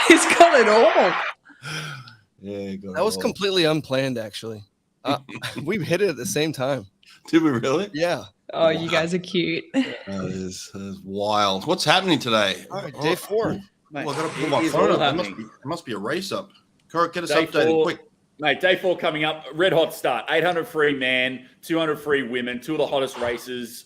He's got it all. Yeah, that was completely unplanned, actually. We hit it at the same time. Did we really? Yeah. Oh, you guys are cute. That is wild. What's happening today? All right, day 4. Mate, I got to pull my phone up. There must be a race up. Correct, get us updated quick. Mate, day 4 coming up. Red hot start. 800 free man, 200 free women. 2 of the hottest races.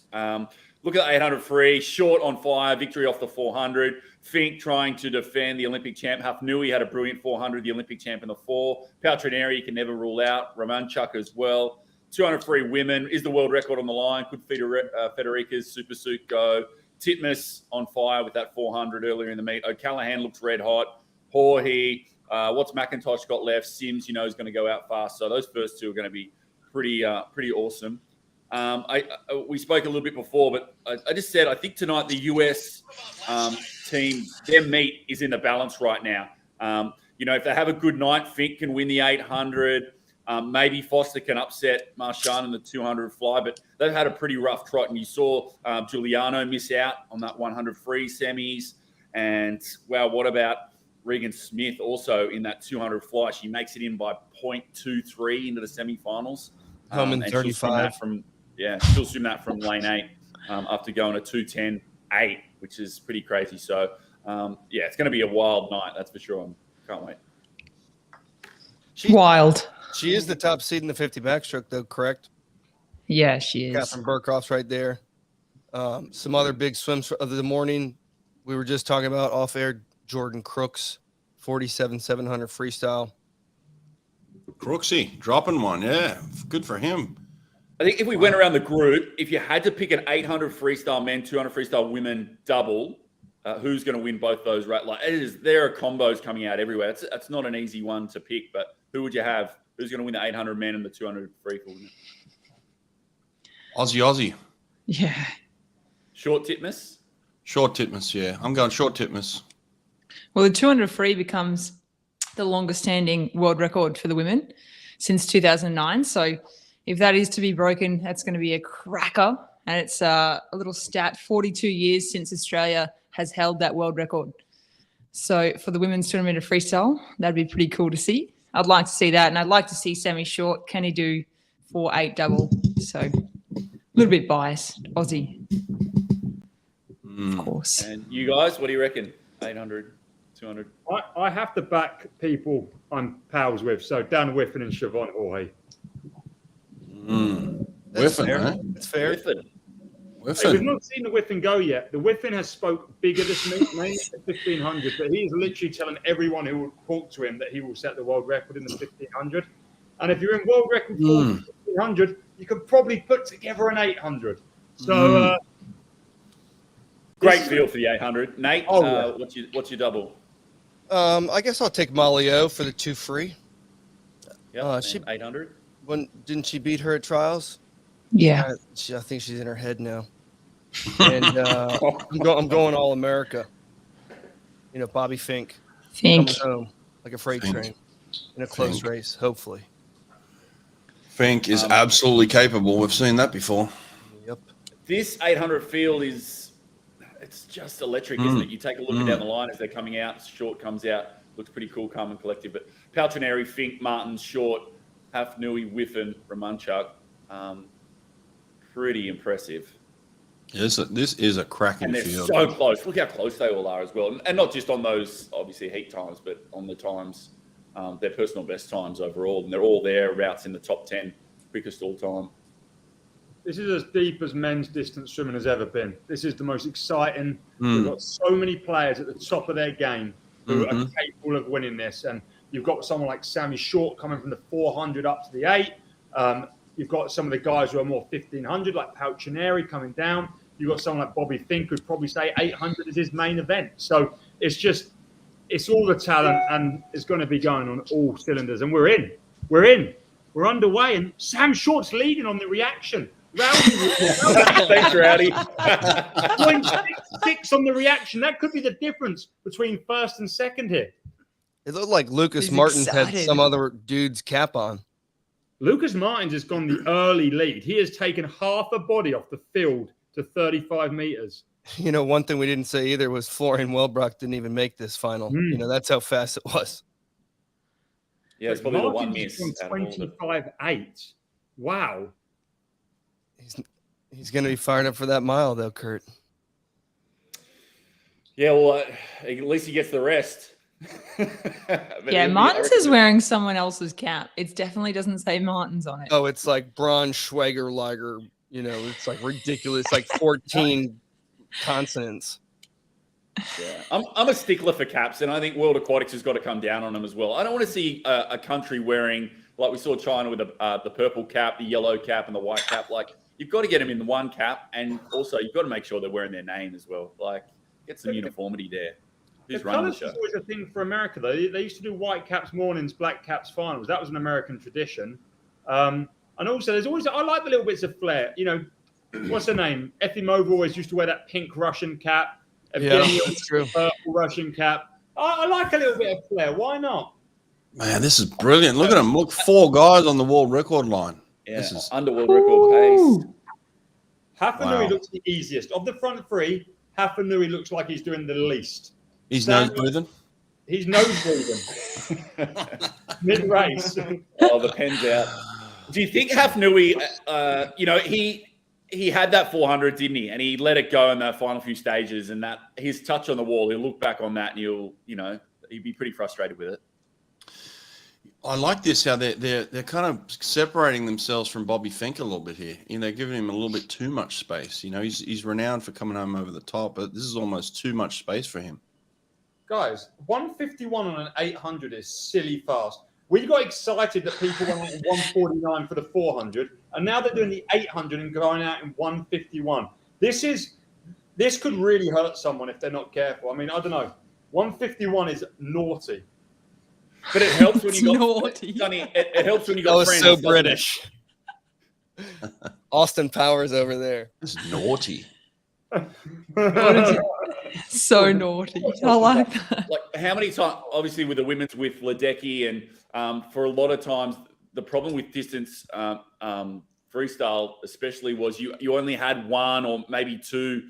Look at the 800 free. Short on fire. Victory off the 400. Fink trying to defend the Olympic champ. Hafnui had a brilliant 400. The Olympic champ in the 4. Paltrineri you can never rule out. Romanchuk as well. 200 free women is the world record on the line. Could Federica's super suit go. Titmus on fire with that 400 earlier in the meet. O'Callaghan looks red hot. Jorge. What's McIntosh got left? Sims, is going to go out fast. So those first 2 are going to be pretty awesome. We spoke a little bit before, but I just said I think tonight the US team, their meet is in the balance right now. If they have a good night, Fink can win the 800. Maybe Foster can upset Marchand in the 200 fly, but they've had a pretty rough trot. And you saw Giuliano miss out on that 100 free semis. And, wow, what about Regan Smith also in that 200 fly? She makes it in by 0.23 into the semifinals. Coming 35. She'll swim that from lane 8 after going a 2:10.8, which is pretty crazy. So, it's going to be a wild night, that's for sure. Can't wait. Wild. She is the top seed in the 50 backstroke, though, correct? Yeah, she is. Catherine Burkhoff's right there. Some other big swims of the morning we were just talking about off air. Jordan Crooks, 47,700 freestyle. Crooksy, dropping one. Yeah, good for him. I think if we went around the group, if you had to pick an 800 freestyle men, 200 freestyle women double, who's going to win both those? Right, there are combos coming out everywhere. It's not an easy one to pick, but who would you have? Who's going to win the 800 men and the 200 free for women? Aussie. Yeah. Short Titmus? Short Titmus, yeah. I'm going short Titmus. Well, the 200 free becomes the longest standing world record for the women since 2009. So if that is to be broken, that's going to be a cracker. And it's a little stat, 42 years since Australia has held that world record. So for the women's 200 meter freestyle, that'd be pretty cool to see. I'd like to see that. And I'd like to see Sammy Short. Can he do 4.8 double? So a little bit biased. Aussie. Of course. And you guys, what do you reckon? 800, 200? I have to back people I'm pals with. So Dan Whiffen and Siobhan Jorge. Whiffen, huh? That's fair. Whiffen. Hey, we've not seen the Whiffen go yet. The Whiffen has spoke bigger this meet, mainly at 1,500, but he is literally telling everyone who will talk to him that he will set the world record in the 1,500. And if you're in world record for 1,500, you could probably put together an 800. So great field for the 800. Nate, what's your double? I guess I'll take Molly O for the 2 free. Yeah, 800. Didn't she beat her at trials? Yeah. I think she's in her head now. And I'm going all America. Bobby Fink. Coming home like a freight train in a close race, hopefully. Fink is absolutely capable. We've seen that before. Yep. This 800 field it's just electric, isn't it? You take a look down the line as they're coming out. Short comes out. Looks pretty cool, calm and collective. But Paltrineri, Fink, Martin, Short, Hafnui, Whiffen, Romanchuk. Pretty impressive. Yes, this is a cracking field. And they're so close. Look how close they all are as well. And not just on those, obviously, heat times, but on the times, their personal best times overall. And they're all there, routes in the top 10, quickest all time. This is as deep as men's distance swimming has ever been. This is the most exciting. We've got so many players at the top of their game who are capable of winning this. And you've got someone like Sammy Short coming from the 400 up to the 8. You've got some of the guys who are more 1,500, like Paltrineri coming down. You've got someone like Bobby Fink, who'd probably say 800 is his main event. So it's all the talent, and it's going to be going on all cylinders. And we're in. We're underway, and Sam Short's leading on the reaction. Thanks, Rowdy. 0.66 on the reaction. That could be the difference between first and second here. It looked like Lucas Martins had some other dude's cap on. Lucas Martins has gone the early lead. He has taken half a body off the field to 35 meters. You know, one thing we didn't say either was Florian Wellbrock didn't even make this final. You know, that's how fast it was. Yeah, it's probably the one Martin's miss. on 25.8. Wow. He's going to be fired up for that mile, though, Kurt. Yeah, well, at least he gets the rest. Yeah, Martin's is wearing someone else's cap. It definitely doesn't say Martin's on it. Oh, it's like Braun Schweger, you know, it's like ridiculous, like 14 consonants. Yeah, I'm a stickler for caps, and I think World Aquatics has got to come down on them as well. I don't want to see a country wearing, like we saw China with the purple cap, the yellow cap, and the white cap. Like, you've got to get them in the one cap, and also you've got to make sure they're wearing their name as well. Like, get some uniformity there. Who's running the show? Colours was always a thing for America, though. They used to do white caps mornings, black caps finals. That was an American tradition. And also, there's always, I like the little bits of flair. You know, what's her name? Efimova always used to wear that pink Russian cap. Yeah, that's true. Purple Russian cap. I like a little bit of flair. Why not? Man, this is brilliant. Look at him. Look, 4 guys on the world record line. Yeah, this is under world record pace. Hafanui looks the easiest. Of the front 3, Hafanui looks like he's doing the least. He's nose breathing. He's nose breathing. Mid-race. Oh, the pen's out. Do you think Hafanui, you know, he had that 400, didn't he? And he let it go in the final few stages, and that his touch on the wall, he'll look back on that and he'd be pretty frustrated with it. I like this, how they're kind of separating themselves from Bobby Fink a little bit here. You know, giving him a little bit too much space. You know, he's renowned for coming home over the top, but this is almost too much space for him. Guys, 151 on an 800 is silly fast. We got excited that people went out in 149 for the 400, and now they're doing the 800 and going out in 151. This could really hurt someone if they're not careful. I mean, I don't know. 151 is naughty. But it helps when you got Sonny. It helps when you got friends. So British. Austin Powers over there. This is naughty. So naughty. I like that. Like, how many times, obviously with the women's with Ledecky, and for a lot of times, the problem with distance freestyle especially was you only had 1 or maybe 2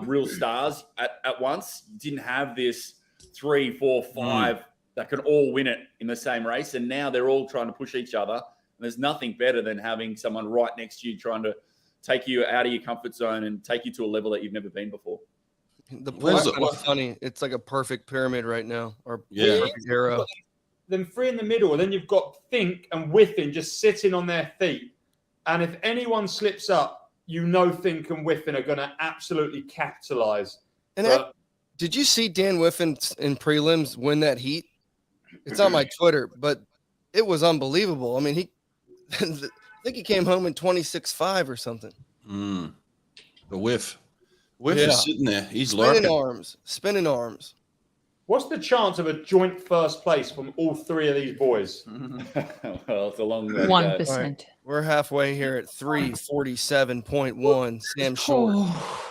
real stars at once. You didn't have this 3, 4, 5 that can all win it in the same race. And now they're all trying to push each other. And there's nothing better than having someone right next to you trying to take you out of your comfort zone and take you to a level that you've never been before. The point's kind of funny. It's like a perfect pyramid right now, or perfect arrow. Then 3 in the middle, and then you've got Fink and Whiffen just sitting on their feet. And if anyone slips up, you know Fink and Whiffen are going to absolutely capitalize. And did you see Dan Whiffen in prelims win that heat? It's on my Twitter, but it was unbelievable. I mean, I think he came home in 26.5 or something. The Whiff is sitting there. He's spinning arms. What's the chance of a joint first place from all 3 of these boys? Well, it's a long way. 1%. Right. We're halfway here at 347.1. Sam Short.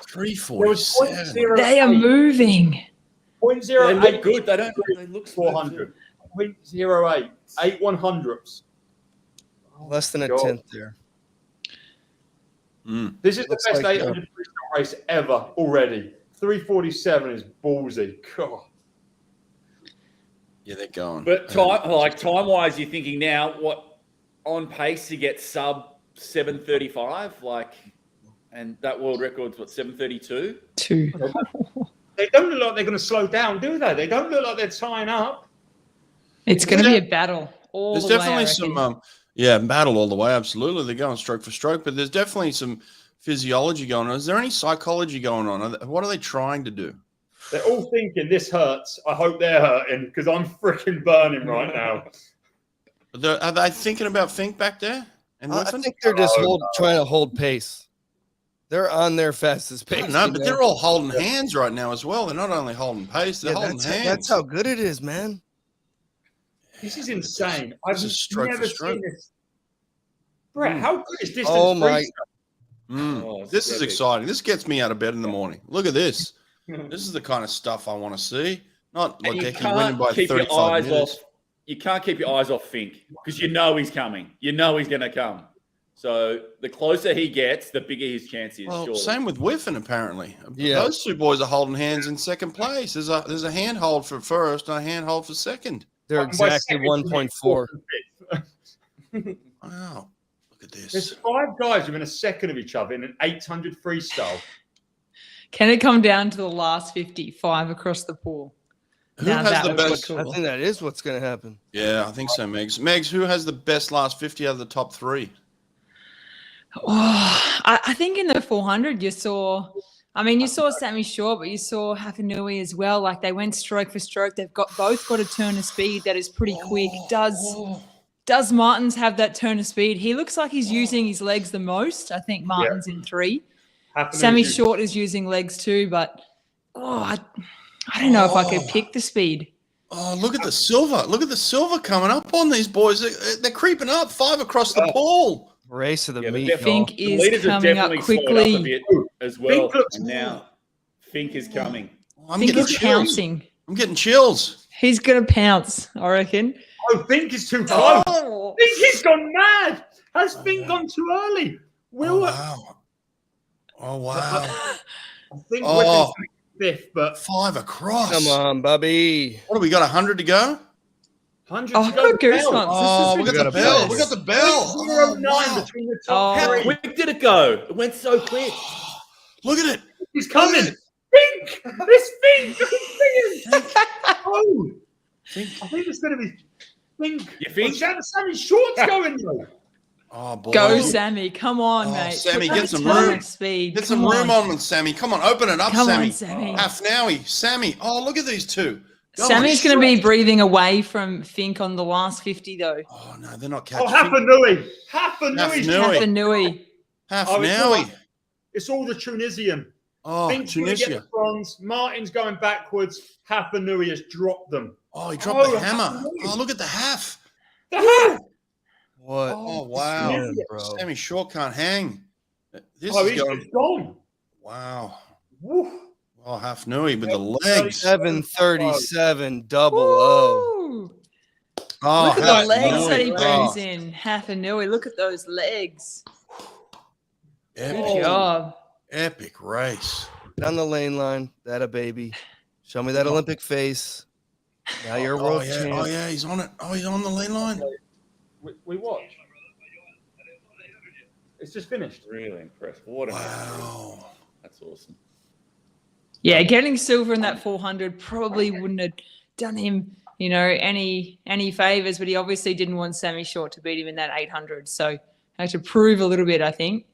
347. They are moving. 0.08. They look good. They look 400. 0.08. 8 100ths. Less than a tenth there. This is the best 800 freestyle race ever already. 347 is ballsy. God. Yeah, they're going. But time-wise, you're thinking now, what, on pace to get sub 7:35, and that world record's what, 7:32? 2. They don't look like they're going to slow down, do they? They don't look like they're tying up. It's going to be a battle. There's definitely some battle all the way. Absolutely, they're going stroke for stroke, but there's definitely some physiology going on. Is there any psychology going on? What are they trying to do? They're all thinking this hurts. I hope they're hurting because I'm freaking burning right now. Are they thinking about Fink back there? And I think they're just trying to hold pace. They're on their fastest pace. No, but they're all holding hands right now as well. They're not only holding pace, they're holding hands. That's how good it is, man. This is insane. I've stroke never for stroke. seen this. Brett, how good is distance? Oh my! This is exciting. This gets me out of bed in the morning. Look at this. This is the kind of stuff I want to see. Not like they can win by 35 minutes. You can't keep your eyes off Fink because you know he's coming. You know he's going to come. So the closer he gets, the bigger his chance is. Well, surely. same with Whiffen, apparently. Yeah. Those two boys are holding hands in second place. There's a handhold for first and a handhold for second. They're And by exactly second, 1.4. fourth and fifth. Wow. Look at this. There's 5 guys within a second of each other in an 800 freestyle. Can it come down to the last 55 across the pool? Who Now has that the would be best? cool. I think that is what's going to happen. Yeah, I think so, Megs. Megs, who has the best last 50 out of the top 3? Oh, I think in the 400 you saw Sammy Short, but you saw Hafanui as well. Like they went stroke for stroke. They've both got a turn of speed that is pretty quick. Does Martins have that turn of speed? He looks like he's using his legs the most. I think Martins in 3. Sammy Short is using legs too, but I don't know if I could pick the speed. Oh, look at the silver. Look at the silver coming up on these boys. They're creeping up 5 across the pool. Race of the meat. I think The is leaders have coming up definitely slowed up a quickly. bit as well. Fink looks And now Fink is coming. I'm Fink getting is chills. pouncing. I'm getting chills. He's gonna pounce, I reckon. Oh, Fink is too close. Oh, Fink has gone mad. Has Fink gone too early? Oh, wow. Oh, wow. I think Oh. we're 5th, but 5 across. Come on, Bubby. What do we got? 100 to go? 100 I to go. got goosebumps. Oh, This we is got the got a bell. bell. We got the bell. 0.09 wow. between the top How 3. quick did it go? It went so quick. Look at it. He's coming. Look at Fink! It's Fink! It's Oh! Fink. I think it's going to be Fink. You think? Oh, Sammy Short's going though. Oh, boy. Go, Sammy. Come on, Oh, mate. Sammy, Put get that some turn room. of Speed. Get Come some room on with Sammy. Come on, open it up, Come Sammy. on, Sammy. Hafnaoui, Sammy. Oh, look at these two. Go on, Sammy's going to be stretch. breathing away from Fink on the last 50, though. Oh, no, they're not Oh, catching. Hafanui. Hafanui's Hafanui. Hafanui. Hafnaoui. It's all the Tunisian. Oh, Fink's going to get Tunisia. the bronze. Martin's going backwards. Hafanui has dropped them. Oh, he dropped the Oh, hammer. Hafanui. Oh, look at the half. The half. What? Oh, wow. Man, bro. Sammy Short can't hang. This Oh, is he's going. just gone. Wow. Woo. Oh, Hafnaoui with the legs. 737 double O. Ooh. Oh, Look at the legs Hafnaoui. that he Oh, brings in. Hafanui. Look at those legs. epic, Good job. epic race. Down the lane line. That a baby. Show me that Olympic face. Now you're a world yeah. champ. Oh, yeah, he's on it. Oh, he's on the lane line. We watch. It's just finished. Really impressed. What a Wow. That's awesome. Yeah, getting silver in that 400 probably wouldn't have done him, any favors, but he obviously didn't want Sammy Short to beat him in that 800. So had to prove a little bit, I think.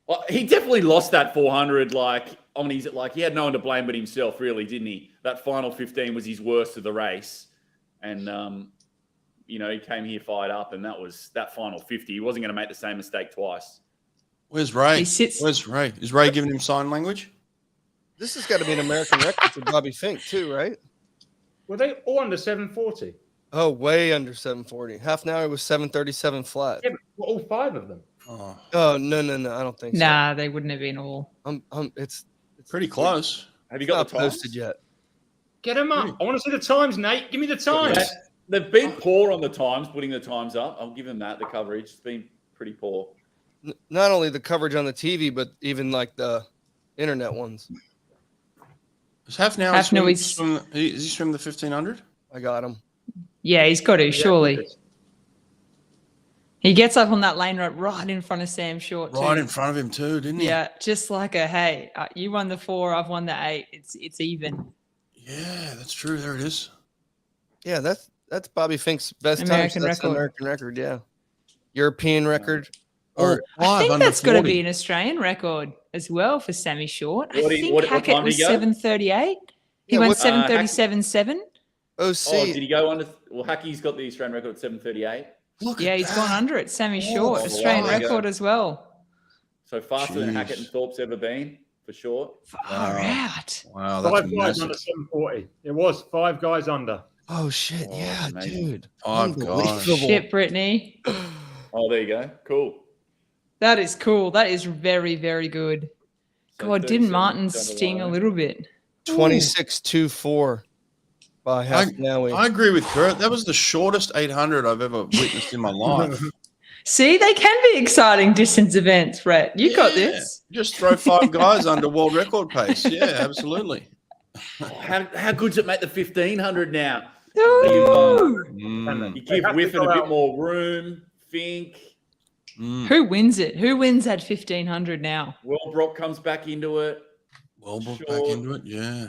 Well, he definitely lost that 400. He had no one to blame but himself, really, didn't he? That final 15 was his worst of the race, and he came here fired up, and that final 50. He wasn't going to make the same mistake twice. Where's Ray? He sits- Where's Ray? Is Ray giving him sign language? This has got to be an American record for Bobby Fink, too, right? Were they all under 740? Oh, way under 740. Half an hour was 737 flat. Yeah, but all 5 of them. Oh, Oh, no. I don't think so. Nah, they wouldn't have been all. It's pretty close. Have you not got the times? posted yet. Get them up. I want to see the times, Nate. Give me the times. Yeah, they've been poor on the times, putting the times up. I'll give them that. The coverage has been pretty poor. Not only the coverage on the TV, but even like the internet ones. Is Hafnaoui Hafnaoui's- is he swim the 1500? I got them. Yeah, he's got to, surely. He gets up on that lane right in front of Sam Short, too. Right in front of him too, didn't he? Yeah, just like hey, you won the 4, I've won the 8. It's even. Yeah, that's true. There it is. Yeah, that's Bobby Fink's best American time. That's an record. American record, yeah. European record. Or I think under that's got to 40. be an Australian record as well for Sammy Short. I What do you- think what Hackett time did was he go? 7:38. He Yeah, went what- 7:37.7. OC. Oh, did he go under? Well, Hackey's got the Australian record at 7:38. Look Yeah, at he's that. gone under it. Sammy Short, Oh, Australian wow. record as well. So faster than Jeez. Hackett and Thorpe's ever been, for sure. Far out. Wow, that's 5 guys massive. under 740. It was 5 guys under. Oh, shit. Oh, Yeah, amazing. dude. 5 guys. Unbelievable. Shit, Brittany. Oh, there you go. Cool. That is cool. That is very, very good. So God, didn't 37 Martin down the sting a line. little bit? 26-2-4 by half an hour. I agree with Kurt. That was the shortest 800 I've ever witnessed in my life. See, they can be exciting distance events, Brett. You got Yeah. this. Just throw 5 guys under world record pace. Yeah, absolutely. How good's it make the 1500 now? Ooh. You give Whiffen a bit more room. Fink. Who wins it? Who wins at 1500 now? Wellbrook comes back into it. Wellbrook back into it. Yeah.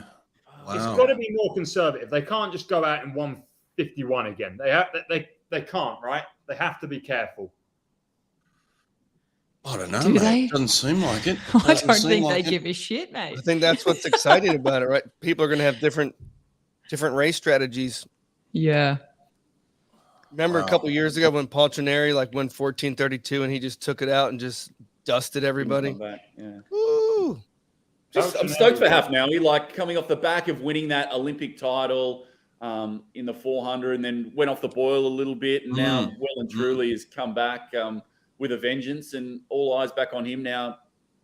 Wow. It's got to be more conservative. They can't just go out in 151 again. They can't, right? They have to be careful. I don't know, Do mate. they? Doesn't seem like it. I don't think they give a shit, mate. I think that's what's exciting about it, right? People are going to have different race strategies. Yeah. Remember a couple years ago when Paul Trineri won 14:32 and he just took it out and just dusted everybody? Yeah. Woo! I'm stoked for Hafnaoui, like coming off the back of winning that Olympic title in the 400 and then went off the boil a little bit and now well and truly has come back with a vengeance and all eyes back on him now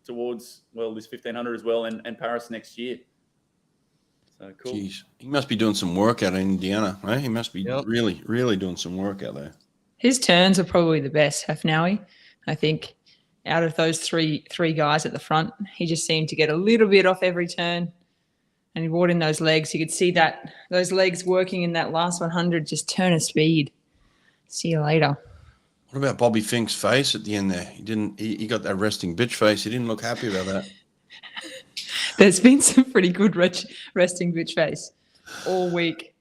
towards, well, this 1500 as well and Paris next year. So cool. Jeez. He must be doing some work out in Indiana, right? He must be really, really doing some work out there. His turns are probably the best, Hafnaoui. I think out of those three guys at the front, he just seemed to get a little bit off every turn. And he brought in those legs. You could see that those legs working in that last 100, just turn of speed. See you later. What about Bobby Fink's face at the end there? He got that resting bitch face. He didn't look happy about that. There's been some pretty good resting bitch face all week,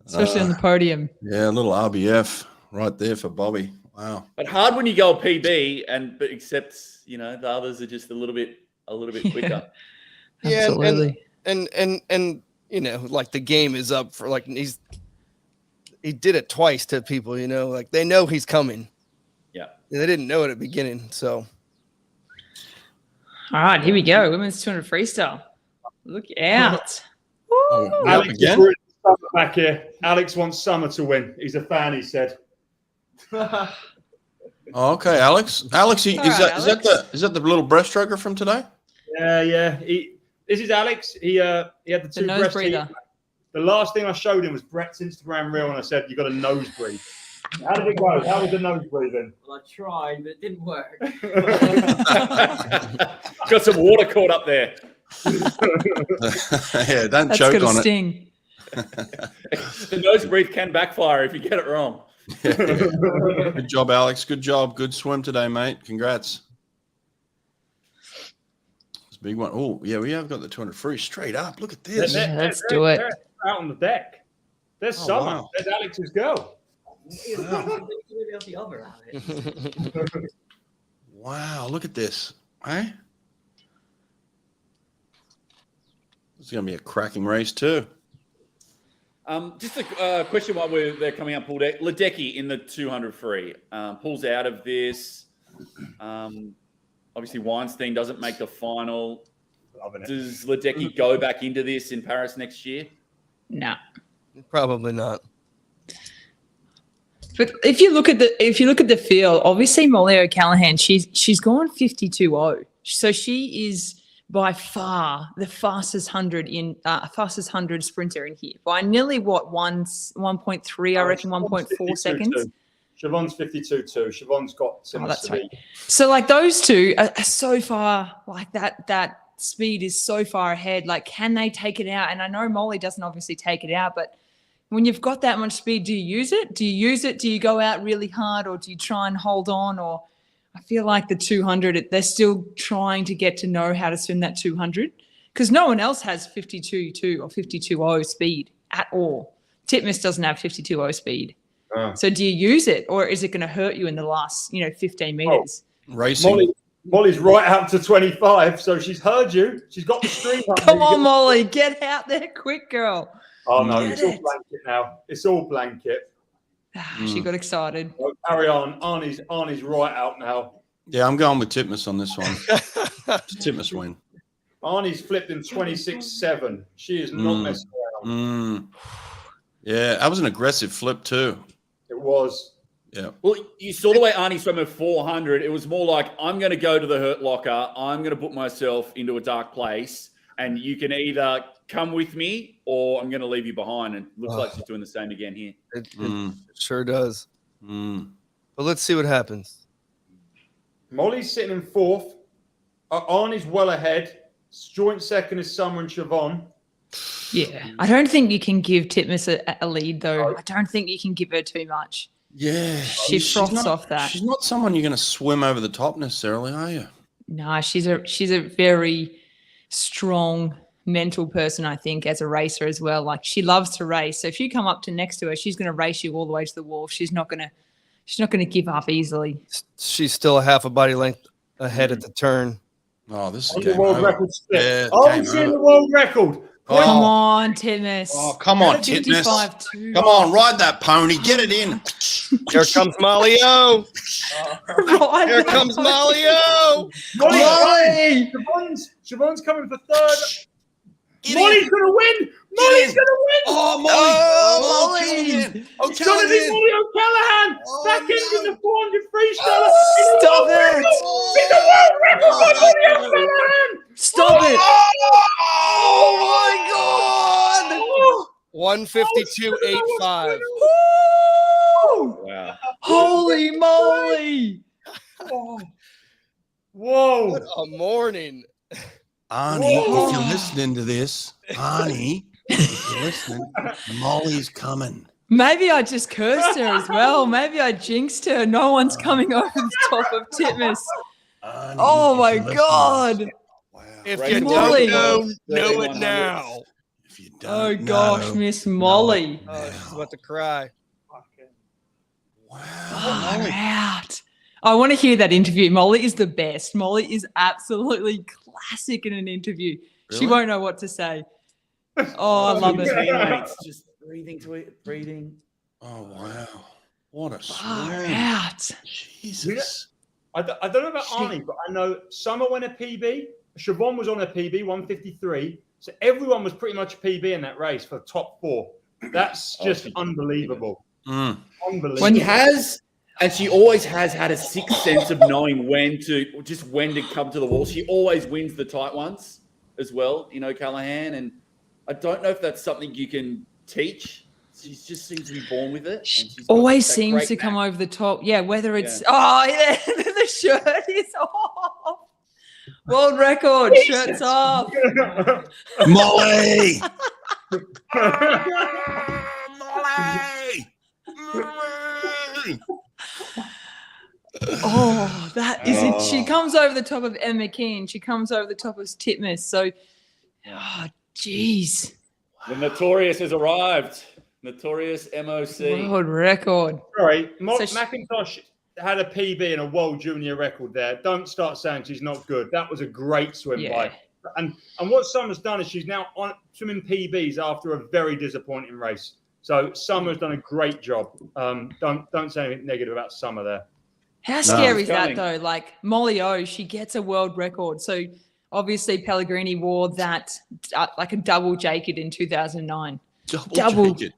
especially on the podium. Yeah, a little RBF right there for Bobby. Wow. But hard when you go PB but except, the others are just a little bit quicker. Yeah, absolutely. And the game is up for he did it twice to people, they know he's coming. Yeah. They didn't know it at the beginning, so. All right, here we go. Women's 200 freestyle. Look out. Oh, Alex again? is Summer back here. Alex wants Summer to win. He's a fan, he said. Oh, okay, Alex. Alex, is that the little breaststroker from today? Yeah. This is Alex. He had the two nose breast breather. The last thing I showed him was Brett's Instagram reel, and I said, "You got a nose breathe." How did it go? How was the nose breathing? Well, I tried, but it didn't work. Got some water caught up there. Yeah, don't That's choke gonna on sting. The nose breathe can backfire if you get it wrong. it. Good job, Alex. Good job. Good swim today, mate. Congrats. It's a big one. Oh, yeah, we have got the 200 free straight up. Look at this. Let's do it. They're out on the deck. There's Summer. Wow. There's Alex's girl. Wow, look at this. Hey? It's going to be a cracking race, too. Just a question while they're coming up, Paul. Ledecky in the 200 free pulls out of this. Obviously, Weinstein doesn't make the final. Loving it. Does Ledecky go back into this in Paris next year? No. Probably not. But if you look at the field, obviously Molly O'Callaghan, she's gone 52.0. So she is by far the fastest 100 sprinter in here by nearly 1.3, I reckon 1.4 seconds. Siobhan's 52 too. Siobhan's got similar that's speed. right. So like those two are so far, like that speed is so far ahead. Like, can they take it out? And I know Molly doesn't obviously take it out, but when you've got that much speed, do you use it? Do you go out really hard, or do you try and hold on? Or I feel like the 200, they're still trying to get to know how to swim that 200 because no one else has 52.2 or 52.0 speed at all. Titmus doesn't have 52.0 speed. So do you use it, or is it going to hurt you in the last, 15 meters? Racing. Molly's right up to 25, so she's heard you. She's got the stream. Come on, Molly, get out there quick, girl. Oh, no, Get it's all it. blanket now. It's all blanket. She got excited. Well, carry on. Arnie's right out now. Yeah, I'm going with Titmus on this one. Titmus win. Arnie's flipped in 26.7. She is not messing around. Yeah, that was an aggressive flip too. It was. Yeah. Well, you saw the way Arnie swam at 400. It was more like, I'm going to go to the hurt locker. I'm going to put myself into a dark place, and you can either come with me or I'm going to leave you behind. And it looks like she's doing the same again here. It sure does. But let's see what happens. Molly's sitting in fourth. Arnie's well ahead. Joint second is Summer and Siobhan. Yeah. I don't think you can give Titmus a lead, though. I don't think you can give her too much. Yeah. She froths off that. She's not someone you're going to swim over the top necessarily, are you? No, she's a very strong mental person, I think, as a racer as well. Like, she loves to race. So if you come up to next to her, she's going to race you all the way to the wall. She's not going to give up easily. She's still a half a body length ahead at the turn. Oh, this is On game the world over. record split. Yeah, I'm game seeing over. the world record. Come on, Titmus. Oh, come on, Titmus. 55-2. Come on, ride that pony. Get it in. Here comes Molly O. Right Here now. comes Molly O. Molly! Siobhan's coming for third. Get Molly's in. going to win. Molly's going to win. Oh, Molly. Oh, Molly. Molly. It's going to be Molly O'Callaghan. Oh, Back no. into the 400 freestyle. Stop it. It's a world record by Molly O'Callaghan. Stop it. Oh, my God. 152.85. Woo! Wow. Holy moly. Whoa. What a morning. Arnie, Whoa. if you're listening to this, Arnie, if you're listening, Molly's coming. Maybe I just cursed her as well. Maybe I jinxed her. No one's coming over the top of Titmus. Arnie, Oh if my you're listening to God. this- Wow. If Right. you Molly. don't know it 3100. now. If you don't Oh gosh, know, Miss Molly. know Oh, it she's now. about to cry. Wow. Far out. I want to hear that interview. Molly is the best. Molly is absolutely classic in an interview. She Really? won't know what to say. Oh, I love it. Teammates just breathing. Oh, wow. What a Far swim. out. Jesus. I don't know about Arnie, but I know Summer went a PB. Siobhan was on a PB, 153. So everyone was pretty much PB in that race for the top four. That's just unbelievable. Mm. Unbelievable. When She has, and she always has had a sixth sense of knowing when to come to the wall. She always wins the tight ones as well, Callahan. And I don't know if that's something you can teach. She just seems to be born with it. and She she's got always that seems great to come knack. over the top. Yeah, whether it's oh yeah, the shirt is off. World record, shirts off. Molly! Molly! Molly! Oh, that is it. She comes over the top of Emma Keane. She comes over the top of Titmus. So, oh, jeez. The Notorious has arrived. Notorious MOC. World record. Sorry, So she- McIntosh had a PB and a world junior record there. Don't start saying she's not good. That was a great swim Yeah. by. And what Summer's done is she's now on swimming PBs after a very disappointing race. So Summer's done a great job. Don't say anything negative about Summer there. How scary is It's that, coming. though? Like, Molly O, she gets a world record. So, obviously, Pellegrini wore that like a double jacket in 2009. Double. jacket.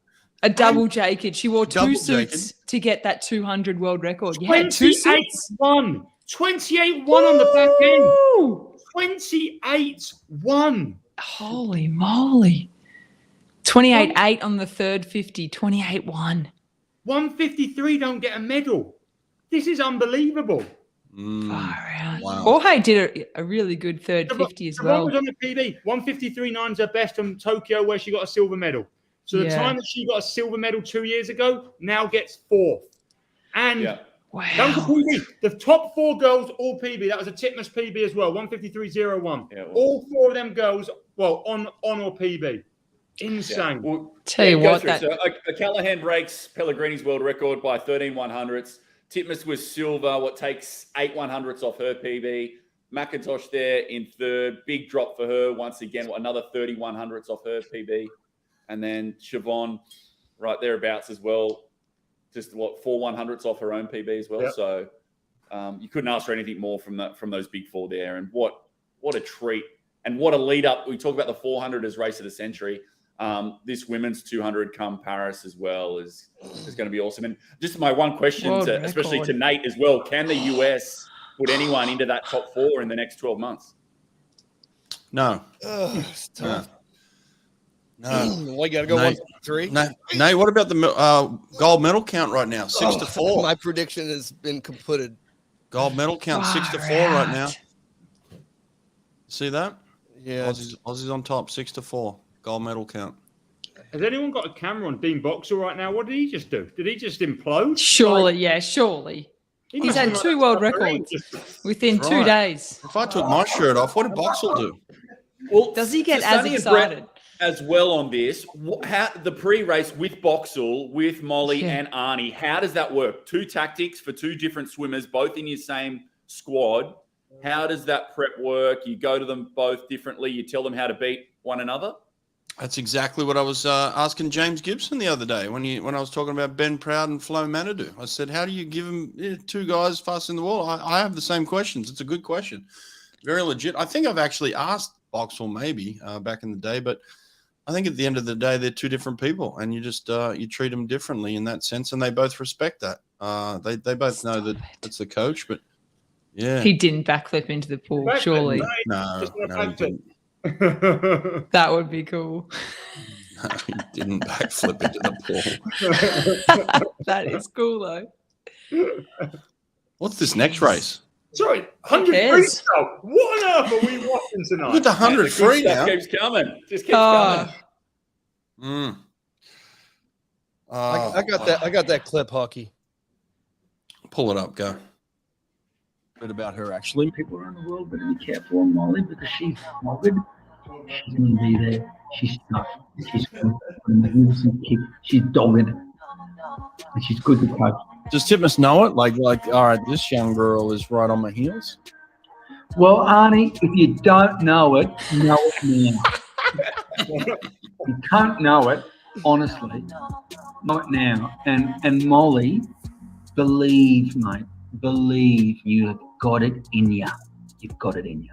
A double jacket. She wore Double two suits jacket. to get that 200 world record. Yeah, two suits. 28-1. 28-1 on the back end. Woo! 28-1. Holy moly. 28-8 on the third 50. 28-1. 153 don't get a medal. This is unbelievable. Mm. Far out. Wow. Jorge did a really good third 50 as Siobhan well. was on the PB. 153.9's her best from Tokyo, where she got a silver medal. So the Yeah. time that she got a silver medal 2 years ago now gets fourth. And Yeah. that was a Wow. PB. The top four girls all PB. That was a Titmus PB as well. 153.01. Yeah, well. All four of them girls, well, on or PB. Insane. Well, Tell you go what, through. that So Callahan breaks Pellegrini's world record by 13 100ths. Titmus was silver, what takes 8 100ths off her PB. McIntosh there in third. Big drop for her. Once again, another 30 100ths off her PB. And then Siobhan right thereabouts as well. Just 4 100ths off her own PB as well. Yep. So you couldn't ask for anything more from those big four there. And what a treat. And what a lead up. We talk about the 400 as race of the century. This women's 200 come Paris as well is going to be awesome. And just my one question, World especially record. to Nate as well, can the US put anyone into that top four in the next 12 months? No. It's tough. No. Well, you got to go Nate. 1-3. Nate, what about the gold medal count right now? 6 to 4. My prediction has been completed. Gold medal count 6-4 right now. See that? Yeah. Aussies on top, 6-4. Gold medal count. Has anyone got a camera on Dean Boxall right now? What did he just do? Did he just implode? Surely, yeah, surely. He's had 2 world records within 2 days. If I took my shirt off, what did Boxall do? Well, Does he get for as Sonny and Brett excited? as well on this? How the pre-race with Boxall, with Molly and Arnie? How does that work? 2 tactics for 2 different swimmers, both in your same squad. How does that prep work? You go to them both differently. You tell them how to beat one another. That's exactly what I was asking James Gibson the other day when I was talking about Ben Proud and Flo Manadoo. I said, how do you give them 2 guys fast in the wall? I have the same questions. It's a good question. Very legit. I think I've actually asked Boxall maybe back in the day, but I think at the end of the day, they're 2 different people, and you just you treat them differently in that sense, and they both respect that. They both know that it's the coach, but yeah. He didn't backflip into the pool, surely. No, he didn't. That would be cool. No, he didn't backflip into the pool. That is cool, though. What's this next race? Sorry, 100 freestyle. What on earth are we watching tonight? Look at the 100 free now. Keeps coming. Just keeps coming. I got that clip, Hawke. Pull it up, go. Bit about her actually. People around the world better be careful on Molly because she's morbid. She's going to be there. She's tough. She's good. She's dogged. And she's good to coach. Does Titmus know it? Like, all right, this young girl is right on my heels. Well, Arnie, if you don't know it now. You can't know it, honestly. Know it now. And Molly, believe, mate. Believe you have got it in you. You've got it in you.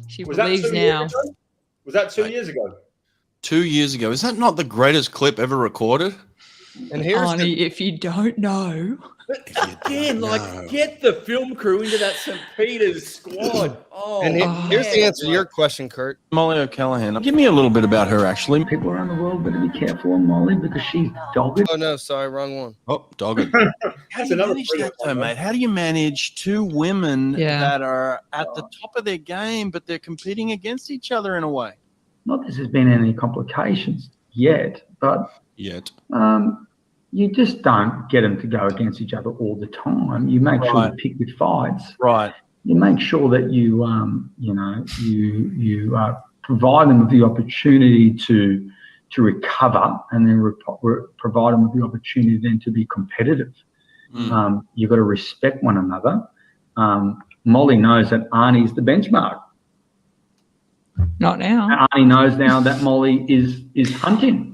She believes now. Was that 2 years ago? 2 years ago. Is that not the greatest clip ever recorded? And here's Arnie, if you don't know. Again, get the film crew into that St. Peter's squad. here's the answer to your question, Kurt. Molly O'Callaghan. Give me a little bit about her actually. People around the world better be careful on Molly because she's dogged. Oh no, sorry, wrong one. Oh, dog it. How do you manage that though, mate? How do you manage 2 women that are at the top of their game, but they're competing against each other in a way? Not that there's been any complications yet, but you just don't get them to go against each other all the time. You make sure you pick your fights. Right. You make sure that you provide them with the opportunity to recover, and then provide them with the opportunity then to be competitive. You've got to respect one another. Molly knows that Arnie's the benchmark. Not now. Arnie knows now that Molly is hunting.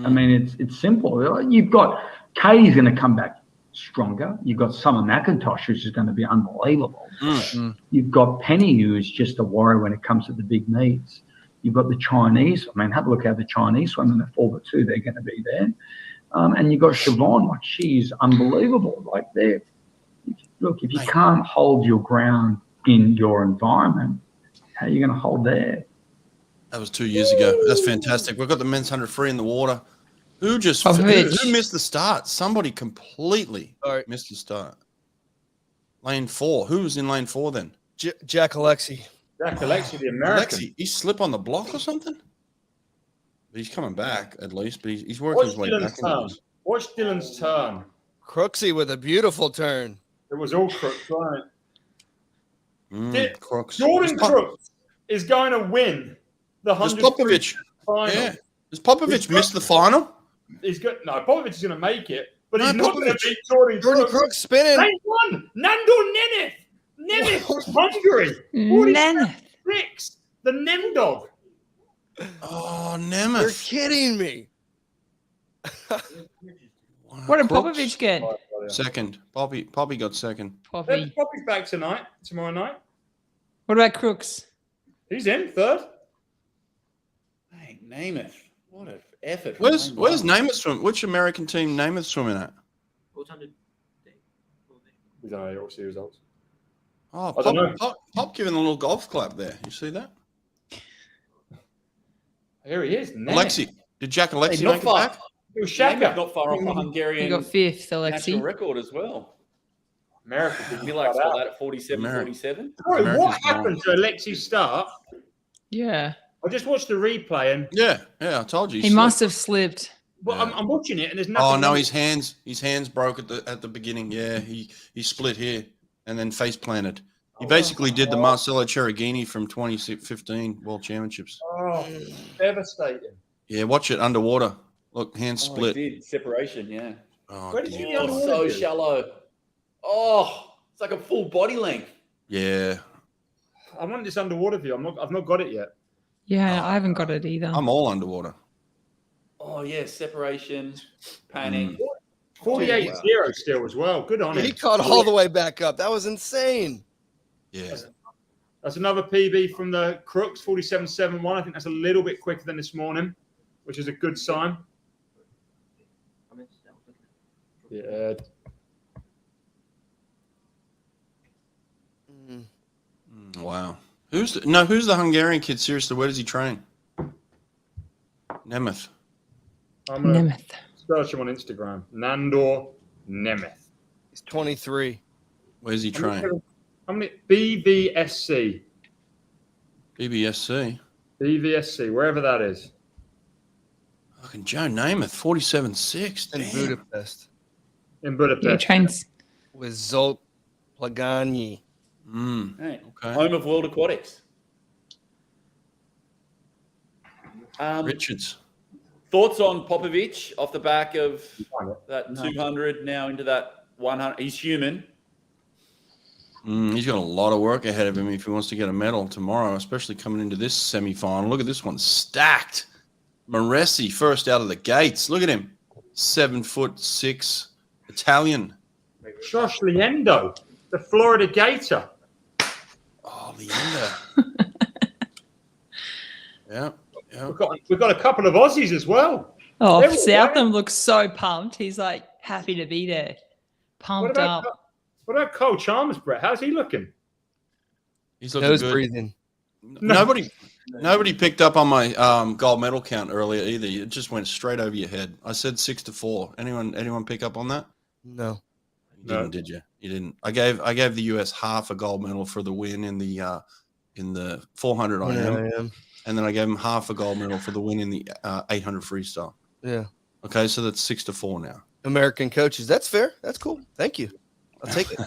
I mean, it's simple. You've got Katie's going to come back stronger. You've got Summer McIntosh, who's just going to be unbelievable. You've got Penny, who is just a warrior when it comes to the big meets. You've got the Chinese. I mean, have a look how the Chinese swim in the 4x2. They're going to be there. And you've got Siobhan. Like, she's unbelievable. Like, look, if you can't hold your ground in your environment, how are you going to hold there? That was 2 years ago. That's fantastic. We've got the men's 100 free in the water. Who missed the start? Somebody completely missed the start. Lane 4. Who was in lane 4 then? Jack Alexi. Jack Alexi, the American. Alexi, he slipped on the block or something? But he's coming back at least, but he's working his way back. Watch Dylan's turn. Crooksy with a beautiful turn. It was all Crooks, right? Crooks. Jordan Crooks is going to win the 100 Popovich final. Yeah. Does Popovich miss the final? Popovich is going to make it, but he's not going to beat Jordan Crooks spinning. Lane 1, Nando Neneth. Neneth from Hungary. 46. The Nem dog. Oh, Nemeth. You're kidding me. What did Popovich get? Second. Poppy got second. Poppy. Poppy's back tomorrow night. What about Crooks? He's in third. Hey, Namath. What an effort. Where's Namath swim? Which American team Namath swimming at? We don't know your results. Oh, I don't know. Pop giving a little golf clap there. You see that? Here he is. Alexi. Did Jack Alexi not make it far. back? It was Shaka. Not far off the Hungarian He got 5th, national Alexi. record as well. America did Milak's got that at 47-47. Bro, what happened to Alexi's start? Yeah. I just watched the replay and Yeah, I told you. He must have slipped. well, I'm watching it and there's nothing. Oh no, his hands broke at the beginning. Yeah, he split here and then face planted. He basically did the Marcelo Cherubini from 2015 World Championships. Oh, devastating. Yeah, watch it underwater. Look, hands split. He did. Separation, yeah. Oh, Where did you dear. underwater So do? shallow. Oh, it's like a full body length. Yeah, I want this underwater view. I've not got it yet. Yeah, I haven't got it either. I'm all underwater. Oh, yeah, separation, panic. 48-0 still as well. Good on He him. caught all the way back up. That was insane. Yeah. That's another PB from the Crooks, 47.71. I think that's a little bit quicker than this morning, which is a good sign. Yeah. Wow. Who's the Hungarian kid? Seriously, where does he train? Nemeth. I'm going to Nemeth. search him on Instagram. Nandor Nemeth. He's 23. Where's he train? How many? BVSC. BBSC. BVSC, wherever that is. Fucking Joe Namath, 47.6. In Damn. Budapest In Yeah, Budapest. trains. with Zolt Plagani. Hey, Okay. home of World Aquatics. Richards. Thoughts on Popovic off the back of that 200 now into that 100? He's human. He's got a lot of work ahead of him if he wants to get a medal tomorrow, especially coming into this semi-final. Look at this one, stacked. Moressi first out of the gates. Look at him, 7'6", Italian. Josh Liendo, the Florida Gator. Oh, Leander. Yeah. We've got a couple of Aussies as well. Oh, They're all Southam looks so pumped. He's like happy to be there. Pumped up. What about Cole Chalmers, Brett? How's he looking? He's looking Nose good. breathing. Nobody picked up on my gold medal count earlier either. It just went straight over your head. I said 6-4. Anyone pick up on that? No. You didn't, did you? You didn't. I gave the US half a gold medal for the win in the 400 IM, and then I gave them half a gold medal for the win in the 800 freestyle. Yeah. Okay, so that's 6-4 now. American coaches. That's fair. That's cool. Thank you. I'll take it.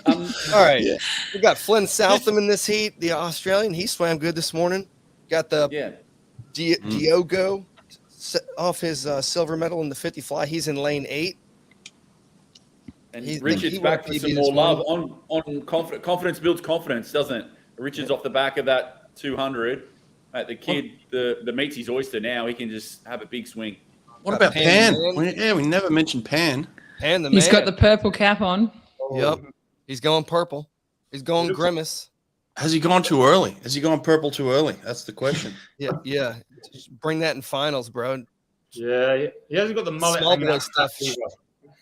All right. Yeah. We got Flynn Southam in this heat, the Australian. He swam good this morning. Got the Diogo off his silver medal in the 50 fly. He's in lane 8. And Richard's back for some more love on confidence. Confidence builds confidence, doesn't it? Richard's off the back of that 200. The kid, the meat's his oyster now. He can just have a big swing. What about Pan? We never mentioned Pan. Pan, the He's man. got the purple cap on. Yep. He's going purple. He's going grimace. Has he gone too early? Has he gone purple too early? That's the question. Yeah. Just bring that in finals, bro. Yeah, he hasn't got the mullet. Small hanging boy out stuff. either.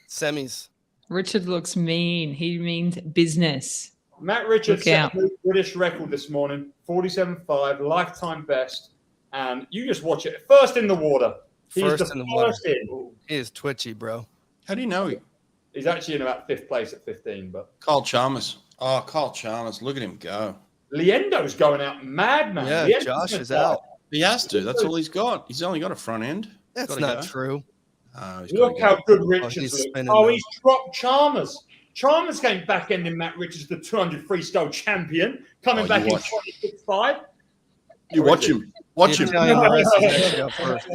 Semis. Richard looks mean. He means business. Matt Richards Look set out. a new British record this morning, 47.5, lifetime best. And you just watch it. First in the water. He's First in the water. in. He is twitchy, bro. How do you know he? He's actually in about 5th place at 15, but Kyle Chalmers. Oh, Kyle Chalmers. Look at him go. Liendo's going out mad, man. Yeah, Liendo's Josh gonna is die. out. He has to. That's all he's got. He's only got a front end. That's Gotta not go. true. Oh, he's Look gotta how good he's Richards looks. spinning Oh, now. he's dropped Chalmers. Chalmers came back ending Matt Richards, the 200 freestyle champion, coming Oh, back you in watch. 26.5. You watch him. Watch The him. Italian race is actually up first.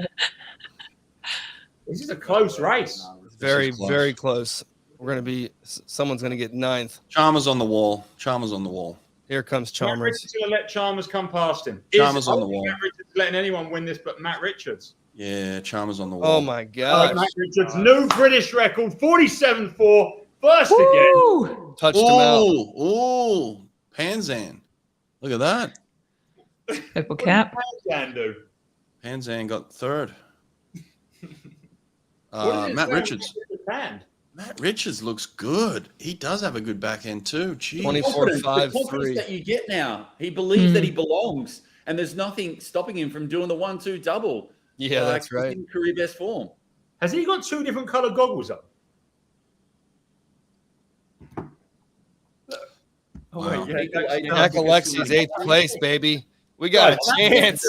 This is a close race. Very, close. very close. Someone's going to get 9th. Chalmers on the wall. Chalmers on the wall. Here comes Matt Chalmers. Richards is going to let Chalmers come past him. Chalmers I on don't the think wall. Matt Richards is letting anyone win this but Matt Richards. Yeah, Chalmers on the Oh, wall. my God. Matt Richards, new British record, 47.4, first again. Woo! Touched him out. Oh, Panzan. Look at that. Purple cap. What did Pan do? Panzan got third. What did it Matt say on Richards. his hand? Matt Richards looks good. He does have a good back end too. Jeez. 24-5-3. The confidence that you get now. He believes that he belongs, and there's nothing stopping him from doing the 1-2 double. Yeah, that's he's right. in career best form. Has he got 2 different colored goggles up? Wow. Jack Alexi's 8th place, baby. We got a chance.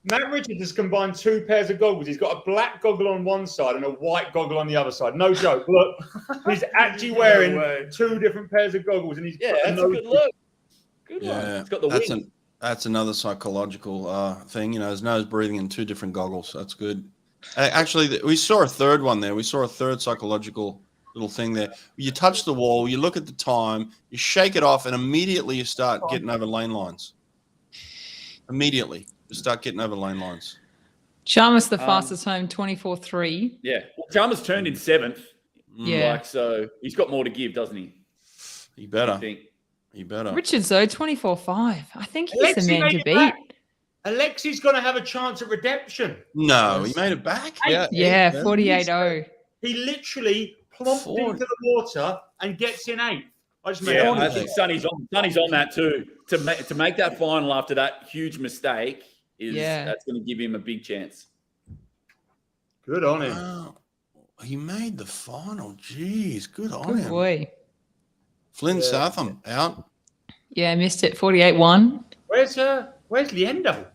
Matt Richards has combined 2 pairs of goggles. He's got a black goggle on one side and a white goggle on the other side. No joke. Look, he's actually wearing 2 different pairs of goggles, and he's that's a good look. Good one. Yeah, It's got the wing. that's another psychological thing. You know, his nose breathing in 2 different goggles. That's good. Actually, we saw a third one there. We saw a third psychological little thing there. You touch the wall, you look at the time, you shake it off, and immediately you start getting over lane lines. Immediately, you start getting over lane lines. Sharma's the fastest home, 24.3. Yeah. Well, Chalmers turned in 7th. Yeah. Like, so he's got more to give, doesn't he? He better. I think. He better. Richards, though, 24.5. I think he's the man to beat. Alexi's going to have a chance at redemption. No, he made it back. Yeah, 48.0. He literally plomped into the water and gets in 8th. I think Sonny's on that too. To make that final after that huge mistake that's going to give him a big chance. Good on him. Wow. He made the final. Jeez, good on Good him. boy. Flynn Southam out. Yeah, missed it. 48.1. Where's Liendo?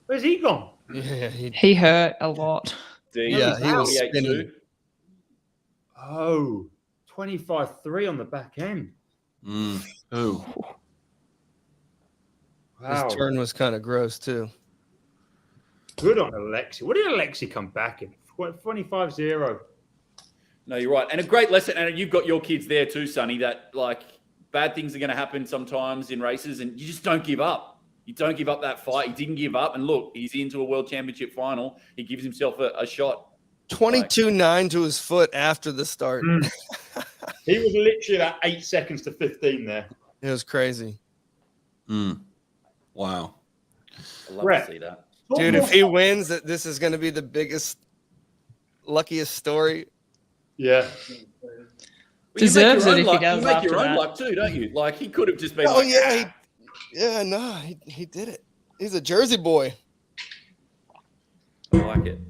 Where's he gone? Yeah, He hurt a lot. he was spinning. Oh, 25.3 on the back end. Who? Wow. His turn was kind of gross too. Good on Alexi. What did Alexi come back in? 25-0. No, you're right. And a great lesson. And you've got your kids there too, Sonny, that like bad things are going to happen sometimes in races and you just don't give up. You don't give up that fight. He didn't give up. And look, he's into a world championship final. He gives himself a shot. 22.9 to his foot after the start. He was literally about 8 seconds to 15 there. It was crazy. Wow. I love to see that. Dude, if he wins, this is going to be the biggest, luckiest story. Yeah. Deserves it if he does You make after your own that. luck too, don't you? Like he could have just been he did it. He's a Jersey boy. I like it.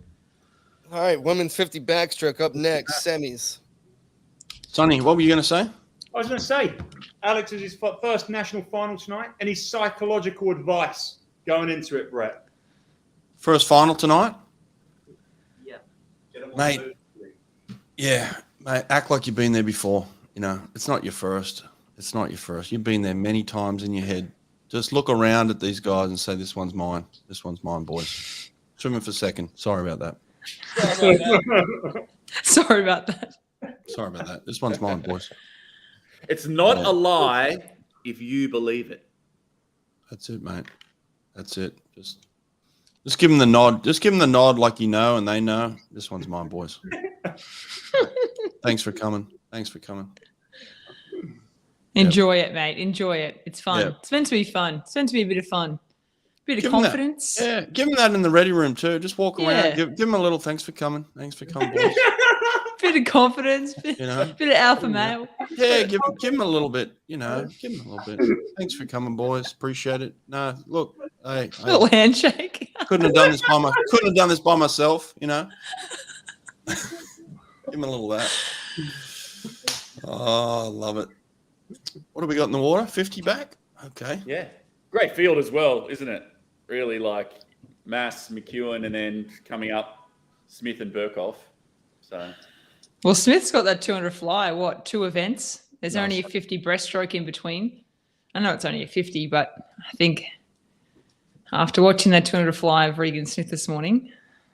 All right, women's 50 backstroke up next, semis. Sonny, what were you going to say? I was going to say, Alex is his first national final tonight. Any psychological advice going into it, Brett? First final tonight? Yeah. Mate, act like you've been there before. You know, it's not your first. It's not your first. You've been there many times in your head. Just look around at these guys and say, this one's mine. This one's mine, boys. Swimming for second. Sorry about that. Sorry about that. Sorry about that. This one's mine, boys. It's not a lie if you believe it. That's it, mate. That's it. Just give them the nod. Just give them the nod like you know and they know. This one's mine, boys. Thanks for coming. Enjoy it, mate. Enjoy it. It's fun. Yeah. It's meant to be fun. It's meant to be a bit of fun. Bit of confidence. Give them that in the ready room too. Just walk around. Give them a little thanks for coming. Thanks for coming, boys. Bit of confidence. Bit of alpha male. Yeah, give them a little bit. You know, give them a little bit. Thanks for coming, boys. Appreciate it. No, look, hey, Little handshake. couldn't have done this by myself. You know, give them a little of that. Oh, I love it. What have we got in the water? 50 back. Okay. Yeah. Great field as well, isn't it? Really like Mass, McEwen, and then coming up Smith and Burkhoff. So. Well, Smith's got that 200 fly. What, 2 events? There's only a 50 breaststroke in between. I know it's only a 50, but I think after watching that 200 fly of Regan Smith this morning,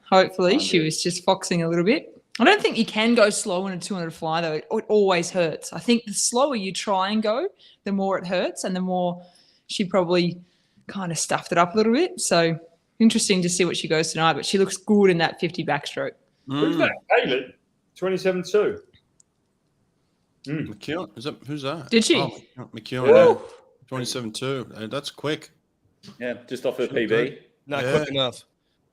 hopefully she was just foxing a little bit. I don't think you can go slow in a 200 fly, though. It always hurts. I think the slower you try and go, the more it hurts and the more she probably kind of stuffed it up a little bit. So interesting to see what she goes tonight, but she looks good in that 50 backstroke. Who's that? Caleb? 27.2. McEwen, who's that? Did she? Oh, McEwen, 27.2. That's quick. Yeah, just off her PB. Not quick enough.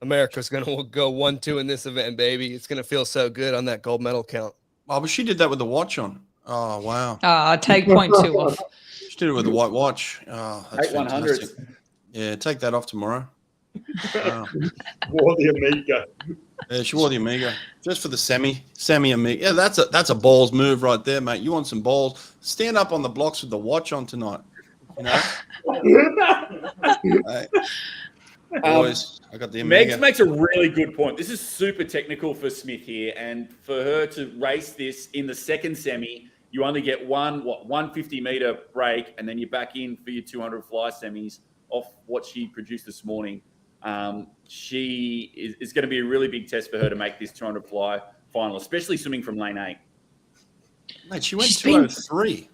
America's going to go 1-2 in this event, baby. It's going to feel so good on that gold medal count. Oh, but she did that with the watch on. Oh, wow. Take 0.2 off. She did it with the white watch. Oh, that's 8/100. fantastic. Yeah, take that off tomorrow. Wow. Wore the Amiga. Yeah, she wore the Amiga just for the semi Amiga. Yeah, that's a balls move right there, mate. You want some balls? Stand up on the blocks with the watch on tonight. You know? Hey, boys, I got the Megs Omega. makes a really good point. This is super technical for Smith here, and for her to race this in the second semi, you only get 150-meter break, and then you're back in for your 200 fly semis off what she produced this morning. She is going to be a really big test for her to make this 200 fly final, especially swimming from lane 8. Mate, she went 203.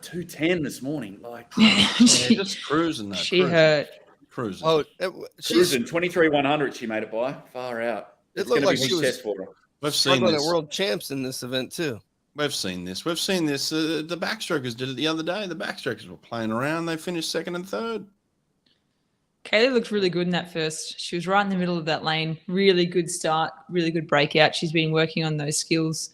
210 this morning, like Just cruising that. She hurt. Cruising. Oh, she's cruising 23-100. She made it by far out. It looked gonna like be a she big was test for her. We've seen struggling at this. world champs in this event too. We've seen this. The backstrokers did it the other day. The backstrokers were playing around. They finished second and third. Kaylee looked really good in that first. She was right in the middle of that lane. Really good start, really good breakout. She's been working on those skills.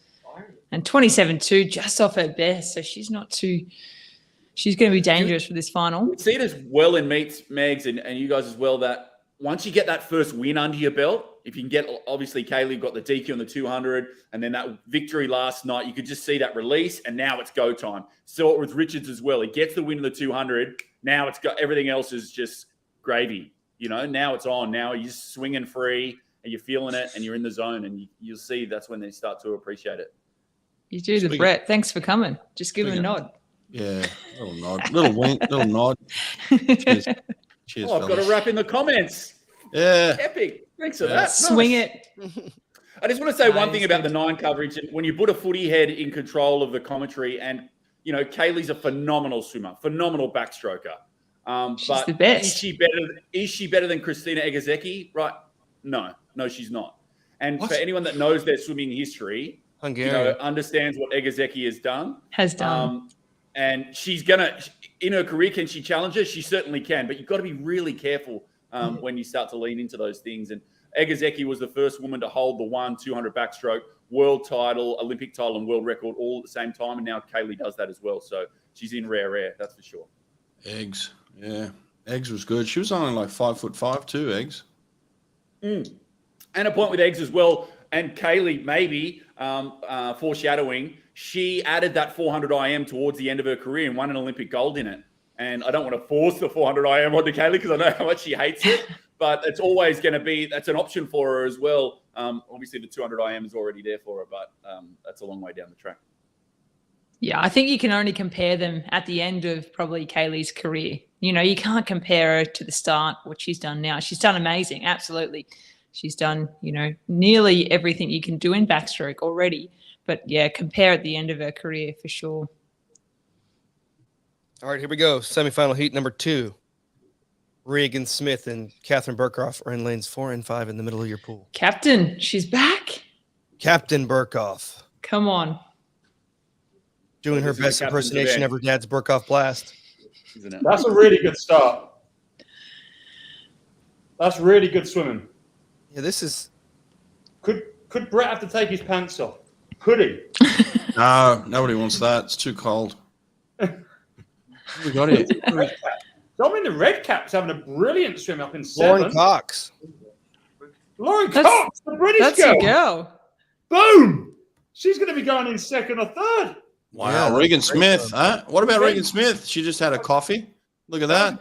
And 27.2, just off her best. So she's not too – she's going to be dangerous for this final. We see it as well in meets, Megs, and you guys as well, that once you get that first win under your belt, if you can get – obviously, Kaylee got the DQ on the 200, and then that victory last night, you could just see that release, and now it's go time. Saw it with Richards as well. He gets the win in the 200. Now it's got – everything else is just gravy. You know, now it's on. Now you're just swinging free, and you're feeling it, and you're in the zone, and you'll see that's when they start to appreciate it. You do the Brett. Thanks for coming. Just give him a nod. Yeah, little nod, little wink, little nod. Cheers, cheers. Oh, I've got a wrap in the comments. Yeah, Epic. Thanks for that. Swing Nice. it. I just want to say one thing about the 9 coverage. When you put a footy head in control of the commentary, and you know Kaylee's a phenomenal swimmer, phenomenal backstroker. She's but the best. Is she better than Christina Egazeki? Right? No, she's not. And What? for anyone that knows their swimming history, Hungarian. understands what Egazeki has done. And she's gonna in her career. Can she challenge her? She certainly can. But you've got to be really careful when you start to lean into those things. And Egazeki was the first woman to hold the 200 backstroke world title, Olympic title, and world record all at the same time. And now Kaylee does that as well. So she's in rare. That's for sure. Eggs. Yeah, Eggs was good. She was only like 5'5" too. Eggs. And a point with Eggs as well. And Kaylee, maybe foreshadowing, she added that 400 IM towards the end of her career and won an Olympic gold in it. And I don't want to force the 400 IM onto Kaylee because I know how much she hates it, but it's always going to be, that's an option for her as well. Obviously, the 200 IM is already there for her, but that's a long way down the track. Yeah, I think you can only compare them at the end of probably Kaylee's career. You know, you can't compare her to the start, what she's done now. She's done amazing, absolutely. She's done, nearly everything you can do in backstroke already. But, yeah, compare at the end of her career for sure. All right, here we go. Semifinal heat number 2. Regan Smith and Catherine Burkhoff are in lanes 4 and 5 in the middle of your pool. Captain, she's back. Captain Burkhoff. Come on. Doing her best impersonation of her dad's Burkhoff blast. Isn't it? That's a really good start. That's really good swimming. Yeah, this is... Could Brett have to take his pants off? Could he? No, nobody wants that. It's too cold. We got it. Dominic the Red Cap's having a brilliant swim up in 7. Lauren Cox. Lauren Cox, the British That's girl. a girl. Boom! She's going to be going in 2nd or 3rd. Wow, Yeah, Regan that's Smith. great. Huh? What about Regan Smith? She just had a coffee. Look at that.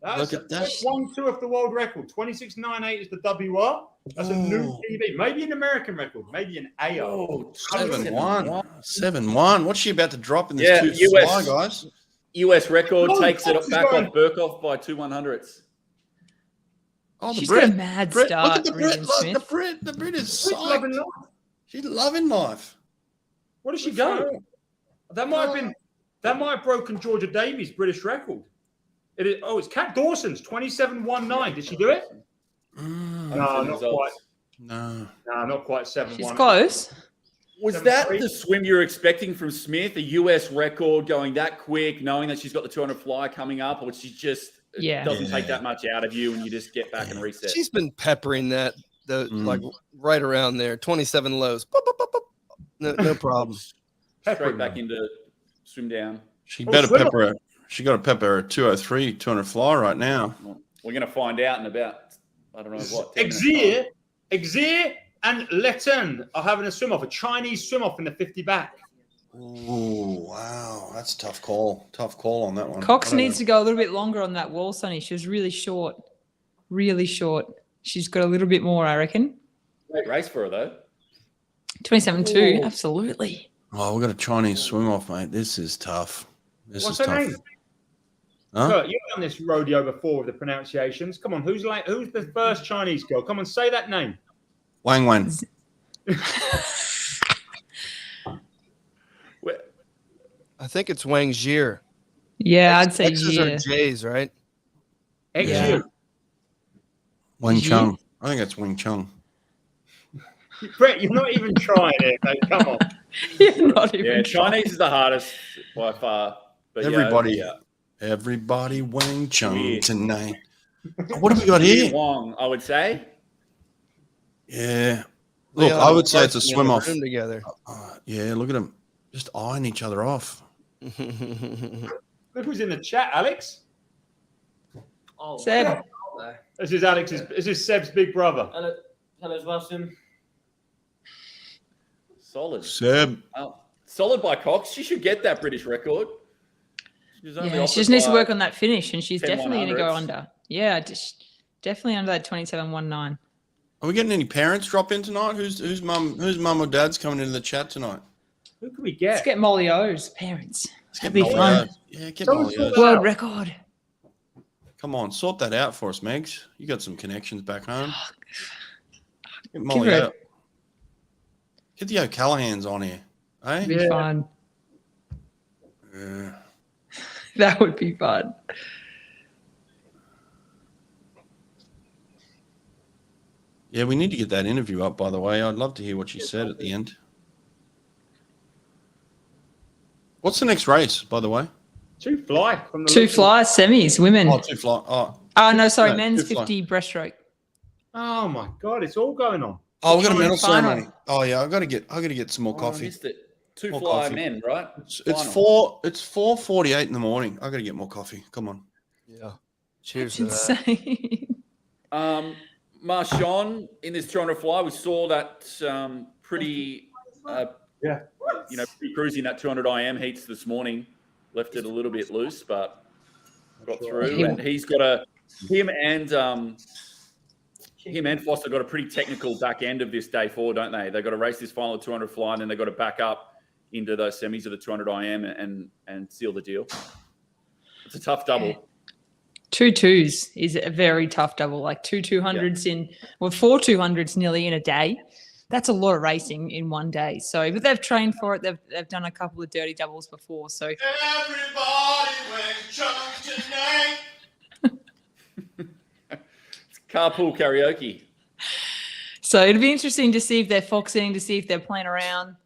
That's Look at that. 1-2 of the world record. 26.98 is the WR. That's a new PB. Maybe an American record. Maybe an AR. 7-1. 7-1. What's she about to drop in this two US fly, guys? US record Oh, takes it Fox is back going- off Burkhoff by 2/100ths. Oh, the She's Brit. got a mad Brit. start, Look at the Brit. Regan Look, Smith. the Brit. The Brit is She's loving psyched. life. She's loving life. Where does she go? That might have broken Georgia Davies' British record. It is. Oh, it's Kat Dawson's 27.19. Did she do it? No, not quite. No. No, not quite 7-1. She's close. Was 7-3. that the swim you were expecting from Smith? A US record going that quick, knowing that she's got the 200 fly coming up, or she just doesn't take that much out of you and you just get back and reset? She's been peppering that, like right around there. 27 lows. Boop, boop, boop, boop. No problem. Straight back into swim down. She better pepper her. She got to pepper her 203, 200 fly right now. We're going to find out in about, I don't know what. 10 minutes Exir and Letten are having a swim off, a Chinese swim off in the 50 back. Oh, wow. That's a tough call. Tough call on that one. Cox needs to go a little bit longer on that wall, Sonny. She was really short. Really short. She's got a little bit more, I reckon. Great race for her, though. 27.2, absolutely. Oh, we've got a Chinese swim off, mate. This is tough. This What's is her tough. name? Huh? Look, you've done this rodeo before with the pronunciations. Come on, who's the first Chinese girl? Come on, say that name. Wang Wan. I think it's Wang Jie. Yeah, I'd say X's yeah. are J's, right? Yeah. Wang Xie? Chung. I think it's Wing Chung. Brett, you're not even trying it, mate. Come on. You're not even Yeah, trying. Chinese is the hardest by far. But Everybody. yeah. Everybody Wang Chung Weird. tonight. What have we got here? Wong, I would say. Yeah. They Look, are I would say it's a in the swim off. room together. Yeah, look at them. Just eyeing each other off. Look who's in the chat, Alex. Oh, Seb. This is Seb's big brother. Hello, Sebastian. Solid. Seb. Solid by Cox. She should get that British record. She's only Yeah, she offered just needs to by- work on that finish, and she's 10 definitely going to go 100s. under. Yeah, just definitely under that 27.19. Are we getting any parents drop in tonight? Who's mum or dad's coming into the chat tonight? Who can we Let's get? get Molly O's parents. Let's That'd get be Molly fun. out. Yeah, get Someone Molly sort out. that World out. record. Come on, sort that out for us, Megs. You got some connections back home. Get Give Molly her a- out. Get the O'Callaghan's on here. Eh? Be fun. Yeah. That would be fun. Yeah, we need to get that interview up, by the way. I'd love to hear what she said at the end. What's the next race, by the way? Two fly from the Two looks of- fly semis, women. Oh, two fly. Oh, no, sorry, No, men's two fly. 50 breaststroke. Oh my god, it's all going on. Oh, we got a medal Final. ceremony. Oh yeah, I gotta get some more Oh, I coffee. missed it. Two More fly coffee. men, right? It's Final. 4:48 in the morning. I gotta get more coffee. Come on. Yeah. Cheers It's to that. insane. Marchand in this 200 fly, we saw that pretty, Yeah. pretty cruising that 200 IM heats this morning. Left it a little bit loose, but got through. He- And he's got him and Foster got a pretty technical back end of this day four, don't they? They've got to race this final 200 fly, and then they've got to back up into those semis of the 200 IM and seal the deal. It's a tough double. 2 2s is a very tough double, like 2 200s four 200s nearly in a day. That's a lot of racing in one day. So, but they've trained for it. They've done a couple of dirty doubles before. So, Everybody went drunk tonight. It's carpool karaoke. so it'll be interesting to see if they're foxing, to see if they're playing around.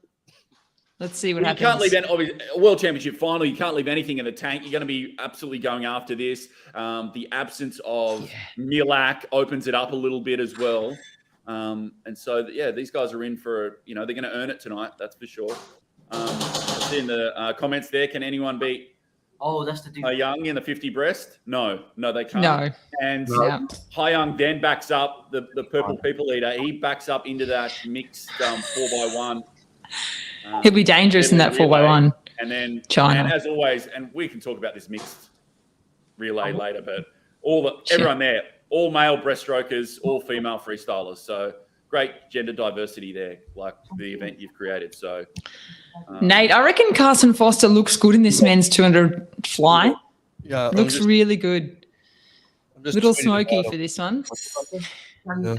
Let's see what You happens. can't leave a World Championship final. You can't leave anything in the tank. You're going to be absolutely going after this. The absence of Milak opens it up a little bit as well. And so, these guys are in for, they're going to earn it tonight. That's for sure. In the comments there, can anyone beat Oh, that's the Hai Young in the 50 breast? No, they can't. No. And Yeah. Hai Young then backs up the purple people eater. He backs up into that mixed 4x1. He'll be dangerous in that 4x1. And then China. and as always, and we can talk about this mixed relay later, but Sure. everyone there, all male breaststrokers, all female freestylers. So great gender diversity there, like the event you've created. So Nate, I reckon Carson Foster looks good in this men's 200 fly. Yeah. Looks really good. I'm just Little tweeting smoky about for him. this one. Yeah.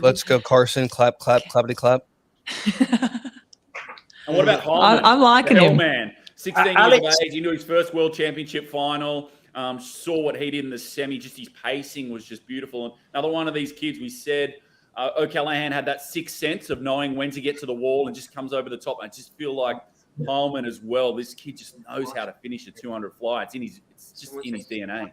Let's go, Carson. Clap, clap, clappity clap. and what about Holman? I'm liking him. Man, 16 years of Alex- age, into his first World Championship final. Saw what he did in the semi. Just his pacing was just beautiful. And another one of these kids, we said, O'Callaghan had that sixth sense of knowing when to get to the wall and just comes over the top. I just feel like Holman as well. This kid just knows how to finish a 200 fly. It's just in his DNA.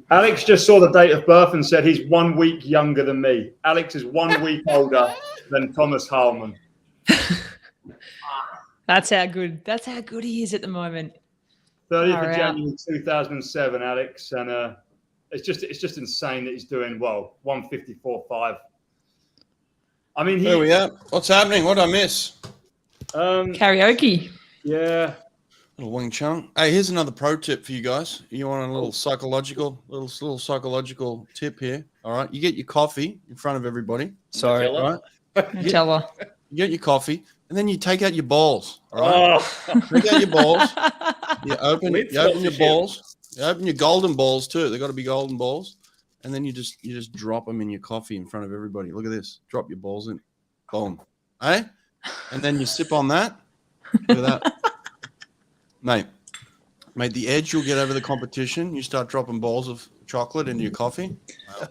Alex just saw the date of birth and said he's 1 week younger than me. Alex is 1 week older than Thomas Harmon. That's how good he is at the moment. 30th Far of out. January 2007, Alex, and it's just insane that he's doing 154.5. I mean, Where we at? What's happening? What did I miss? Karaoke. Yeah. Little Wing Chun. Hey, here's another pro tip for you guys. You want a little psychological tip here. All right. You get your coffee in front of everybody. Sorry. Right? Nutella. You get your coffee, and then you take out your balls. All right. Take out your balls. You open your balls. You open your golden balls too. They got to be golden balls. And then you just drop them in your coffee in front of everybody. Look at this. Drop your balls in. Boom. Eh? And then you sip on that. Look at that. Mate, the edge you'll get over the competition. You start dropping balls of chocolate into your coffee.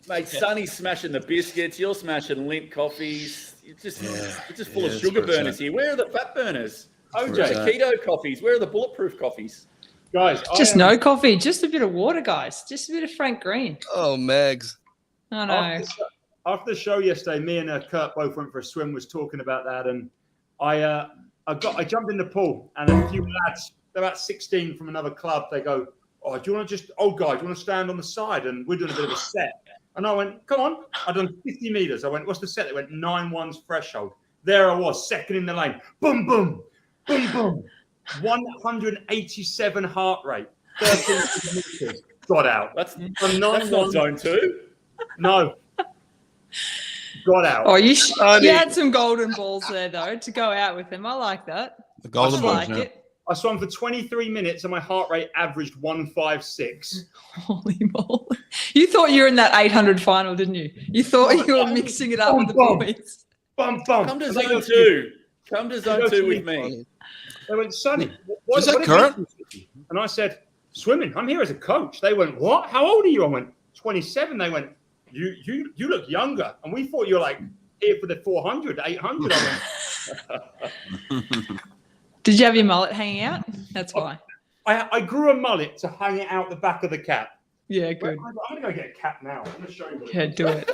Mate, Sonny's smashing the biscuits. You're smashing Lindt coffees. It's just full of sugar burners here. Where are the fat burners? OJ, the keto coffees. Where are the bulletproof coffees? Guys, just no coffee, just a bit of water, guys. Just a bit of Frank Green. Oh, Megs. I know. After the show yesterday, me and Kurt both went for a swim. Was talking about that, and I jumped in the pool, and a few lads, they're about 16 from another club. They go, "Oh, do you want to old guy? Do you want to stand on the side?" And we're doing a bit of a set. And I went, "Come on!" I'd done 50 meters. I went, "What's the set?" They went 9-1's threshold. There I was, second in the lane. Boom, boom, boom, boom. 187 heart rate. 13 meters. Got out. That's not zone 2. No. Got out. Oh, you had some golden balls there, though, to go out with them. I like that. The golden balls, like it. I swam for 23 minutes and my heart rate averaged 156. Holy moly. You thought you were in that 800 final, didn't you? You thought you were mixing it up with the boys. Bum, bum. Come to zone 2. Come to zone 2 with me. They went, "Sonny, is that Kurt?" And I said, "Swimming. I'm here as a coach." They went, "What? How old are you?" I went, 27. They went, you look younger. And we thought you were like here for the 400, 800. I went, Did you have your mullet hanging out? That's why. I grew a mullet to hang it out the back of the cap. Yeah, good. I'm going to go get a cap now. I'm going to show you. Yeah, do it.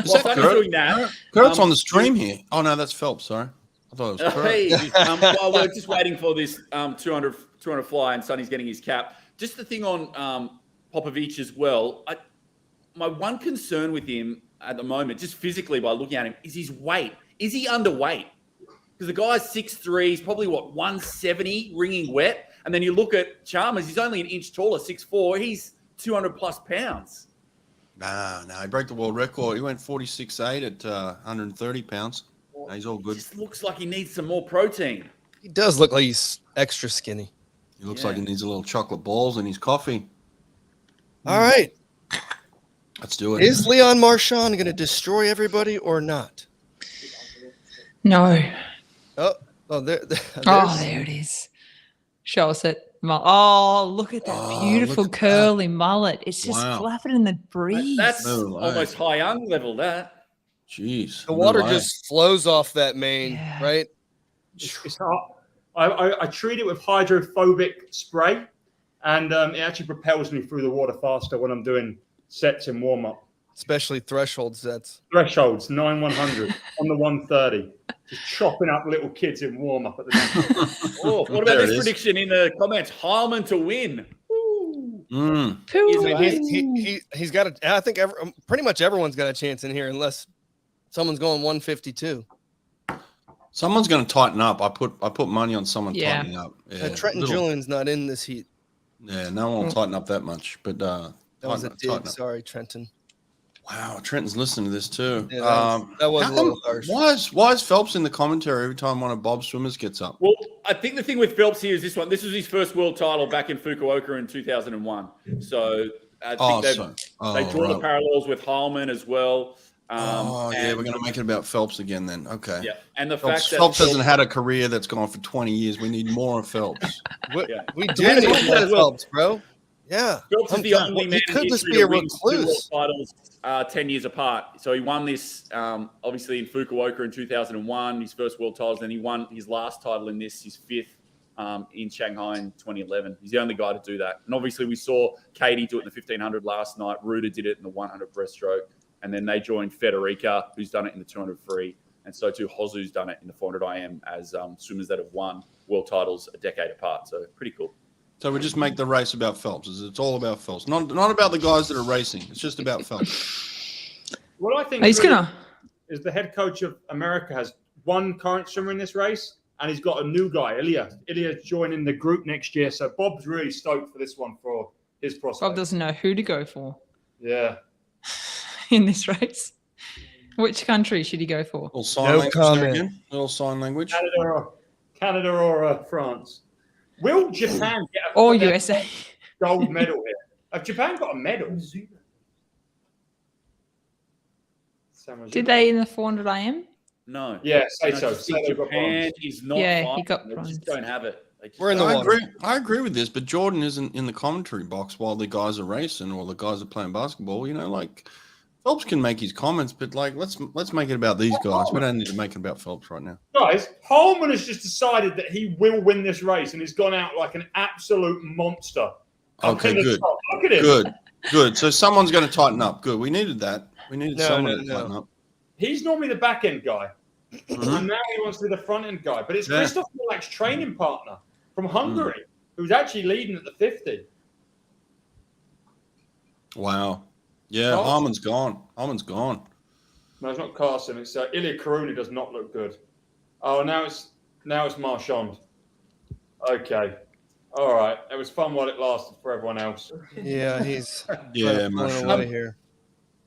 Is that Sonny's doing that. Kurt's on the stream here. Oh, no, that's Phelps. Sorry. I thought it was Kurt. Hey, while we're just waiting for this 200 fly and Sonny's getting his cap, just the thing on Popovich as well. My one concern with him at the moment, just physically by looking at him, is his weight. Is he underweight? Because the guy's 6'3", he's probably, 170, ringing wet. And then you look at Chalmers, he's only an inch taller, 6'4". He's 200-plus pounds. No, he broke the world record. He went 46.8 at 130 pounds. No, he's all good. Just looks like he needs some more protein. He does look like he's extra skinny. He looks like he needs a little chocolate balls in his coffee. All right. Let's do it. Is Leon Marchand going to destroy everybody or not? No. There There it is. Show us it. Oh, look at that beautiful curly mullet. It's just flapping in the breeze. That's almost high young level, that. Jeez. The water just flows off that mane, right? It's hot. I treat it with hydrophobic spray, and it actually propels me through the water faster when I'm doing sets in warm-up. Especially threshold sets. Thresholds, 9-100 on the 130. Just chopping up little kids in warm-up at the time. What about this prediction in the comments? Heilman to win. He's got I think pretty much everyone's got a chance in here unless someone's going 152. Someone's going to tighten up. I put money on someone tightening up. Yeah, Trenton Julian's not in this heat. Yeah, no one will tighten up that much. But that was a dig. Sorry, Trenton. Wow, Trenton's listening to this too. Yeah, that was a little harsh. Why is Phelps in the commentary every time one of Bob's swimmers gets up? Well, I think the thing with Phelps here is this one. This was his first world title back in Fukuoka in 2001. So I think they draw the parallels with Heilman as well. We're going to make it about Phelps again then. Okay. Yeah, and the Phelps, fact that Phelps hasn't had a career that's gone for 20 years. We need more of Phelps. We do need more of Phelps, bro. Yeah. Phelps is the only man could in just history be a to win 2 world recluse. titles 10 years apart. So he won this obviously in Fukuoka in 2001, his first world titles. Then he won his last title in this, his 5th in Shanghai in 2011. He's the only guy to do that. And obviously we saw Katie do it in the 1500 last night. Ruta did it in the 100 breaststroke. And then they joined Federica, who's done it in the 200 free. And so too, Hozu's done it in the 400 IM as swimmers that have won world titles a decade apart. So pretty cool. So we just make the race about Phelps. It's all about Phelps. Not about the guys that are racing. It's just about Phelps. What I think is the head coach of America has one current swimmer in this race, and he's got a new guy, Ilya. Ilya's joining the group next year, so Bob's really stoked for this one for his prospects. Bob doesn't know who to go for. Yeah. In this race. Which country should he go for? Little sign language there again. Little sign language. Canada or France. Will Japan get a or USA gold medal here? Have Japan got a medal? Did they in the 400 IM? No. Yeah, say And I so. just think Japan is not. Yeah, he fighting. got They bronze. just don't have it. We're in the water. I agree with this, but Jordan isn't in the commentary box while the guys are racing or the guys are playing basketball. You know, like Phelps can make his comments, but like let's make it about these guys. We don't need to make it about Phelps right now. Guys, Holman has just decided that he will win this race, and he's gone out like an absolute monster. Okay, good. Look at him. Good. So someone's going to tighten up. Good. We needed that. We needed someone to tighten up. He's normally the back end guy, and now he wants to be the front end guy. But it's Christoph Milak's training partner from Hungary, who's actually leading at the 50. Wow. Yeah, Harmon's gone. No, it's not Carson. It's Ilya Karuni does not look good. Oh, now it's Marchand. Okay. All right. It was fun while it lasted for everyone else. Yeah, he's Marchand here.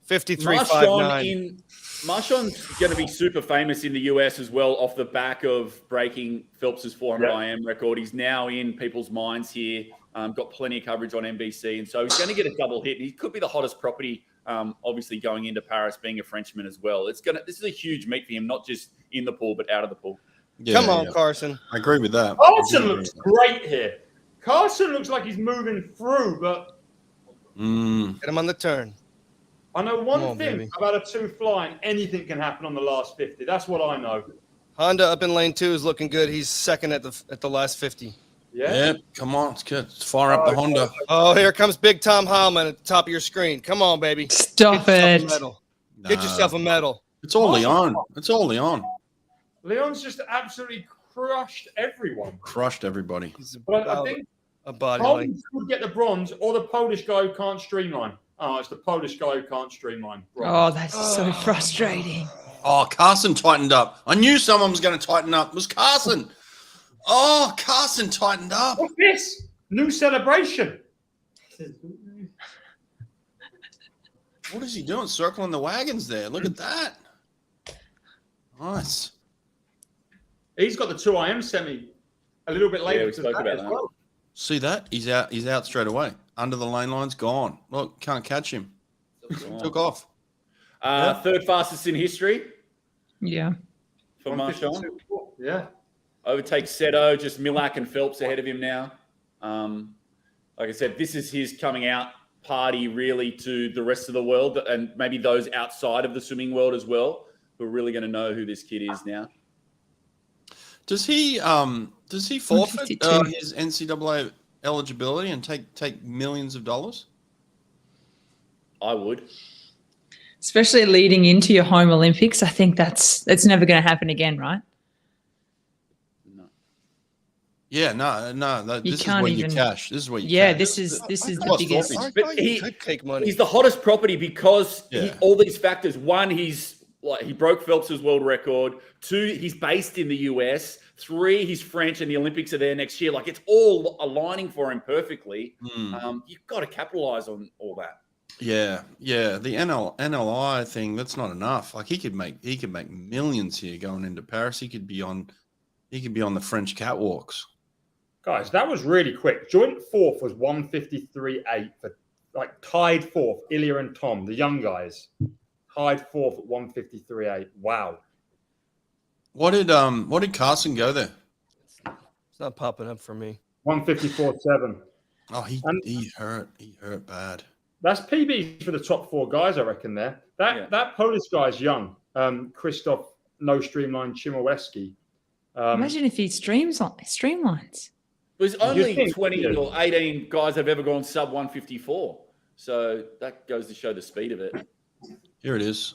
53.59. Marchand's going to be super famous in the US as well off the back of breaking Phelps's 400 IM record. He's now in people's minds here. Got plenty of coverage on NBC, and so he's going to get a double hit. He could be the hottest property, obviously going into Paris, being a Frenchman as well. This is a huge meet for him, not just in the pool but out of the pool. Yeah, Come on, Carson. I agree with that. Carson looks great here. Carson looks like he's moving through, but Get him on the turn. I know one thing about a two flying. Anything can happen on the last 50. That's what I know. Honda up in lane 2 is looking good. He's second at the last 50. Yeah. Come on, it's good. Let's fire up the Honda. Oh, here comes Big Tom Heilman at the top of your screen. Come on, baby. Stop it. Get yourself a medal. It's all Leon. Leon's just absolutely crushed everyone. Crushed everybody. But I think a body Holmes would get the bronze, or the Polish guy who can't streamline. Oh, it's the Polish guy who can't streamline. Oh, that's so frustrating. Oh, Carson tightened up. I knew someone was going to tighten up. It was Carson. Oh, Carson tightened up. What's this? New celebration. What is he doing? Circling the wagons there. Look at that. Nice. He's got the 2IM semi a little bit later. Yeah, we spoke about that. Well. See that? He's out straight away. Under the lane line's gone. Look, can't catch him. Took off. Third fastest in history. Yeah. For Marchand. Yeah. Overtakes Seto, just Milak and Phelps ahead of him now. Like I said, this is his coming out party really to the rest of the world and maybe those outside of the swimming world as well who are really going to know who this kid is now. Does he forfeit his NCAA eligibility and take millions of dollars? I would. Especially leading into your home Olympics. I think that's never going to happen again, right? Yeah, no. This is where you cash. This is where you cash. This is the biggest. But he could take money. He's the hottest property because all these factors. One, he broke Phelps's world record. 2, he's based in the US. 3, he's French and the Olympics are there next year. Like it's all aligning for him perfectly. You've got to capitalize on all that. Yeah. The NLI thing, that's not enough. Like he could make millions here going into Paris. He could be on the French catwalks. Guys, that was really quick. Joint fourth was 153.8 for tied fourth, Ilya and Tom, the young guys. Tied fourth at 153.8. Wow. What did Carson go there? It's not popping up for me. 154.7. Oh, he hurt. He hurt bad. That's PBs for the top 4 guys, I reckon. There. That Polish guy's young. Krzysztof No Streamline Chimoweski. Imagine if he streamlines. There's only 20 or 18 guys have ever gone sub 154. So that goes to show the speed of it. Here it is.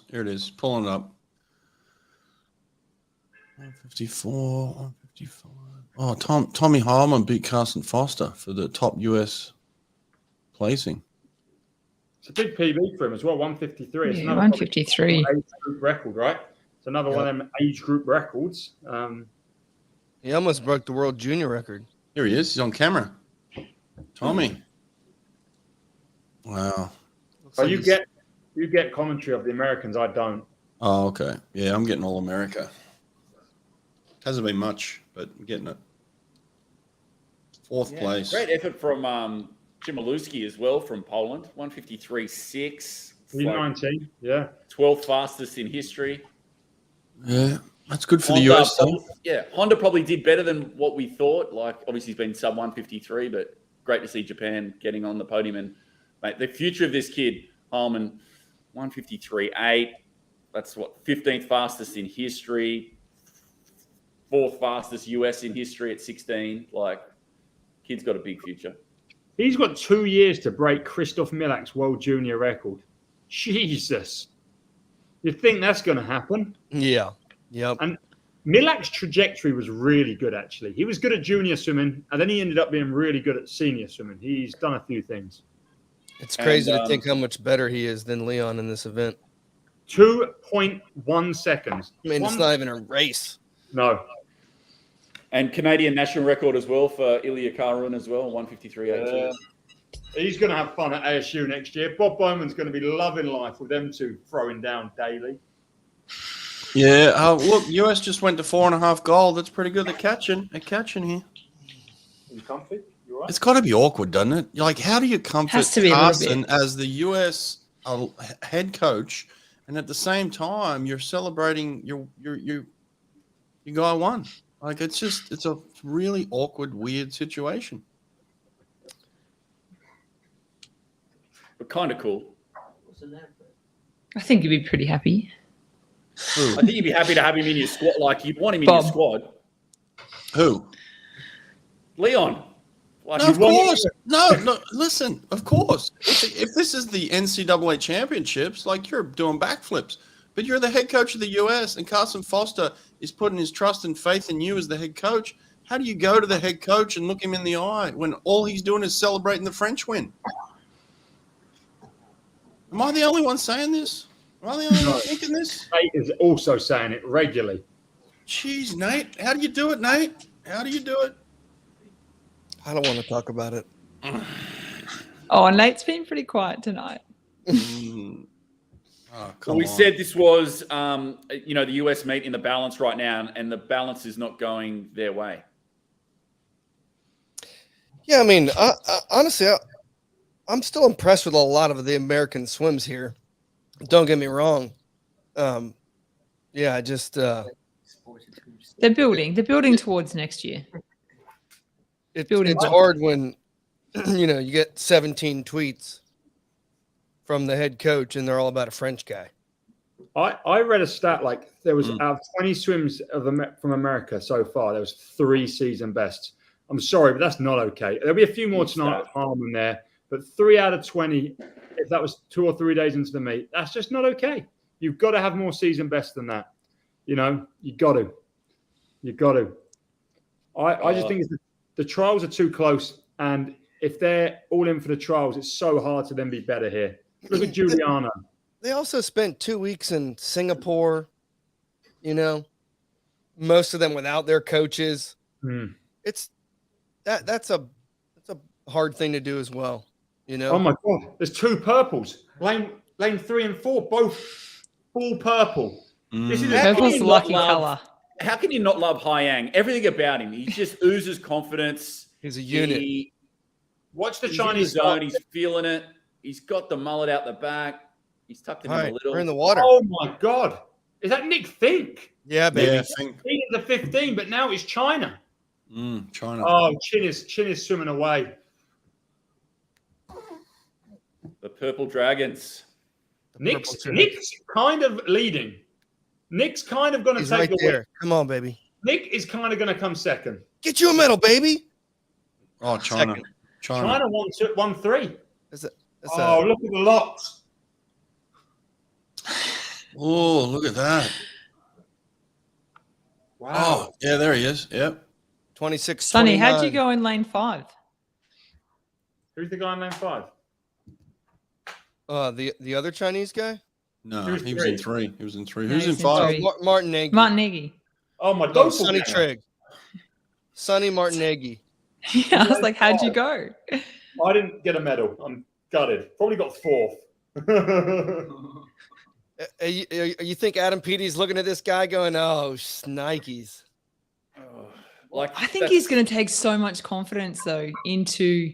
Pulling it up. 154, 155. Oh, Tommy Harmon beat Carson Foster for the top US placing. It's a big PB for him as well, 153. It's 153. Age group record, right? It's another one of them age group records. He almost broke the world junior record. Here he is. He's on camera. Tommy. Wow. So you get commentary of the Americans. I don't. Oh, okay. Yeah, I'm getting all America. Hasn't been much, but I'm getting it. Fourth place. Great effort from Chmielewski as well from Poland. 153.6. U19. Yeah. 12th fastest in history. Yeah, that's good for the US, though. Yeah, Honda probably did better than what we thought. Like, obviously, he's been sub 153, but great to see Japan getting on the podium. And, mate, the future of this kid, Holman, 153.8. That's what, 15th fastest in history, 4th fastest US in history at 16. Like, kid's got a big future. He's got 2 years to break Christoph Milak's world junior record. Jesus. You think that's going to happen? Yeah. Yep. And Milak's trajectory was really good, actually. He was good at junior swimming, and then he ended up being really good at senior swimming. He's done a few things. It's crazy to think how much better he is than Leon in this event. 2.1 seconds. I mean, it's not even a race. No. And Canadian national record as well for Ilya Karun as well, 153.82. He's going to have fun at ASU next year. Bob Bowman's going to be loving life with them two throwing down daily. Yeah. Look, US just went to 4.5 gold. That's pretty good. They're catching here. You comfy? You all right? It's got to be awkward, doesn't it? Like, how do you comfort Has to be a little Hanson bit. as the US head coach, and at the same time you're celebrating your guy won? Like, it's a really awkward, weird situation. But kind of cool. I think you'd be pretty happy. I think you'd be happy to have him in your squad. Like, you'd want him in Bob. your squad. Who? Leon. Like, No, you'd of want him- course. No, listen, of course. If this is the NCAA championships, like, you're doing backflips. But you're the head coach of the US, and Carson Foster is putting his trust and faith in you as the head coach. How do you go to the head coach and look him in the eye when all he's doing is celebrating the French win? Am I the only one saying this? Am I the only one thinking this? Nate is also saying it regularly. Jeez, Nate. How do you do it, Nate? How do you do it? I don't want to talk about it. Oh, Nate's been pretty quiet tonight. Oh, Well, we said this was, the US meet in the balance right now, and the balance is not going their way. Yeah, I mean, honestly, I'm still impressed with a lot of the American swims here. Don't get me wrong. I just They're building. They're building towards next year. it's hard when you get 17 tweets from the head coach and they're all about a French guy. I read a stat like there was out of 20 swims from America so far, there was 3 season bests. I'm sorry, but that's not okay. There'll be a few more tonight with Harmon there, but 3 out of 20, if that was 2 or 3 days into the meet, that's just not okay. You've got to have more season bests than that. You got to. I just think the trials are too close, and if they're all in for the trials, it's so hard to then be better here. Look at Giuliano. They also spent 2 weeks in Singapore, most of them without their coaches. It's that's a hard thing to do as well, Oh my God, there's 2 purples. Lane 3 and 4, both full purple. This is Purple's lucky color. How can you not love Haiyang? Everything about him, he just oozes confidence. He's a unit. Watch the He's Chinese in his zone. He's feeling it. He's got the mullet out the back. He's tucked it in a little. We're in the water. Oh my God, is that Nick Fink? Yeah, baby. Yeah, I think. He is the 15, but now it's China. China. Oh, Chin is swimming away. The Purple Dragons. Nick's kind of leading. Nick's kind of going to He's take right the there. win. Come on, baby. Nick is kind of going to come second. Get you a medal, baby. Oh, China. Second. China won 3. That's Look at the locks. Oh, look at that. Wow. Oh, yeah, there he is. Yep. 26. Sonny, how'd you go in lane 5? Who's the guy in lane 5? The other Chinese guy? No, He was he was in 3. He was in 3. No, Who's in he's in 5? 3. Martin Nagy. Martin Nagy. Oh my Oh, God. Sonny Trigg. Sonny Martineggi. Yeah, I was like, how'd you go? I didn't get a medal. I'm gutted. Probably got fourth. You think Adam Peaty's looking at this guy going, oh, Nikes? I think he's going to take so much confidence though into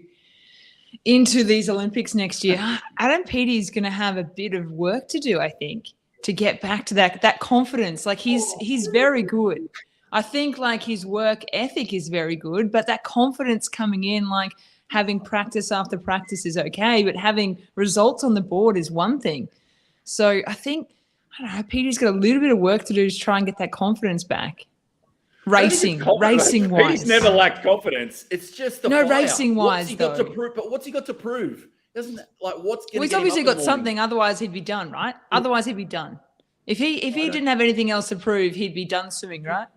these Olympics next year. Adam Peaty's going to have a bit of work to do, I think, to get back to that confidence. Like he's very good. I think like his work ethic is very good, but that confidence coming in, like having practice after practice is okay, but having results on the board is one thing. So I think, I don't know, Peter's got a little bit of work to do to try and get that confidence back. Racing wise. He's never lacked confidence. It's just the fire. Racing wise, what's he got to prove? But what's he got to prove? Doesn't like what's going to he's obviously got something, otherwise he'd be done, right? Otherwise he'd be done. If he didn't have anything else to prove, he'd be done swimming, right?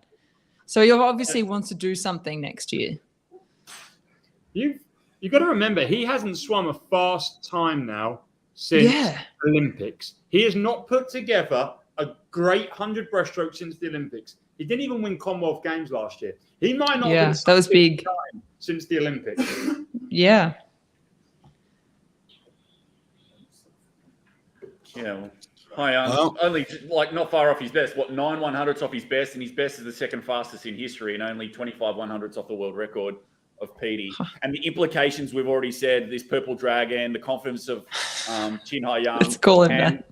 So he obviously wants to do something next year. You've got to remember, he hasn't swum a fast time now since Olympics. He has not put together a great 100 breaststroke since the Olympics. He didn't even win Commonwealth Games last year. He might not have been that was big time since the Olympics. Yeah. Hi, only like not far off his best. What, 9 100ths off his best, and his best is the second fastest in history, and only 25 100ths off the world record of Petey. And the implications we've already said: this purple dragon, the confidence of Chin Hai Young, and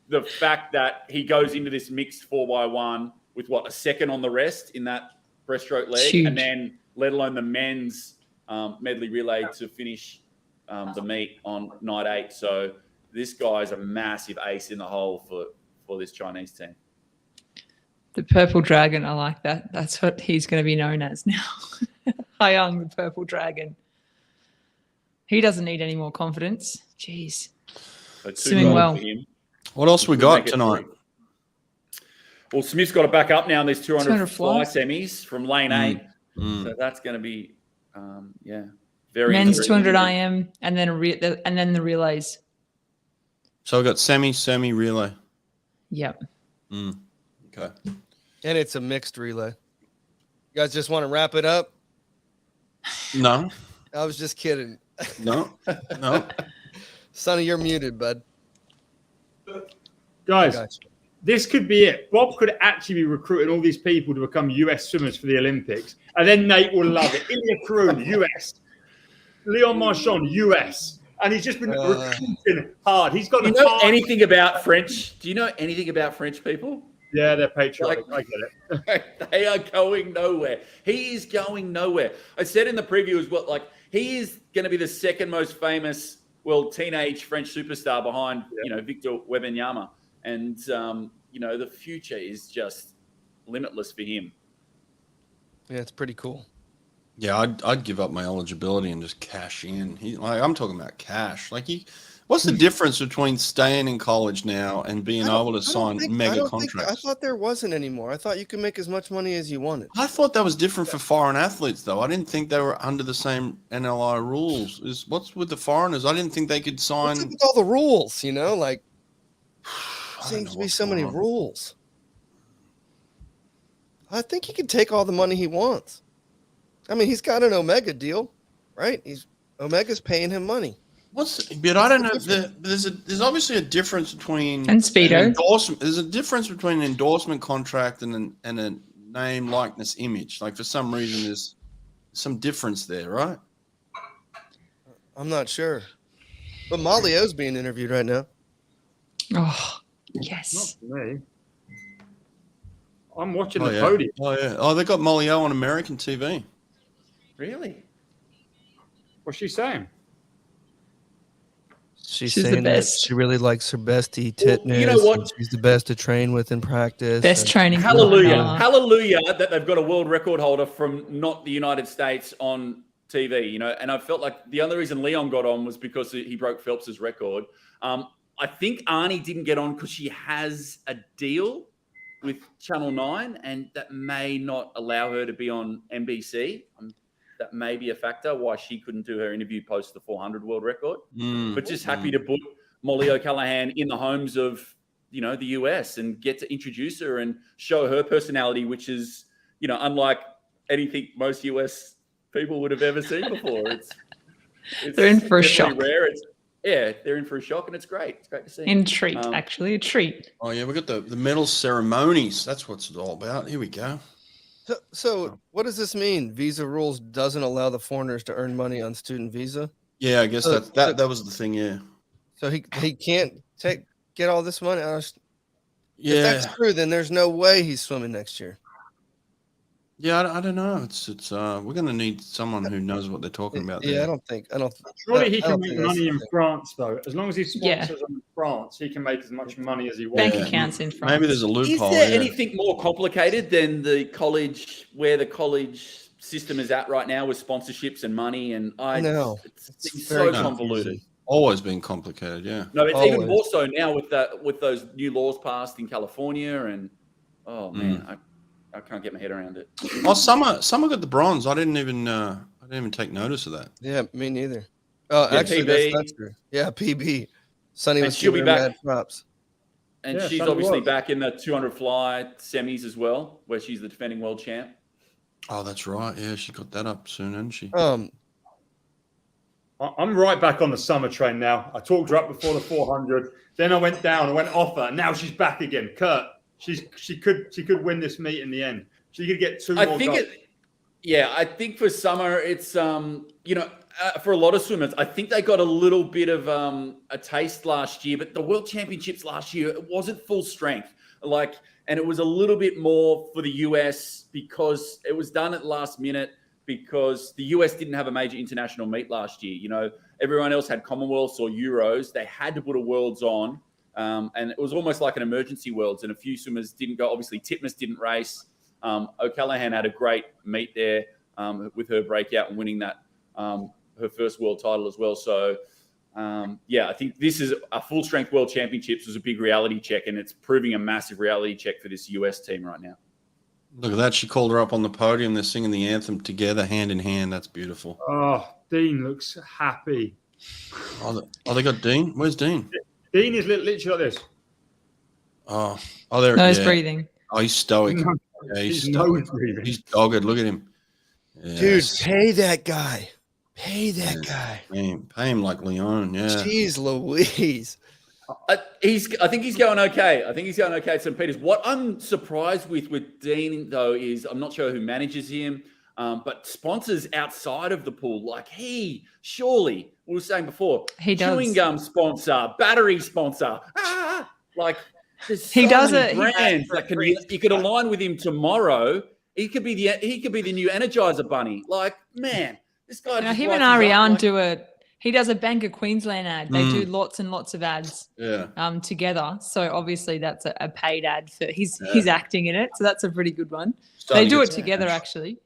the fact that he goes into this mixed 4x1 with a second on the rest in that breaststroke leg, and then let alone the men's medley relay to finish the meet on night 8. So this guy's a massive ace in the hole for this Chinese team. The purple dragon, I like that. That's what he's going to be known as now. Hyung, the purple dragon. He doesn't need any more confidence. Jeez. So swimming well. What else we got tonight? Well, Smith's got to back up now in these 200 fly semis from lane 8. So that's going to be, very men's 200 IM and then the relays. So we've got semi, relay. Yep. Okay. And it's a mixed relay. You guys just want to wrap it up? No. I was just kidding. No. Sonny, you're muted, bud. Guys, this could be it. Bob could actually be recruiting all these people to become US swimmers for the Olympics. And then Nate will love it. Ilya Karun, US. Leon Marchand, US. And he's just been recruiting hard. He's got. Do you know anything about French? Do you know anything about French people? Yeah, they're patriotic. I get it. They are going nowhere. He is going nowhere. I said in the preview as well, he is going to be the second most famous, teenage French superstar behind, Victor Wembanyama. And, the future is just limitless for him. Yeah, it's pretty cool. Yeah, I'd give up my eligibility and just cash in. I'm talking about cash. What's the difference between staying in college now and being able to sign mega contracts? I thought there wasn't anymore. I thought you could make as much money as you wanted. I thought that was different for foreign athletes, though. I didn't think they were under the same NLI rules. What's with the foreigners? I didn't think they could sign. What's with all the rules? Seems to be so many rules. I think he can take all the money he wants. I mean, he's got an Omega deal, right? Omega's paying him money. But I don't know. There's obviously a difference between Speedo. Endorsement. There's a difference between an endorsement contract and a name, likeness, image. For some reason, there's some difference there, right? I'm not sure. But Molly O's being interviewed right now. Oh, yes. Not for me. I'm watching the podium. Oh, yeah. Oh, they got Molly O on American TV. Really? What's she saying? She's the saying that best. she really likes her bestie Titness. You know what? She's the best to train with in practice. Best training. Hallelujah. Hallelujah that they've got a world record holder from not the United States on TV, and I felt like the only reason Leon got on was because he broke Phelps's record. I think Arnie didn't get on because she has a deal with Channel 9, and that may not allow her to be on NBC. That may be a factor why she couldn't do her interview post the 400 world record. But just happy to put Molly O'Callaghan in the homes of, the US and get to introduce her and show her personality, which is, unlike anything most US people would have ever seen before. It's They're in for a definitely shock. rare. They're in for a shock, and it's great. It's great to see. In treat, actually, a treat. Oh yeah, we got the medal ceremonies. That's what it's all about. Here we go. So what does this mean? Visa rules doesn't allow the foreigners to earn money on student visa. Yeah, I guess that was the thing. Yeah. So he can't get all this money. If Yeah. that's true, then there's no way he's swimming next year. Yeah, I don't know. It's we're gonna need someone who knows what they're talking about. Yeah, there. I don't think. Surely he I can don't make think that's money the in thing. France, though. As long as he sponsors them in France, he can make as much money as he wants. Bank accounts in France. Maybe there's a loophole. Is there yeah. anything more complicated than the college system is at right now with sponsorships and money? And No, it's very so convoluted. Always been complicated. Yeah. No, it's even Always. more so now with those new laws passed in California, and oh man, I can't get my head around it. Oh, Summer got the bronze. I didn't even take notice of that. Yeah, me neither. Oh, Yeah, actually, PB. that's true. Yeah, PB. Sonny And was she'll be giving her back. mad props. And Yeah, she's so obviously was. back in the 200 fly semis as well, where she's the defending world champ. Oh, that's right. Yeah, she got that up soon, hasn't she? I'm right back on the summer train now. I talked her up before the 400. Then I went down. I went off her. And now she's back again. Kurt, she could win this meet in the end. She could get two more goals. I think for summer it's for a lot of swimmers, I think they got a little bit of a taste last year, but the World Championships last year, it wasn't full strength. And it was a little bit more for the US because it was done at the last minute because the US didn't have a major international meet last year. You know, everyone else had Commonwealths or Euros. They had to put a Worlds on. And it was almost like an emergency Worlds, and a few swimmers didn't go. Obviously, Titmus didn't race. O'Callaghan had a great meet there with her breakout and winning that her first world title as well. So, I think this is a full strength World Championships was a big reality check, and it's proving a massive reality check for this US team right now. Look at that. She called her up on the podium. They're singing the anthem together, hand in hand. That's beautiful. Oh, Dean looks happy. Oh, they got Dean? Where's Dean? Dean is literally like this. Oh, there. Nose breathing. Oh, he's stoic. No, Yeah, he's he's stoic. nose breathing. He's dogged. Look at him. Dude, Yes. pay that guy. Pay that guy. Pay him like Leon. Yeah. Jeez Louise. I think he's going okay. I think he's going okay at St. Peter's. What I'm surprised with Dean, though, is I'm not sure who manages him, but sponsors outside of the pool, like surely, we were saying before, He does. chewing gum sponsor, battery sponsor. There's He so does many it. brands that can you could align with him tomorrow. He could be the new Energizer Bunny. Like, man, this guy. Now, just him and lights us up Ariane like- do he does a Bank of Queensland ad. They do lots and lots of ads together. So obviously that's a paid ad for he's acting in it. So that's a pretty good one. Starting They to do it get together smashed. actually.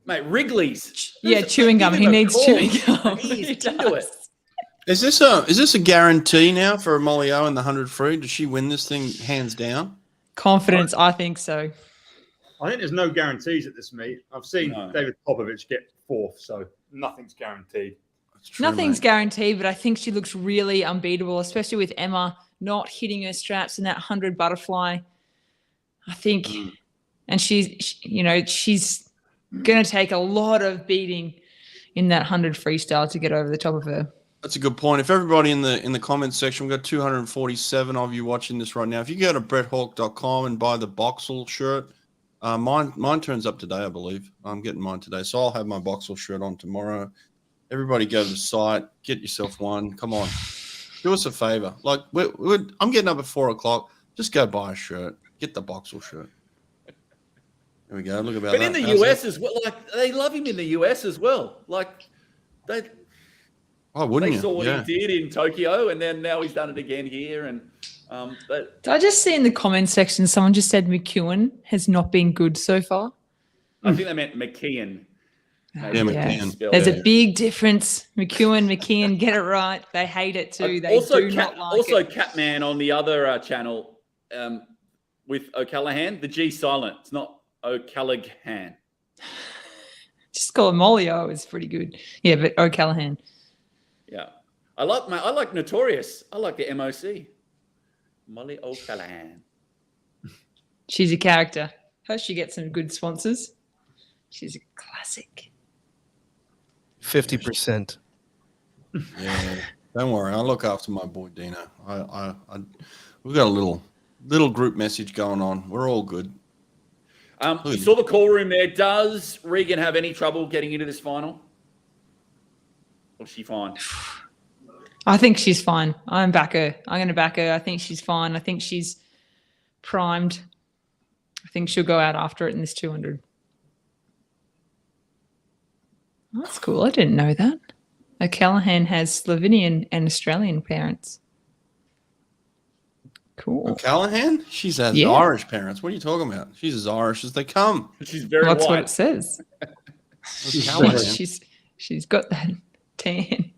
Mate, Wrigley's. Yeah, chewing gum. Give He him a needs call. chewing gum. He's He into it. does. Is this a guarantee now for Molly O in the 100 free? Does she win this thing hands down? Confidence, I think so. I think there's no guarantees at this meet. I've seen No. David Popovich get fourth, so nothing's guaranteed. That's true, Nothing's mate. guaranteed, but I think she looks really unbeatable, especially with Emma not hitting her straps in that 100 butterfly. I think, and she's going to take a lot of beating in that 100 freestyle to get over the top of her. That's a good point. If everybody in the comments section, we've got 247 of you watching this right now. If you go to bretthawke.com and buy the Boxall shirt, mine turns up today, I believe. I'm getting mine today, so I'll have my Boxall shirt on tomorrow. Everybody go to the site, get yourself one. Come on, do us a favor. Like I'm getting up at 4:00. Just go buy a shirt. Get the Boxall shirt. There we go. Look about But that. in the How's US that? as well, like they love him in the US as well. Like they Wouldn't you? saw what Yeah. he did in Tokyo, and then now he's done it again here. And Did I just see in the comment section someone just said McEwen has not been good so far? I think they meant McKeon. Yeah, McKeon. There's a big difference. McEwen, get it right. They hate it too. They do not like it. Catman on the other channel with O'Callaghan. The G silent. It's not O'Callaghan. Just call it Molio is pretty good. Yeah, but O'Callaghan. Yeah, I like Notorious. I like the MOC. Molly O'Callaghan. She's a character. Hope she gets some good sponsors. She's a classic. 50%. Yeah, don't worry. I look after my boy Dino. We've got a little group message going on. We're all good. You saw the call room there. Does Regan have any trouble getting into this final? Or is she fine? I think she's fine. I'm going to back her. I think she's fine. I think she's primed. I think she'll go out after it in this 200. Oh, that's cool. I didn't know that. O'Callaghan has Slovenian and Australian parents. Cool. O'Callaghan? She's has Yeah. Irish parents. What are you talking about? She's as Irish as they come. She's very Well, that's what white. it says. O'Callaghan. She's got that tan.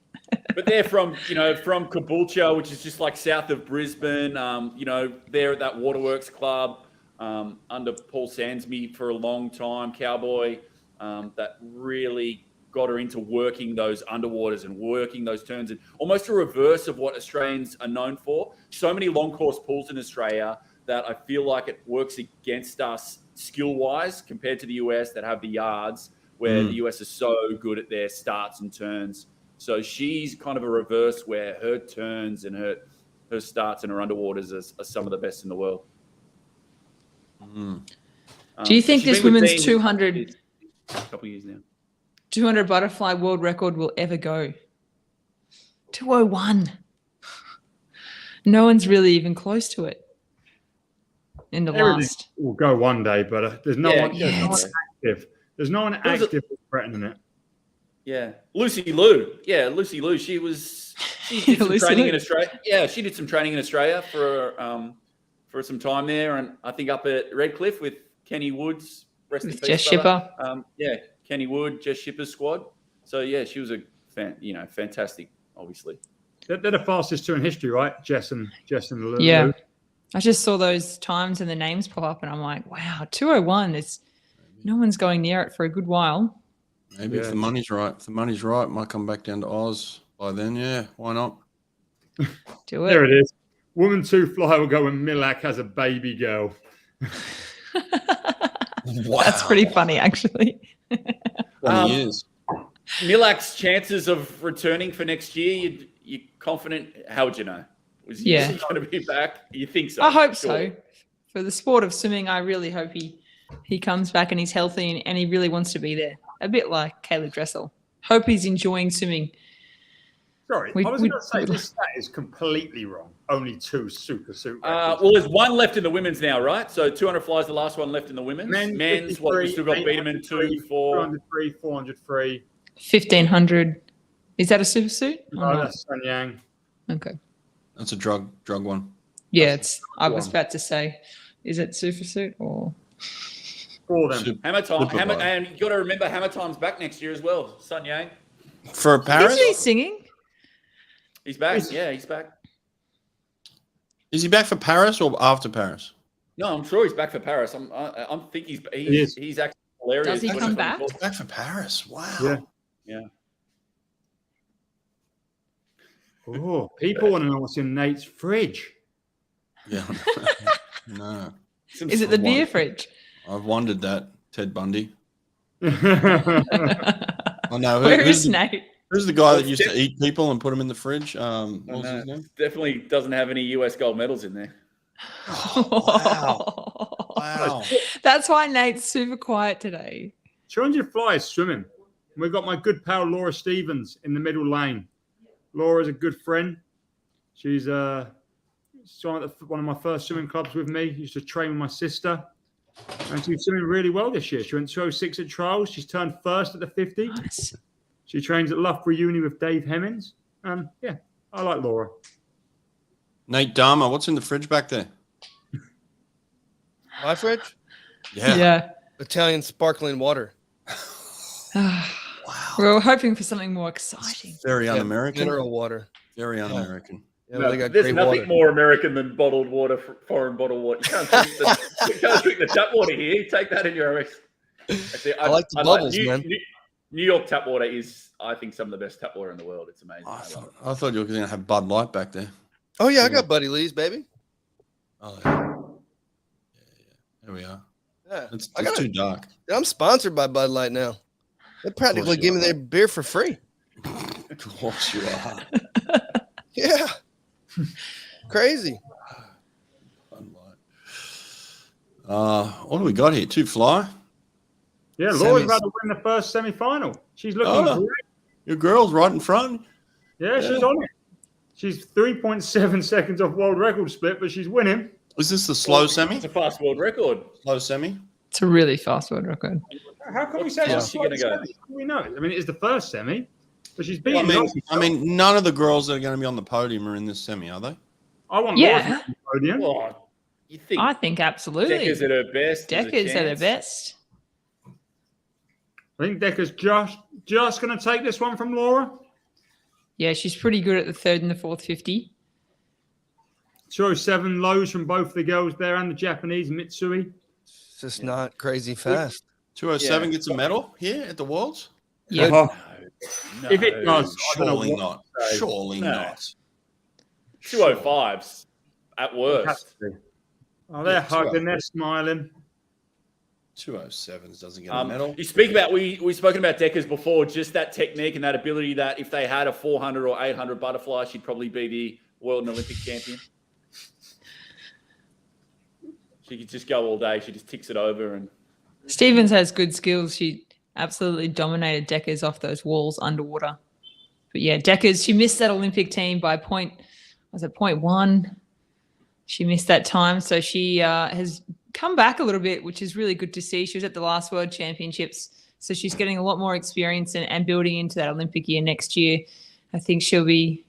But they're from Caboolture, which is just like south of Brisbane. They're at that Waterworks Club under Paul Sansby for a long time, Cowboy, that really got her into working those underwaters and working those turns, and almost a reverse of what Australians are known for. So many long course pools in Australia that I feel like it works against us skill-wise compared to the US that have the yards, where the US is so good at their starts and turns. So she's kind of a reverse where her turns and her starts and her underwaters are some of the best in the world. Do you think she's this been with women's Dean 200 a couple of years now? 200 butterfly world record will ever go? 201. No one's really even close to it in the Everything last. will go one day, but there's no one. There's no one it's- active. There's no one active threatening it. Yeah, Lucy Liu. Yeah, Lucy Liu. She did some Lucy training Liu. in Australia. Yeah, she did some training in Australia for some time there, and I think up at Redcliffe with Kenny Woods, rest in With peace, Jess brother. Shipper. Yeah, Kenny Wood, Jess Shipper's squad. So yeah, she was a fantastic, obviously. They're the fastest two in history, right? Jess and Lou. Yeah. I just saw those times and the names pop up, and I'm like, wow, 201. No one's going near it for a good while. Maybe if the money's right. If the money's right, it might come back down to Oz by then. Yeah, why not? Do it. There it is. Woman 2 fly will go when Milak has a baby girl. Wow. That's pretty funny, actually. 20 years. Milak's chances of returning for next year, you're confident? How would you know? Is he going to be back? You think so? I hope Sure. so. For the sport of swimming, I really hope he comes back and he's healthy and he really wants to be there. A bit like Caleb Dressel. Hope he's enjoying swimming. Sorry, I was going to say this stat is completely wrong. Only 2 super records. Well, there's one left in the women's now, right? So 200 flies, the last one left in the women's. Men's, what, we still got Biederman 2, 4. 203, 403. 1500. Is that a super suit? No, that's Sun Yang. Okay. That's a drug one. Yeah, I was about to say, is it super suit or? For them. Hammer time. And you got to remember, Hammer time's back next year as well. Sun Yang. For Paris? Is he singing? He's back. Yeah, he's back. Is he back for Paris or after Paris? No, I'm sure he's back for Paris. I think he's actually hilarious. Does he come back? He's back for Paris. Wow. Yeah. Oh, people want to know what's in Nate's fridge. Yeah. No. Is it the beer fridge? I've wondered that. Ted Bundy. Yeah. I know. Where is Nate? Who's the guy that used to eat people and put them in the fridge? What was his name? Definitely doesn't have any US gold medals in there. Wow. That's why Nate's super quiet today. 200 flies swimming. We've got my good pal Laura Stevens in the middle lane. Laura's a good friend. She's swam at one of my first swimming clubs with me. Used to train with my sister. And she's swimming really well this year. She went 206 at trials. She's turned first at the 50. Nice. She trains at Loughborough Uni with Dave Hemmings. And yeah, I like Laura. Nate Dharma, what's in the fridge back there? My fridge? Yeah. Italian sparkling water. Wow. We're hoping for something more exciting. Very un-American. Mineral water. Very un-American. Yeah, well, they got There's great nothing water. more American than bottled water, foreign bottled water. You can't drink the tap water here. You take that in your RX. Actually, I like the bubbles, man. New York tap water is, I think, some of the best tap water in the world. It's amazing. I thought you were going to have Bud Light back there. Oh, yeah, I got Buddy Lee's, baby. Oh, yeah. There we are. Yeah. It's I gotta- too dark. I'm sponsored by Bud Light now. They practically you give me are. their beer for free. Of course you are. Yeah. Crazy. What do we got here? 2 fly. Yeah, Laura's Semis. about to win the first semi-final. She's looking Oh. great. Your girl's right in front. Yeah, she's on it. She's 3.7 seconds off world record split, but she's winning. Is this the slow semi? It's a fast world record. Slow semi? It's a really fast world record. How can we say How's she's she gonna go? How do we know? I mean, it is the first semi, but she's I beating. mean, none of the girls that are going to be on the podium are in this semi, are they? I want Yeah. Laura to be on the podium. Oh, you think I think absolutely. Decker's at her best? there's a Decker's at her chance? best. I think Decker's just going to take this one from Laura. Yeah, she's pretty good at the third and the fourth 50. 207 lows from both the girls there and the Japanese Mitsui. It's just not crazy fast. 207 Yeah. gets a medal here at the Worlds? Yeah. Oh, No. if it does, I don't know Surely what not. to say. Surely No. not. 205s at It has worst. to be. Oh, they're Yeah, hugging, they're smiling. 207s doesn't get a medal. You speak about we've spoken about Deckers before, just that technique and that ability that if they had a 400 or 800 butterfly, she'd probably be the world and Olympic champion. She could just go all day. She just ticks it over and Stevens has good skills. She absolutely dominated Deckers off those walls underwater. But yeah, Deckers, she missed that Olympic team by point 0.1. She missed that time. So she has come back a little bit, which is really good to see. She was at the last World Championships. So she's getting a lot more experience and building into that Olympic year next year. I think she'll be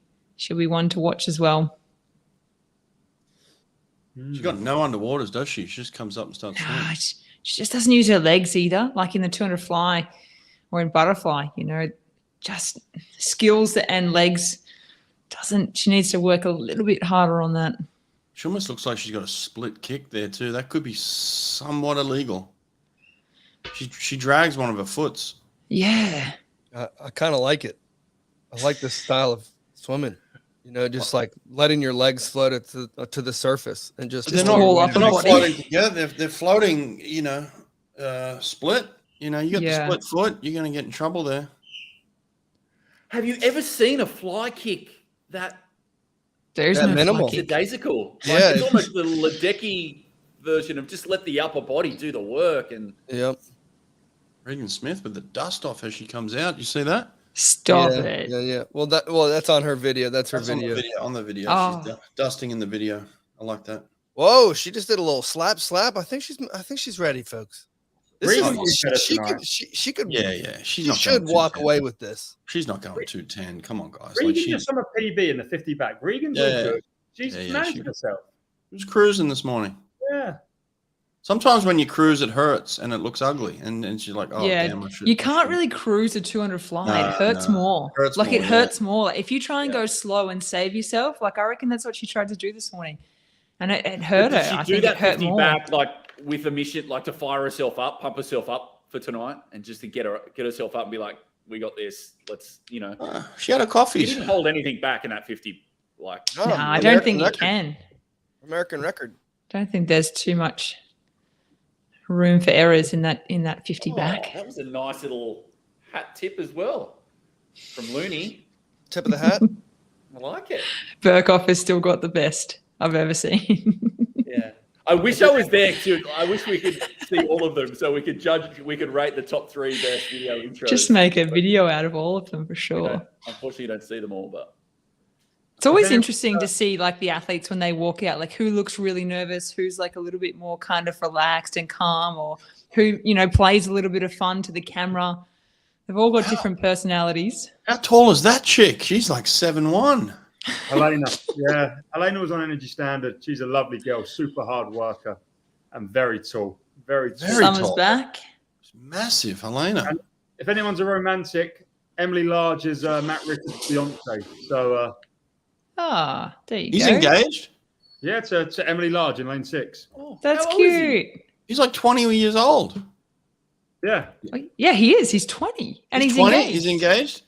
one to watch as well. She's got no underwaters, does she? She just comes up and starts swimming. She just doesn't use her legs either, like in the 200 fly or in butterfly, just skills and legs. She needs to work a little bit harder on that. She almost looks like she's got a split kick there too. That could be somewhat illegal. She drags one of her foots. Yeah. I kind of like it. I like this style of swimming. Just like letting your legs float to the surface and just They're all not, up they're and not body. floating together. They're floating, split. You got the split foot. You're going to get in trouble there. have you ever seen a fly kick that There's That no minimal. fly kick. daisical? Yeah. It's almost the Ledecky version of just let the upper body do the work. And Yep. Regan Smith with the dust off as she comes out. You see that? Stop yeah, it. Yeah. Well, that's on her video. That's her That's on the video. video. On the video. Oh. She's dusting in the video. I like that. Whoa, she just did a little slap. I think she's ready, folks. This Regan is, will be better she tonight. could she could Yeah. She's she not should going walk 210. away with this. She's not going 210. Come on, guys. Regan Like just on a PB in the 50 back. Regan's all Yeah. good. She's Yeah, managing she- herself. she was cruising this morning. Yeah. Sometimes when you cruise, it hurts and it looks ugly. And she's like, oh, yeah, damn, I should. you can't really cruise a 200 fly. No, it hurts no. more. Hurts like more, it yeah. hurts more. Like, if you try and go slow and save yourself, like I reckon that's what she tried to do this morning, and it hurt her. Did she I do think that it hurt 50 more. back like with a mission, like to fire herself up, pump herself up for tonight, and just to get herself up and be like, "We got this. Let's." She had a coffee. She didn't hold anything back in that 50. Like, Oh, No, I American don't think record. you can. American record. Don't think there's too much room for errors in that 50 back. that was a nice little hat tip as well from Looney. Tip of the hat. I like it. Burkhoff has still got the best I've ever seen. Yeah. I wish I was there too. I wish we could see all of them so we could rate the top 3 best video intros. Just make a video out of all of them for sure. Unfortunately, you don't see them all, but It's always interesting to see like the athletes when they walk out, like who looks really nervous, who's like a little bit more kind of relaxed and calm, or who, plays a little bit of fun to the camera. They've all got different personalities. How tall is that chick? She's like 7'1". Elena. Yeah. Elena was on Energy Standard. She's a lovely girl, super hard worker, and very tall. Very tall. Very Summer's tall. back. It's massive, Helena. And if anyone's a romantic, Emily Large is Matt Rickard's fiance. So, There you He's go. engaged. yeah, to Emily Large in lane 6. That's How old is he? cute. He's like 20 years old. Yeah. Yeah, he is. He's 20 and he's 20. engaged. He's engaged.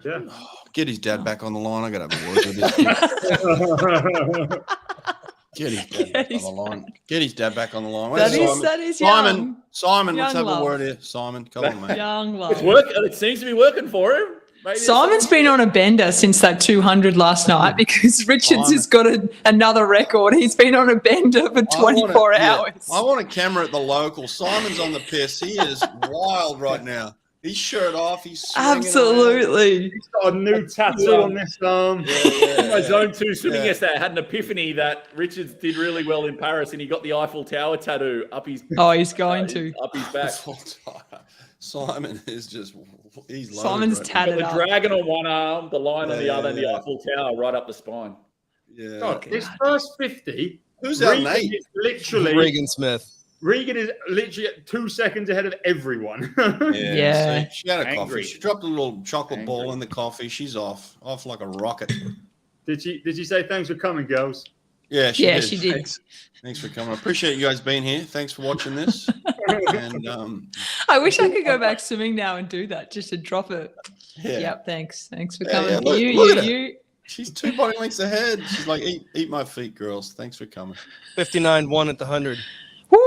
Yeah. Oh, get his dad back on the line. I got to have a word with this kid. Get his dad back on the line. Get his dad back on the line. That Where's is that is Simon. young. Simon, let's Young have love. a word here. Simon, come on, mate. Young love. It's work. It seems to be working for him. Maybe Simon's been on a bender since that 200 last night because Richards has got another record. He's been on a bender for 24 hours. I want a camera at the local. Simon's on the piss. He is wild right now. He's shirt off. He's swinging Absolutely. He's got a new tattoo on this arm. My zone 2 swimming yesterday, I had an epiphany that Richards did really well in Paris and he got the Eiffel Tower tattoo up his Oh, he's going to. up his back. Simon is just he's loaded Simon's right now. tatted The up. dragon on one arm, the lion on the other, and the Yeah. Eiffel Tower right up the spine. Yeah. God, this first 50, Who's out, Regan Nate? is literally Regan Smith. Regan is literally 2 seconds ahead of everyone. Yeah. See, she had a Angry. coffee. She dropped a little chocolate ball in the coffee. She's off like a rocket. Did she say thanks for coming, girls? Yeah, she Yeah, did. she did. Thanks for coming. I appreciate you guys being here. Thanks for watching this. And I wish I could go back swimming now and do that, just to drop it. yeah, Yep, thanks. Thanks for Yeah, coming. yeah, look- you, look you, at you. she's 2 body lengths ahead. She's like, eat my feet, girls. Thanks for coming. 59-1 at the 100. Woo!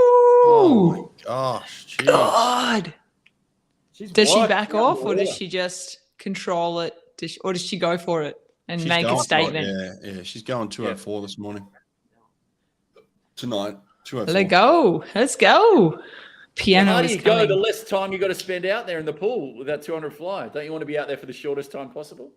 Oh my gosh, jeez. God. She's Does she wide back down off the or does water. she just control it? Or does she go for it and She's make going a for it. statement? Yeah, she's going 204 this morning. Tonight, 204. Let go. Let's go. Piano How do is you go? coming. The less time you got to spend out there in the pool with that 200 fly. Don't you want to be out there for the shortest time possible?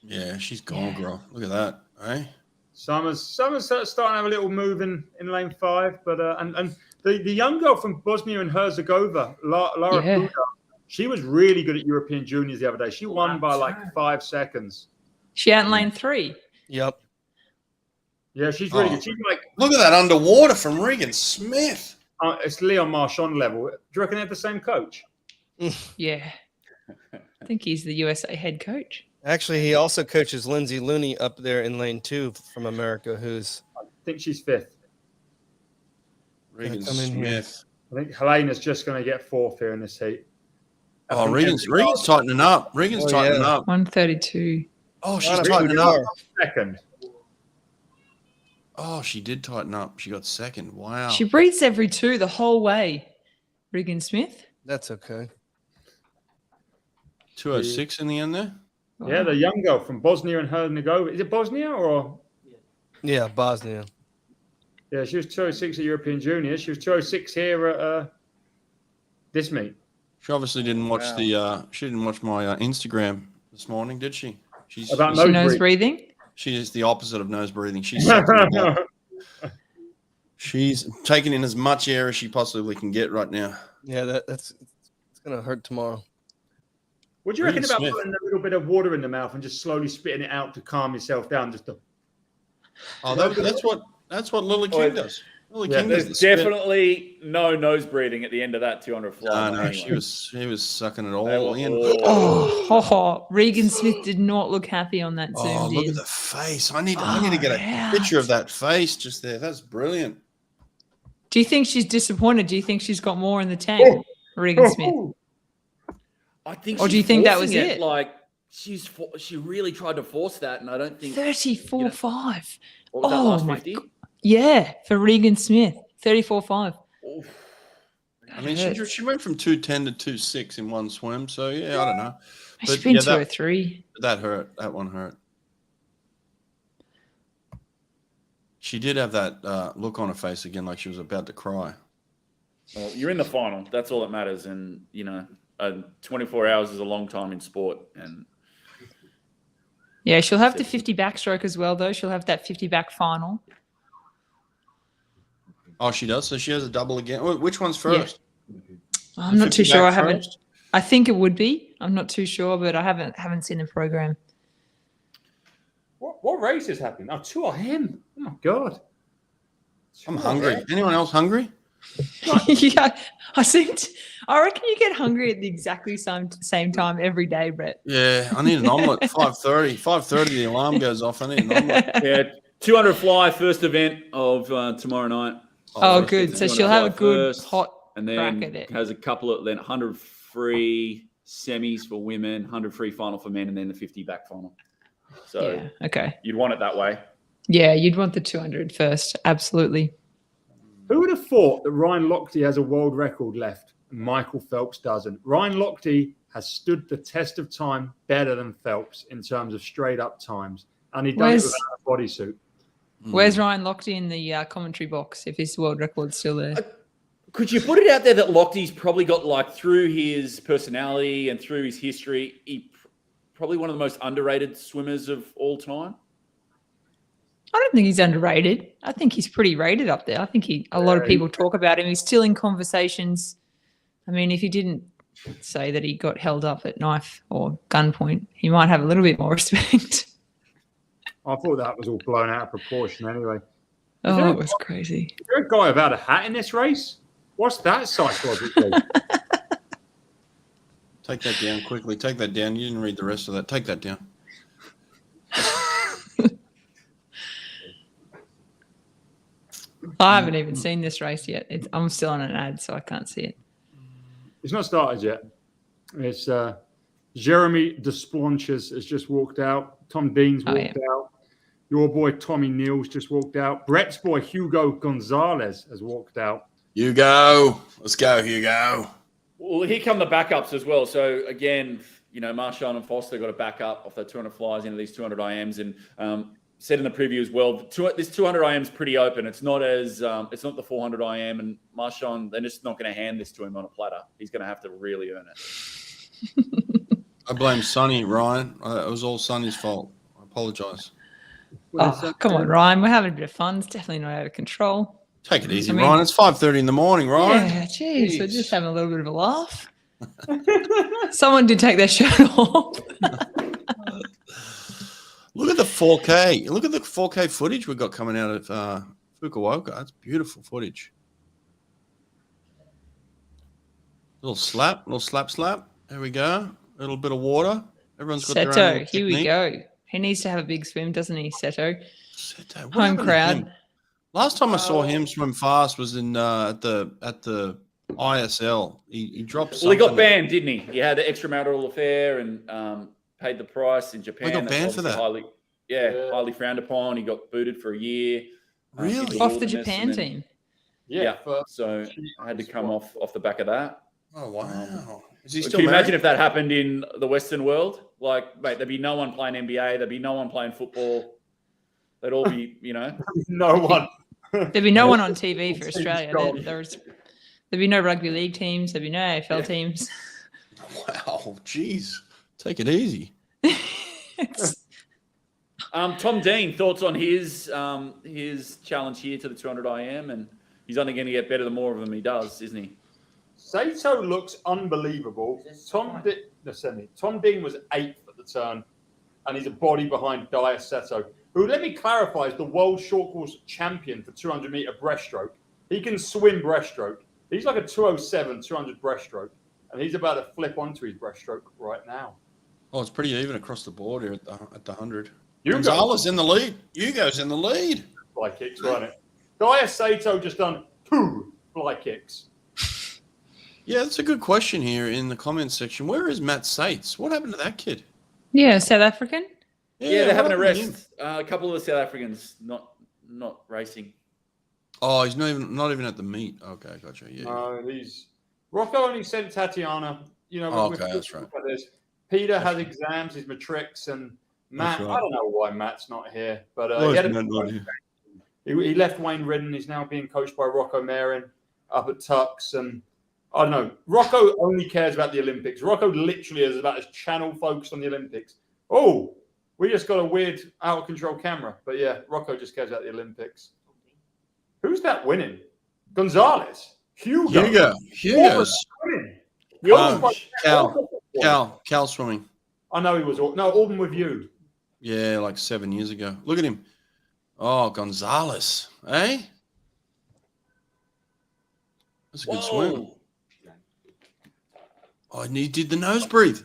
Yeah, she's gone, girl. Look at that, eh? Summer's starting to have a little move in lane 5, but and the young girl from Bosnia and Herzegovina, Lara Yeah. Kuda, she was really good at European Juniors the other day. She won by like 5 seconds. She out in lane 3. Yep. Yeah, she's really Oh. good. She's like Look at that underwater from Regan Smith. it's Leon Marchand level. Do you reckon they have the same coach? Yeah. I think he's the USA head coach. Actually, he also coaches Lindsay Looney up there in lane 2 from America, who's I think she's 5th. Regan come in here. Smith. I think Helena's just going to get 4th here in this heat. Oh, Regan's tightening up. Regan's Oh, tightening yeah. up. 132. Oh, she's Not a tightening big up. car. Second. Oh, she did tighten up. She got second. Wow. She breathes every 2 the whole way. Regan Smith. That's okay. 206 in the end there. Yeah, the young girl from Bosnia and Herzegovina. Is it Bosnia or? Yeah, Bosnia. Yeah, she was 206 at European Juniors. She was 206 here at this meet. She obviously didn't watch she didn't watch my Instagram this morning, did she? She's About She nose knows breathing. breathing. she is the opposite of nose breathing. She's sucking it up. She's taking in as much air as she possibly can get right now. Yeah, that's it's gonna hurt tomorrow. What do you reckon Regan about Smith. putting a little bit of water in the mouth and just slowly spitting it out to calm yourself down? Just to, Oh, that's what Lily King does. Lily Yeah, King does the There's spit. definitely no nose breathing at the end of that 200 fly. No, anyway. she was sucking it They all were in. Oh, Regan Smith did not look happy on that Oh, zoomed look in. at the face. I need to get a Far picture out. of that face just there. That's brilliant. Do you think she's disappointed? Do you think she's got more in the tank, Regan Smith? I think Or do she's you think that was forcing it? Like she really tried to force that, and I don't think 34.5. what was that Oh last my 50? Yeah, for Regan Smith, 34.5. Oof. I mean, she went from 210 to 26 in one swim. So, yeah, I don't know. She's But, been yeah, 203. That hurt. That one hurt. She did have that look on her face again like she was about to cry. Well, you're in the final. That's all that matters. And, 24 hours is a long time in sport. And Yeah, she'll have the 50 backstroke as well, though. She'll have that 50 back final. Oh, she does? So she has a double again. Which one's first? I'm The not too 50 sure. I back haven't. first? I think it would be. I'm not too sure, but I haven't seen the program. what race is happening? Oh, 2 of him. Oh my god. I'm hungry. Anyone else hungry? Yeah, I reckon you get hungry at the exactly same time every day, Brett. Yeah, I need an omelette. 5:30. 5:30 the alarm goes off. I need an omelette. yeah, 200 fly, first event of tomorrow night. Oh, good. So she'll have a good hot and crack then at it. has a couple of 100 free semis for women, 100 free final for men, and then the 50 back final. So Yeah. Okay. you'd want it that way. Yeah, you'd want the 200 first. Absolutely. Who would have thought that Ryan Lochte has a world record left and Michael Phelps doesn't? Ryan Lochte has stood the test of time better than Phelps in terms of straight up times. And he done it without a bodysuit. Where's Ryan Lochte in the commentary box if his world record's still there? Could you put it out there that Lochte's probably got, like, through his personality and through his history, probably one of the most underrated swimmers of all time? I don't think he's underrated. I think he's pretty rated up there. I think a lot of people talk about him. He's still in conversations. I mean, if he didn't say that he got held up at knife or gunpoint, he might have a little bit more respect. I thought that was all blown out of proportion anyway. Oh, it was crazy. Is there a guy without a hat in this race? What's that psychologically? Take that down quickly. Take that down. You didn't read the rest of that. Take that down. I haven't even seen this race yet. I'm still on an ad, so I can't see it. It's not started yet. It's Jeremy Desplanches has just walked out. Tom Dean's walked out. Your boy Tommy Neal's just walked out. Brett's boy Hugo Gonzalez has walked out. Hugo. Let's go, Hugo. Well, here come the backups as well. So, again, you know, Marchand and Foster got a backup off the 200 flies into these 200 IMs. And said in the preview as well, this 200 IM is pretty open. It's not as it's not the 400 IM. And Marchand, they're just not going to hand this to him on a platter. He's going to have to really earn it. I blame Sonny, Ryan. It was all Sonny's fault. I apologise. Oh, come on, Ryan. We're having a bit of fun. It's definitely not out of control. Take it easy, Ryan. It's 5:30 in the morning, Ryan. Yeah, geez. We're just having a little bit of a laugh. Someone did take their shirt off. Look at the 4K. Look at the 4K footage we've got coming out of Fukuoka. That's beautiful footage. Little slap. There we go. A little bit of water. Everyone's got their own Seto, technique. here we go. He needs to have a big swim, doesn't he, Seto? Seto, Home crowd. Last time I saw him swim fast was in at the ISL. He dropped something. Well, he got banned, didn't he? He had the extramarital affair and paid the price in Japan. He got banned for that. Highly frowned upon. He got booted for a year. Really? Off the Japan team? Yeah. So I had to come off the back of that. Oh, wow. Is he still Can you married? imagine if that happened in the Western world? Like, mate, there'd be no one playing NBA. There'd be no one playing football. They'd all be, you know. No one. There'd be no one on TV for Australia. There'd be no rugby league teams. There'd be no AFL teams. Wow. Jeez. Take it easy. Tom Dean, thoughts on his challenge here to the 200 IM, and he's only going to get better the more of them he does, isn't he? Sato looks unbelievable. Tom Dean was 8th at the turn, and he's a body behind Dyer Seto, who, let me clarify, is the world short course champion for 200-meter breaststroke. He can swim breaststroke. He's like a 207, 200 breaststroke, and he's about to flip onto his breaststroke right now. Oh, it's pretty even across the board here at the 100. Hugo. Gonzalez in the lead. Hugo's in the lead. Fly kicks, wasn't it? Dyer Sato just done 2 fly kicks. Yeah, that's a good question here in the comments section. Where is Matt Sates? What happened to that kid? Yeah, South African. Yeah, they're having a what happened to him? rest. A couple of the South Africans not racing. Oh, he's not even at the meet. Okay, gotcha. Yeah. Rocco only sent Tatiana. You know, that's right. Peter has exams, his matrics, and Matt. Right. I don't know why Matt's not here, but he left Wayne Ridden. He's now being coached by Rocco Marin up at Tux, and I don't know. Rocco only cares about the Olympics. Rocco literally is about as channel focused on the Olympics. Oh, we just got a weird out of control camera, but yeah, Rocco just cares about the Olympics. Who's that winning? Gonzalez. Hugo. Hugo's. Cal swimming. I know he was. No, Auburn with you. Yeah, like 7 years ago. Look at him. Oh, Gonzalez. Eh? That's a good swim. Oh, and he did the nose breathe.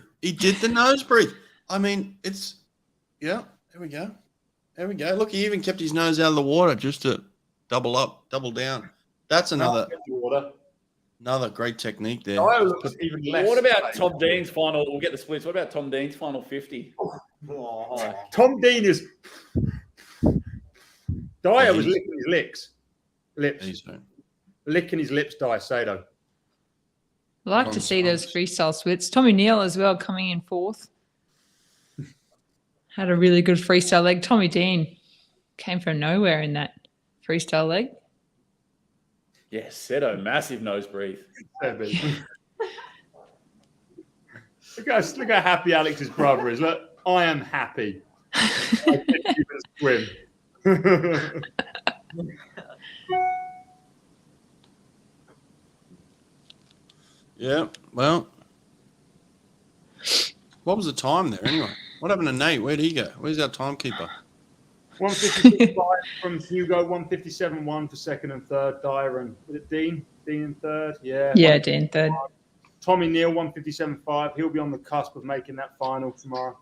I mean, it's, yeah, there we go. Look, he even kept his nose out of the water just to double down. That's another great technique there. Even less. What about Tom Dean's final? We'll get the splits. What about Tom Dean's final 50? Tom Dean is Dyer Yeah, was he's- licking his lips. He's been- Licking his lips, Dyer Sado. I like to see those freestyle splits. Tommy Neal as well coming in fourth. Had a really good freestyle leg. Tommy Dean came from nowhere in that freestyle leg. Yeah, Seto, massive nose breathe. Look how happy Alex's brother is. Look, I am happy. I think you can swim. Yeah, well, what was the time there anyway? What happened to Nate? Where'd he go? Where's our timekeeper? 156.5 from Hugo, 157.1 for second and third. Dyer and was it Dean? Dean in third? Yeah. Yeah, Dean third. Tommy Neal, 157.5. He'll be on the cusp of making that final tomorrow.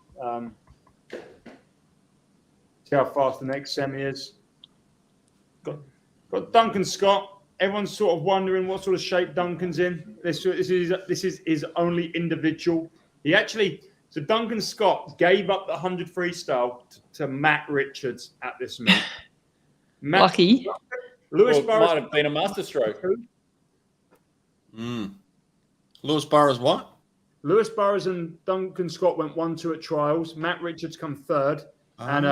See how fast the next semi is. Got Duncan Scott. Everyone's sort of wondering what sort of shape Duncan's in. This is his only individual. So Duncan Scott gave up the 100 freestyle to Matt Richards at this meet. Lucky. Lewis Well, Burrows might have been a masterstroke. Lewis Burrows what? Lewis Burrows and Duncan Scott went 1-2 at trials. Matt Richards come third. And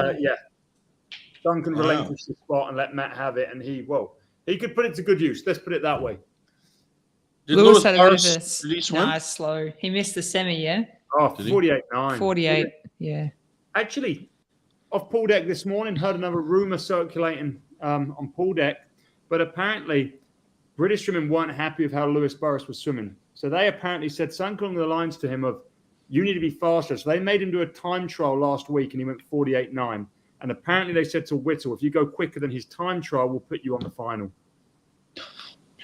Duncan relinquished the spot and let Matt have it. And he could put it to good use. Let's put it that way. Did Lewis had a bit of Burrows, did he swim? nice slow. He missed the semi, yeah? Oh, Did he? 48.9. 48, yeah. Actually, off pool deck this morning, heard another rumour circulating on pool deck. But apparently, British swimming weren't happy with how Lewis Burrows was swimming. So they apparently said something along the lines to him of, you need to be faster. So they made him do a time trial last week and he went 48.9. And apparently they said to Whittle, if you go quicker than his time trial, we'll put you on the final.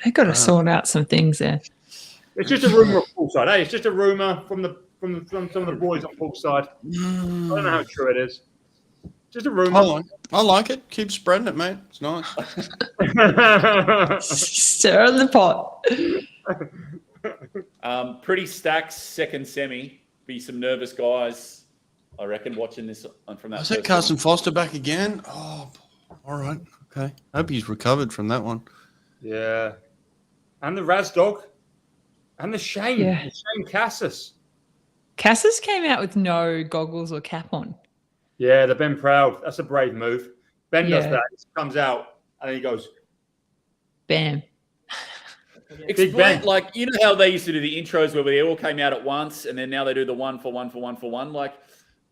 They got to sort out some things there. It's just a rumour of poolside. Hey, it's just a rumour from some of the boys on poolside. I don't know how true it is. Just a rumour. I like it. Keep spreading it, mate. It's nice. Stir in the pot. Pretty stacked second semi. Be some nervous guys, I reckon, watching this from that. Is that Carson Foster back again? Oh, all right. Okay. Hope he's recovered from that one. Yeah. And the Raz Dog. And the Shane. Yeah. The Shane Cassis. Cassis came out with no goggles or cap on. Yeah, the Ben Proud. That's a brave move. Ben does Yeah. that. He comes out and then he goes, Bam. Explain, like, you know how they used to do the intros where they all came out at once, and then now they do the 1 for 1 for 1 for 1. Like,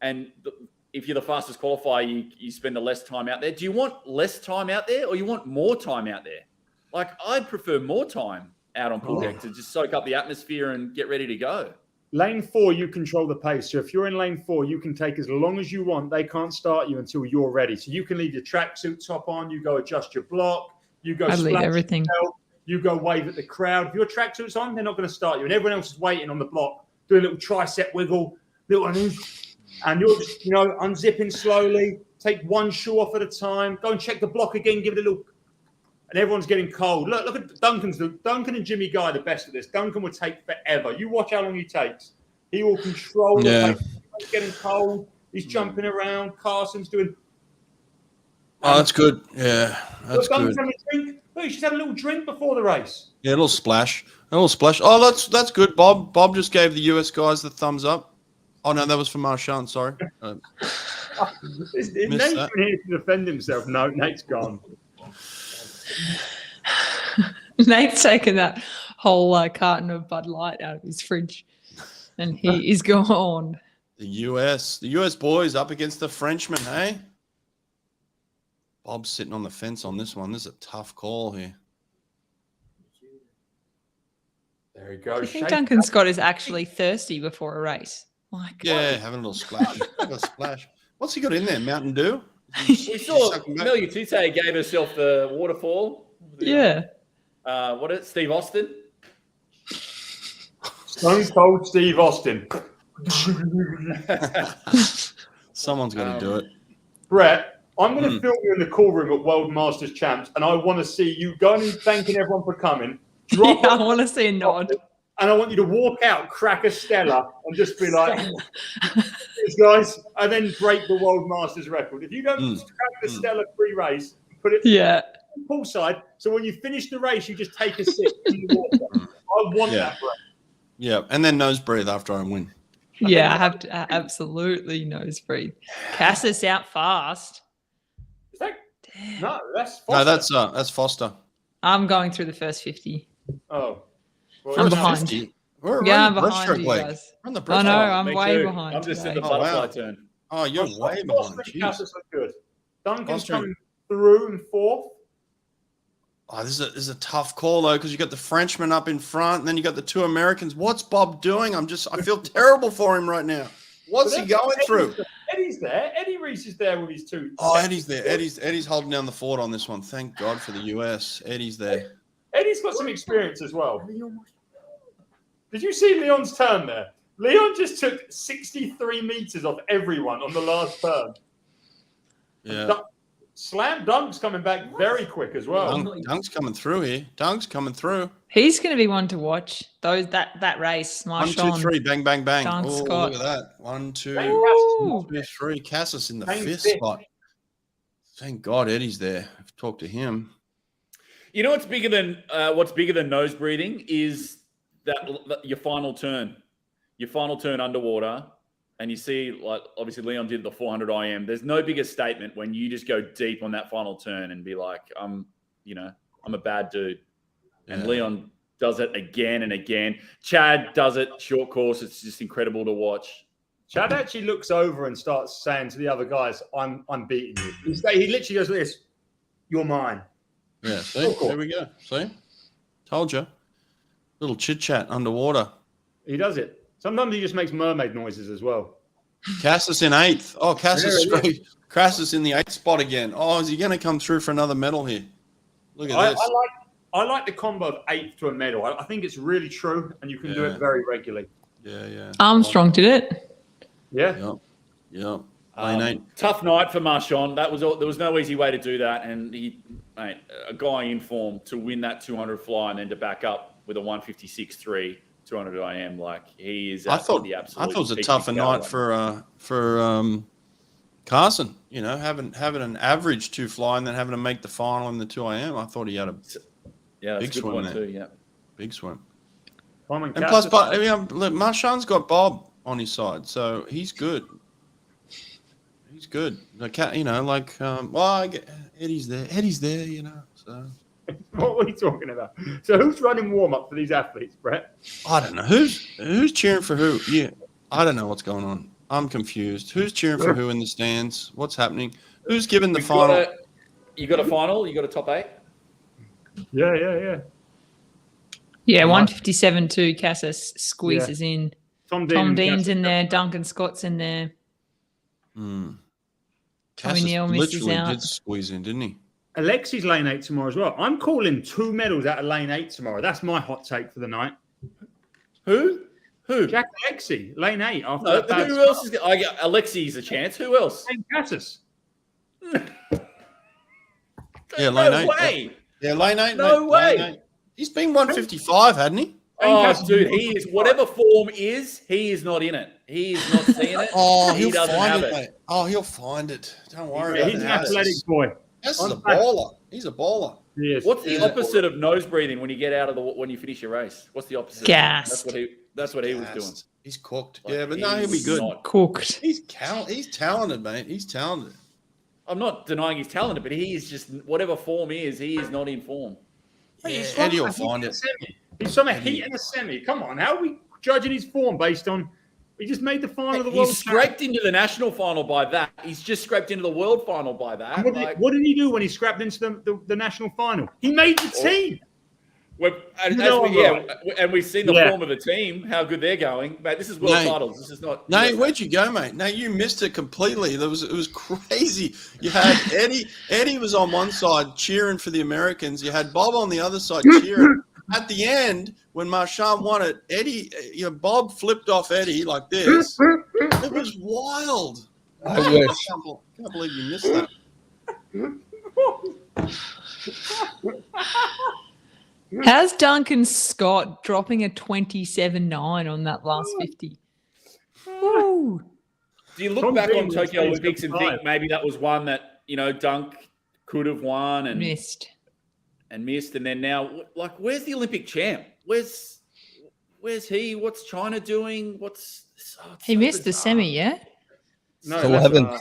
and if you're the fastest qualifier, you spend the less time out there. Do you want less time out there, or you want more time out there? Like, I'd prefer more time out on pool deck to just soak up the atmosphere and get ready to go. lane 4, you control the pace. So if you're in lane 4, you can take as long as you want. They can't start you until you're ready. So you can leave your tracksuit top on. You go adjust your block. You go I'd leave splash everything. yourself, you go wave at the crowd. If your tracksuit's on, they're not going to start you. And everyone else is waiting on the block, doing a little tricep wiggle, little and you're just, unzipping slowly. Take one shoe off at a time. Go and check the block again. Give it a little. And everyone's getting cold. Look at Duncan and Jimmy Guy are the best at this. Duncan will take forever. You watch how long he takes. He will control the pace. He's getting cold. He's jumping around. Carson's doing. Oh, that's good. Yeah, that's good. Having a drink. Look, she's had a little drink before the race. Yeah, a little splash. Oh, that's good. Bob just gave the US guys the thumbs up. Oh no, that was for Marchand. Sorry. Nate's been here to defend himself. No, Nate's gone. Nate's taken that whole carton of Bud Light out of his fridge, and he is gone. The US boys up against the Frenchmen, hey? Bob's sitting on the fence on this one. This is a tough call here. There he goes. I think Duncan Scott is actually thirsty before a race. Like, Yeah, having a little splash. Have a splash. What's he got in there? Mountain Dew? We saw Amelia Tute gave herself the waterfall. Yeah. What is it? Steve Austin? Stone Cold Steve Austin. Someone's got to do it. Brett, I'm going to film you in the call room at World Masters Champs, and I want to see you going and thanking everyone for coming. Drop I want to see a nod. And I want you to walk out, crack a Stella, and just be like, "Cheers, guys," and then break the World Masters record. If you don't crack the Stella pre-race, put it Yeah. poolside. So when you finish the race, you just take a sip in the water. I want that break. Yeah, and then nose breathe after I win. Yeah, I have to absolutely nose breathe. Cassis out fast. Is that, no, that's No, Foster. that's Foster. I'm going through the first 50. Oh. Well, I'm no, behind. 50. We're Yeah, on I'm the behind breaststroke you leg. guys. We're on the I breaststroke. know, I'm Me way too. behind. I'm just in today. the butterfly wow. turn. Oh, you're way behind. Foster and Jeez. Cassis look good. Duncan's Foster- coming through in fourth. Oh, this is a tough call though, because you got the Frenchman up in front, and then you got the two Americans. What's Bob doing? I feel terrible for him right now. What's he going through? Eddie's there. Eddie Reese is there with his two. Oh, Eddie's there. Eddie's holding down the fort on this one. Thank God for the US. Eddie's there. Eddie's got some experience as well. Did you see Leon's turn there? Leon just took 63 meters off everyone on the last turn. Yeah. Slam Dunk's coming back very quick as well. Dunk's coming through here. Dunk's coming through. He's going to be one to watch. That race. One, Marshawn. 2, 3. Bang, bang, bang. Dunk, Oh, Scott. look at that. 1, 2, Ooh. 3. Cassis in the Bang, fifth fifth. spot. Thank God Eddie's there. I've talked to him. You know what's bigger than nose breathing is that your final turn underwater, and you see, like, obviously Leon did the 400 IM. There's no bigger statement when you just go deep on that final turn and be like, I'm a bad dude. And Yeah. Leon does it again and again. Chad does it short course. It's just incredible to watch. Chad actually looks over and starts saying to the other guys, I'm beating you. He literally goes like this, you're mine. Yeah, see? There we go. See? Told you. Little chit-chat underwater. He does it. Sometimes he just makes mermaid noises as well. Cassis in 8th. Oh, Cassis There he Cassis in the 8th spot again. Oh, is he going to come through for another medal here? Look at this. I like the combo of 8th to a medal. I think it's really true, and you can do Yeah. it very regularly. Yeah. Armstrong did it. Yeah. Yep. Lane 8. Tough night for Marshawn. There was no easy way to do that, and a guy in form to win that 200 fly and then to back up with a 156.3 200 IM, like he is. I thought it was a tougher night for Carson. You know, having an average 2 fly and then having to make the final in the 2 IM. I thought he had a big swim there. Too, yeah. Big swim. And plus, but look, Marshawn's got Bob on his side, so he's good. He's good. Eddie's there. Eddie's there, you know. So what are we talking about? So who's running warm up for these athletes, Brett? I don't know who's cheering for who. Yeah, I don't know what's going on. I'm confused. Who's cheering for who in the stands? What's happening? Who's giving the final? You got a final? You got a top 8? Yeah. Yeah, 157.2. Cassis squeezes in. Tom Dean's in there. Duncan Scott's in there. Tommy Cassis Neal misses literally out. did squeeze in, didn't he? Alexi's lane 8 tomorrow as well. I'm calling 2 medals out of lane 8 tomorrow. That's my hot take for the night. Who? Jack Alexi, lane 8. After No, that bad who start. else is? Alexi's a chance. Who else? Shane Cassis. Yeah, lane 8. Way. Yeah, lane 8. No way. Lane 8. He's been 155, hadn't he? Oh, dude, he is whatever form is. He is not in it. He is not seeing it. He'll doesn't find have it, it. mate. Oh, he'll find it. Don't worry Yeah, about he's an that. athletic boy. This is a baller. He's a baller. He is. What's the opposite of nose breathing when you get out of when you finish your race? What's the opposite? Gas. That's what he was doing. He's cooked. Like, Yeah, but no, he'll be he's good. not- Cooked. He's talented, mate. He's talented. I'm not denying he's talented, but he is just whatever form he is not in form. Mate, he's Eddie will from a find heat it. and a semi. He's from a heat and a semi. Come on, how are we judging his form based on? He just made the final of the World He's scraped into the national final by that. He's just scraped into the world final by that. Champions. What did he do when he scrapped into the national final? He made the team. And we've seen the form of the team, how good they're going. Mate, this is world titles. This is not. Nate, where'd you go, mate? No, you missed it completely. It was crazy. You had Eddie was on one side cheering for the Americans. You had Bob on the other side cheering. At the end, when Marshawn won it, Bob flipped off Eddie like this. It was wild. I wish. Can't believe you missed that. How's Duncan Scott dropping a 27.9 on that last 50? Woo. Do you look back on Tokyo Olympics and think maybe that was one that Dunk could have won and Missed. and then now, like, where's the Olympic champ? Where's he? What's China doing? He missed the semi, yeah? No, 11th.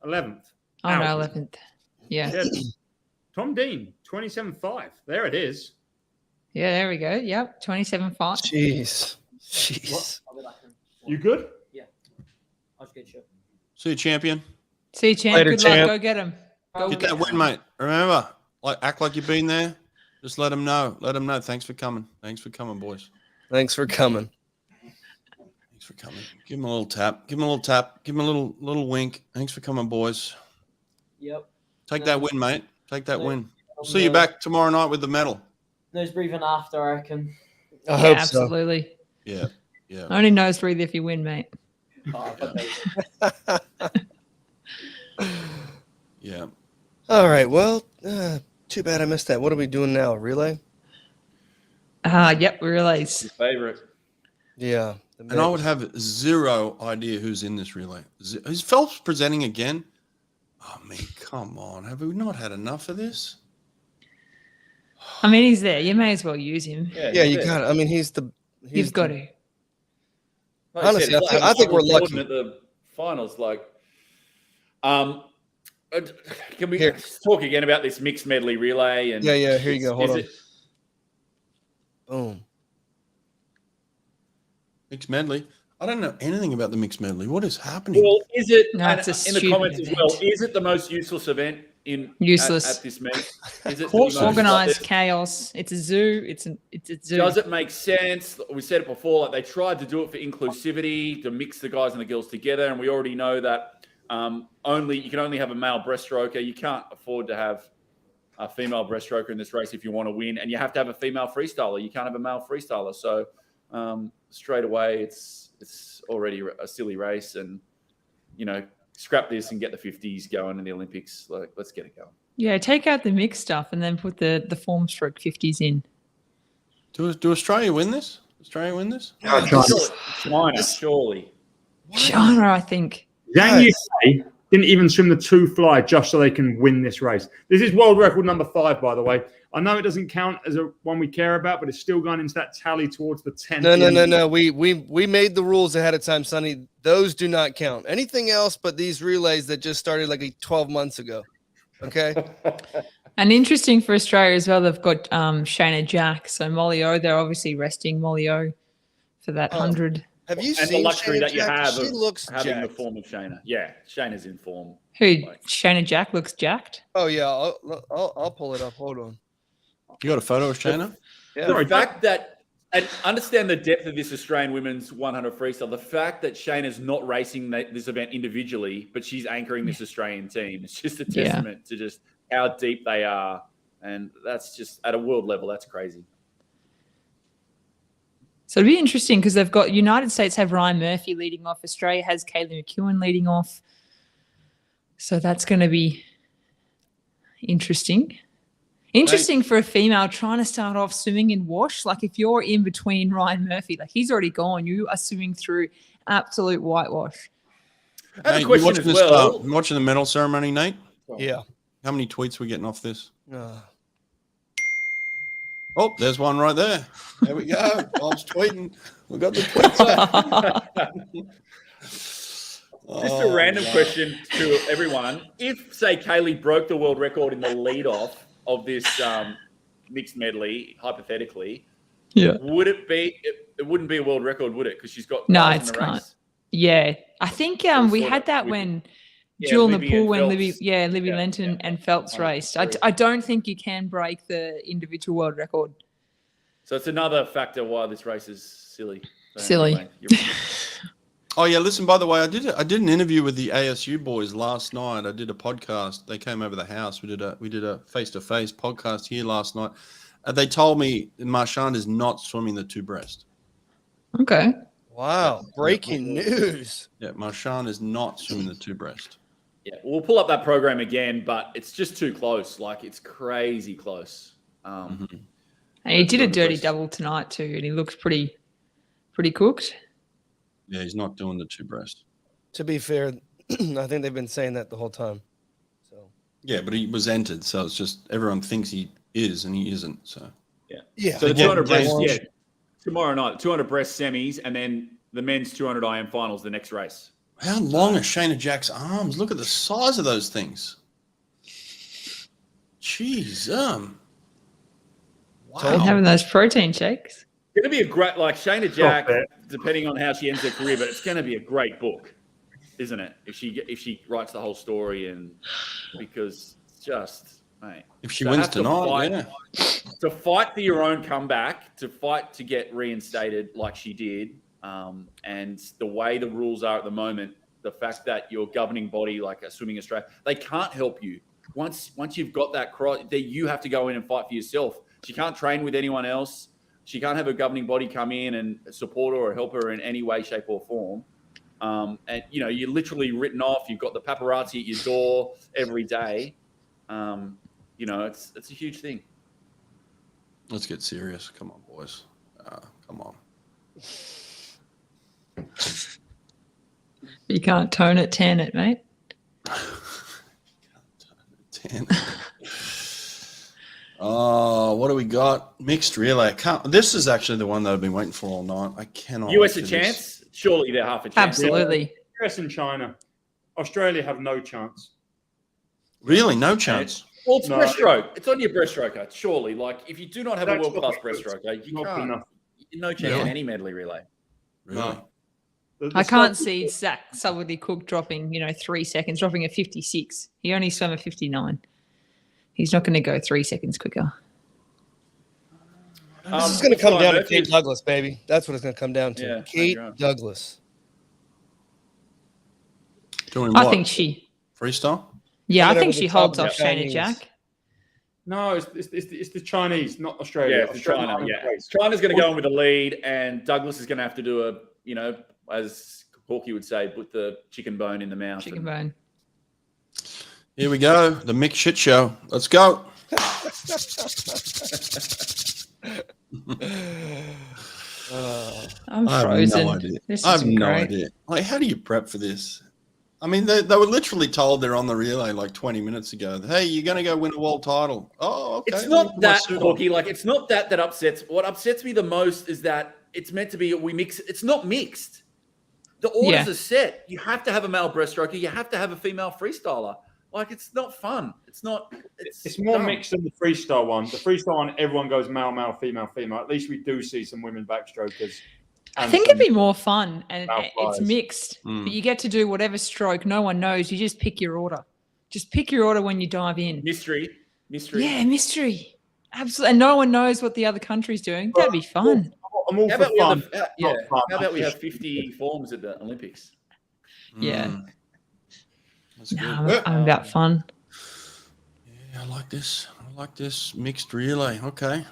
11th. Oh, no, 11th. Yeah. Yeah. Tom Dean, 27.5. There it is. Yeah, there we go. Yep, 27.5. Jeez. I'll be back in. You good? I'll just get you. See you, champion. See you, champ. Later, Good champ. luck. Go get him. Get that win, mate. Remember, act like you've been there. Just let them know. Let them know. Thanks for coming. Thanks for coming, boys. Thanks for coming. Thanks for coming. Give him a little tap. Give him a little tap. Give him a little wink. Thanks for coming, boys. Yep. Take that win, mate. Take that No. win. We'll see you back tomorrow night with the medal. Nose breathing after, I reckon. I hope so. Absolutely. Yeah. Yeah. Only nose breathe if you win, mate. Oh, but Yeah. All right. Well, too bad I missed that. What are we doing now? Relay? Yep, we realize. Your favorite. Yeah. And I would have zero idea who's in this relay. Is Phelps presenting again? Oh, man, come on. Have we not had enough of this? I mean, he's there. You may as well use him. Yeah, you got it. I mean, You've got to. Like Honestly, it's like I think we're Michael Jordan lucky. at the finals. Like, can we Here. talk again about this mixed medley relay? And Yeah, here you go. Hold is on. it- Boom. Mixed medley. I don't know anything about the mixed medley. What is happening? Well, is it? No, and it's a in the stupid comments as well. event. Is it the most useless event in Useless. at this meet? Is it course the most Organized like, chaos. It's a zoo. It's a zoo. does it make sense? We said it before. Like they tried to do it for inclusivity, to mix the guys and the girls together, and we already know that you can only have a male breaststroker. You can't afford to have a female breaststroker in this race if you want to win, and you have to have a female freestyler. You can't have a male freestyler. So straight away, it's already a silly race, and scrap this and get the 50s going in the Olympics. Like, let's get it going. Yeah, take out the mixed stuff and then put the form stroke 50s in. Do Australia win this? Australia win this? China, surely. China, I think. Zhang Yifei didn't even swim the 2 fly just so they can win this race. This is world record number 5, by the way. I know it doesn't count as one we care about, but it's still going into that tally towards the 10. No. We made the rules ahead of time, Sonny. Those do not count. Anything else but these relays that just started like 12 months ago. Okay. And interesting for Australia as well, they've got Shayna Jack. So Molly O, they're obviously resting Molly O for that 100. Have you And seen the luxury Shayna that you Jack? have She of looks having jacked. the form of Shayna. Yeah, Shayna's in form. Who? Shayna Jack looks jacked. Oh yeah, I'll pull it up. Hold on. You got a photo of Shayna? Yeah. The fact that, and understand the depth of this Australian women's 100 freestyle, the fact that Shayna's not racing this event individually, but she's anchoring this Australian team, it's just a testament to just how deep they are. And that's just, at a world level, that's crazy. So it'll be interesting because they've got United States have Ryan Murphy leading off. Australia has Kaylee McEwen leading off. So that's going to be interesting. Interesting for a female trying to start off swimming in wash. Like if you're in between Ryan Murphy, like he's already gone, you are swimming through absolute whitewash. I have Nate, a question you as watching well. you watching the medal ceremony, Nate? Yeah. How many tweets we getting off this? Oh, there's one right there. There we go. Bob's tweeting. We got the tweets. Just a random question to everyone. If, say, Kaylee broke the world record in the lead-off of this mixed medley, hypothetically, would it be? It wouldn't be a world record, would it? Because she's got No, guys it's in the can't. race. Yeah, I think we had that when Jewel in the pool when Libby Lenton and Phelps raced. I don't think you can break the individual world record. So it's another factor why this race is silly. So Silly. anyway, you're right. Oh yeah, listen. By the way, I did an interview with the ASU boys last night. I did a podcast. They came over the house. We did a face-to-face podcast here last night. They told me Marchand is not swimming the 2 breast. Okay. Wow. Breaking news. Yeah, Marchand is not swimming the 2 breast. Yeah, we'll pull up that program again, but it's just too close. Like it's crazy close. And he did a dirty double tonight too, and he looks pretty cooked. Yeah, he's not doing the 2 breast. To be fair, I think they've been saying that the whole time. So Yeah, but he was entered, so it's just everyone thinks he is and he isn't. So Yeah. So the 200 breast, James. tomorrow night, 200 breast semis, and then the men's 200 IM finals the next race. how long are Shayna Jack's arms? Look at the size of those things. Jeez, And wow. having those protein shakes. It's going to be a great, like Shayna Jack, Stop it. depending on how she ends her career, but it's going to be a great book, isn't it? If she writes the whole story, and because it's just, mate, If she to wins have to tonight, fight- yeah. to fight for your own comeback, to fight to get reinstated like she did, and the way the rules are at the moment, the fact that your governing body, like a Swimming Australia, they can't help you. Once you've got that cross, that you have to go in and fight for yourself. She can't train with anyone else. She can't have a governing body come in and support her or help her in any way, shape, or form. And you're literally written off. You've got the paparazzi at your door every day. It's a huge thing. Let's get serious. Come on, boys. Come on. You can't tone it, tan it, mate. 10. Oh, what do we got? Mixed relay. This is actually the one that I've been waiting for all night. I cannot. US wait a for this. chance? Surely they're half a chance. Absolutely. US and China. Australia have no chance. Really? No chance. Well, it's No. breaststroke. It's on your breaststroker. Surely, like if you do not have a That's world-class not good. breaststroker, you Not good can't. enough. No chance Really? in any medley relay. Really? No. The I can't stuff- see Zach Sullivan Cook dropping, 3 seconds, dropping a 56. He only swam a 59. He's not going to go 3 seconds quicker. This is going to come down to Murphy Kate is- Douglas, baby. That's what it's going to come down to. Yeah, Kate you're right. Douglas. Doing I what? think she, Freestyle? yeah, I Coming think over she the top holds of off the Shayna Chinese. Jack. No, it's the Chinese, not Australia. Yeah, it's Australia China. aren't Yeah, great. China's going to go in with the lead, and Douglas is going to have to do as Hawke would say, put the chicken bone in the mouth. Chicken and- bone. Here we go. The mixed shit show. Let's go. I'm I have frozen. no idea. This I have is no great. idea. Like, how do you prep for this? I mean, they were literally told they're on the relay like 20 minutes ago. Hey, you're going to go win a world title. Oh, okay. It's let me not put my that, suit on. Hawke. Like, it's not that upsets. What upsets me the most is that it's meant to be we mix. It's not mixed. The orders Yeah. are set. You have to have a male breaststroker. You have to have a female freestyler. Like, it's not fun. It's not. It's more dumb. mixed than the freestyle one. The freestyle one, everyone goes male, male, female, female. At least we do see some women backstrokers. I and think some- it'd be more fun, and Mouth it's flies. mixed, Mm. but you get to do whatever stroke. No one knows. You just pick your order. Just pick your order when you dive in. Mystery. Yeah, mystery. Absolutely. And no one knows what the other country's doing. That'd be fun. I'm all How for about we fun. have, not fun. How about we have 50 forms at the Olympics? Yeah. That's No, good. I'm about fun. Yeah, I like this. I like this mixed relay. Okay.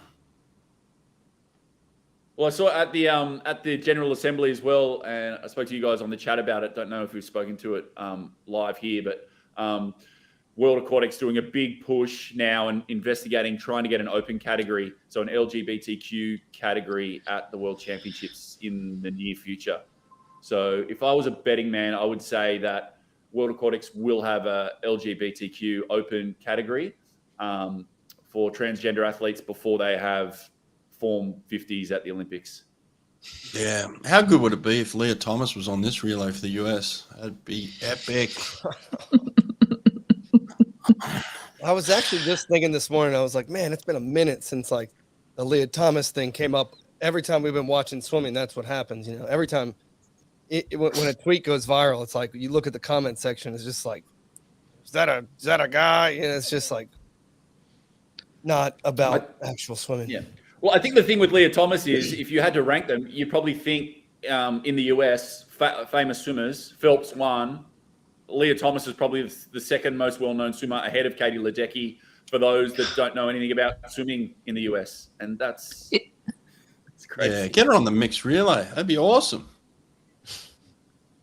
Well, I saw at the General Assembly as well, and I spoke to you guys on the chat about it. Don't know if we've spoken to it live here, but World Aquatics doing a big push now and investigating, trying to get an open category, so an LGBTQ category at the World Championships in the near future. So if I was a betting man, I would say that World Aquatics will have a LGBTQ open category for transgender athletes before they have Form 50s at the Olympics. Yeah. How good would it be if Leah Thomas was on this relay for the US? That'd be epic. I was actually just thinking this morning, I was like, man, it's been a minute since like the Leah Thomas thing came up. Every time we've been watching swimming, that's what happens. Every time when a tweet goes viral, it's like you look at the comment section, it's just like, is that a guy? And it's just like not about actual swimming. Yeah. Well, I think the thing with Leah Thomas is if you had to rank them, you'd probably think in the US, famous swimmers, Phelps won. Leah Thomas is probably the second most well-known swimmer ahead of Katie Ledecky for those that don't know anything about swimming in the US. And that's crazy. Yeah, get her on the mixed relay. That'd be awesome.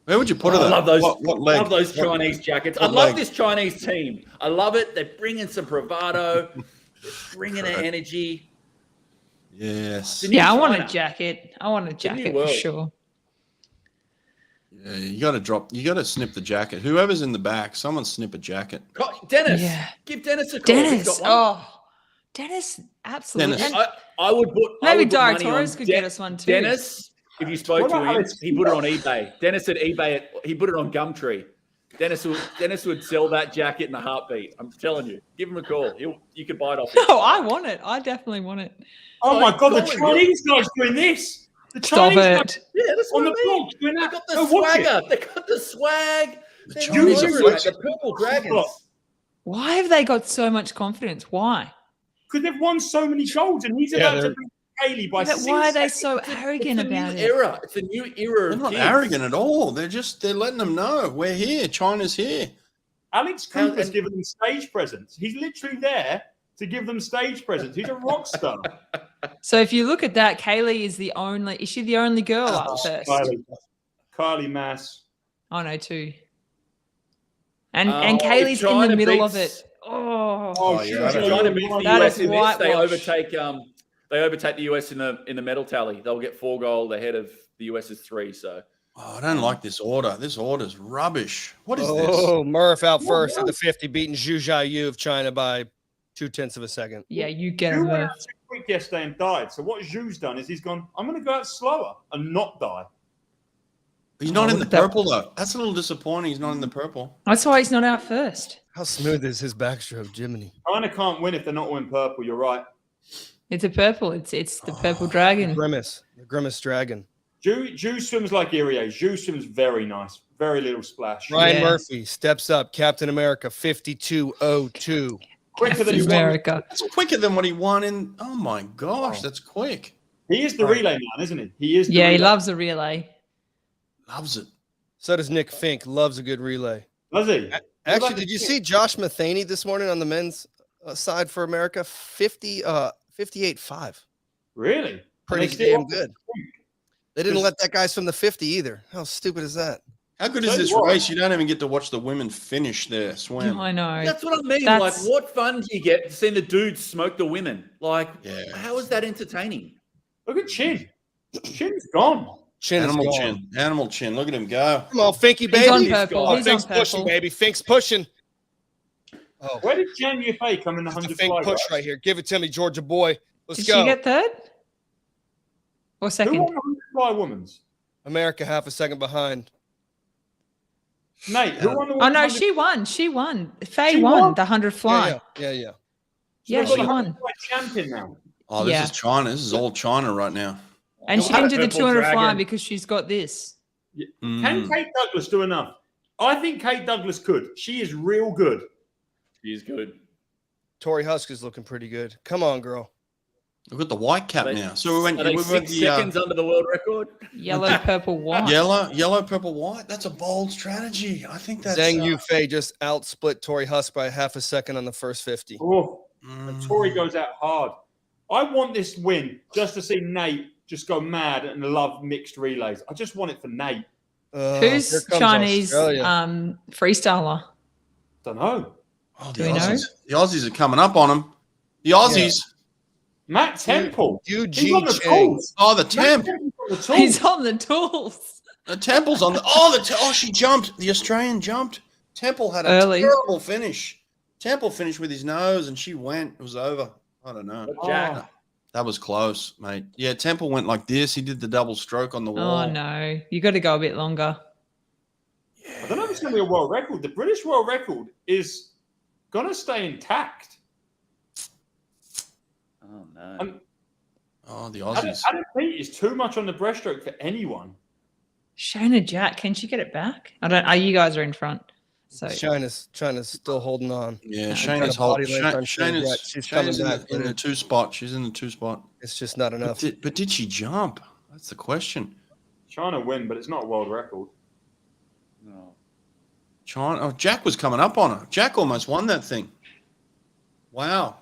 Where would you put her? I though? love those. What leg? Love those What- Chinese jackets. what I love leg? this Chinese team. I love it. They're bringing some bravado, bringing an energy. Yes. The new Yeah, I want a China. jacket. I want a new jacket for world. sure. You got to drop. You got to snip the jacket. Whoever's in the back, someone snip a jacket. Dennis, Yeah. give Dennis a call. He's Dennis. got one. Dennis, absolutely. Dennis. And I would put. maybe I would put Derek money on Torres could get us one too. Dennis, if you spoke to him, he put it on eBay. Dennis at eBay. He put it on Gumtree. Dennis would sell that jacket in a heartbeat. I'm telling you. Give him a call. You could buy it off him. No, I want it. I definitely want it. Oh my God, the Chinese guy's doing this. The Stop Chinese it. guys Yeah, that's on what the I mean. blog doing They that. got the Go watch it. swagger. They got the swag. They're Chinese all are over it. flexible. The purple dragons. Why have they got so much confidence? Why? Because they've won so many golds, and he's about to beat Haley by But 6 why are they seconds. so arrogant It's a about new it? era. It's a new era. They're of not kids. arrogant at all. They're letting them know we're here. China's here. Alex Cooper's and- giving them stage presents. He's literally there to give them stage presents. He's a rock star. So if you look at that, Kaylee is she the only girl up first? Kylie Mass. Oh no, two. And If Kaylee's in China the middle of beats- it. Oh, Oh, yeah. If shit. China beats the That US is in this, they whitewash. overtake the US in the medal tally. They'll get 4 gold ahead of the US's 3. So Oh, I don't like this order. This order's rubbish. What is this? Oh, Murph out first at the 50, beating Zhu Jiayu of China by 0.2 of a second. yeah, you get Zhu him. went out too quick yesterday and died. So what Zhu's done is he's gone, I'm going to go out slower and not die. He's not in the look at that. purple though. That's a little disappointing. He's not in the purple. That's why he's not out first. How smooth is his backstroke, Jiminy? China can't win if they're not all in purple. You're right. It's a purple. It's the purple The dragon. Grimace Dragon. Zhu swims like Irie. Zhu swims very nice. Very little splash. Ryan Yeah. Murphy steps up, Captain America, 52.02. Quicker than Captain he won. America. That's quicker than what he won in. Oh my gosh, that's quick. He is the relay man, isn't he? He is. The Yeah, he relay. loves a relay. Loves it. So does Nick Fink, loves a good relay. Does he? Actually, did you see Josh Matheny this morning on the men's side for America? 58.5. Really? Pretty And they still- damn good. They didn't let that guy swim the 50 either. How stupid is that? How good So is this what? race? You don't even get to watch the women finish their swim. I know. that's what I mean. That's- Like, what fun do you get seeing the dudes smoke the women? Like, Yeah. how is that entertaining? Look at Chin. Chin's gone. Chin is Animal gone. chin. Animal chin. Look at him go. Come on, Finky, He's baby. on purple. gone. He's on Fink's pushing, purple. baby. Fink's pushing. Oh, Where did Jan Yufei come in the it's a 100 Fink fly? push guys? right here. Give it to me, Georgia boy. Let's Did go. she get third? Or Who second? won the 100 fly women's? America half a second behind. Nate, who won the Oh no, 100 she won. She won. Faye She won won? the 100 fly. Yeah. Yeah, They've got she the 100 won. fly champion now. Oh, this Yeah. is China. This is all China right now. And she What didn't do the purple 200 fly dragon? because she's got this. Can Kate Douglas do enough? I think Kate Douglas could. She is real good. He's good. Tori Huskers looking pretty good. Come on, girl. We've got the white cap Are they- now. So we went Are they with 6 the seconds under the world record? Yellow, purple, white. yellow, purple, white. That's a bold strategy. I think that's Zhang Yufei just outsplit Tori Husk by half a second on the first 50. Oh, and Tori goes out hard. I want this win just to see Nate just go mad and love mixed relays. I just want it for Nate. Here Who's comes Chinese Australia. freestyler? Don't know. Oh, Do we know? The Aussies are coming up on him. The Aussies. Matt Temple. Yu He's on the Ji Chang. tools. Oh, the Matt temp. Temple's on the tools. He's on the tools. The Temple's on the. Oh, she jumped. The Australian jumped. Temple had a Early. terrible finish. Temple finished with his nose, and she went. It was over. I don't know. Jack. That was close, mate. Yeah, Temple went like this. He did the double stroke on the wall. Oh no, you got to go a bit longer. I don't know if it's going to be a world record. The British world record is going to stay intact. Oh, no. Um, Oh, the Adam Aussies. Pete is too much on the breaststroke for anyone. Shayna Jack, can she get it back? I don't. You guys are in front, so China's still holding on. Yeah, Shayna's Shayna's hold. body length on Shayna Jack. She's coming Shayna's back in with the it. 2 spot. She's in the 2 spot. It's just not enough. But did she jump? That's the question. Trying to win, but it's not a world record. No. China. Oh, Jack was coming up on her. Jack almost won that thing. Wow.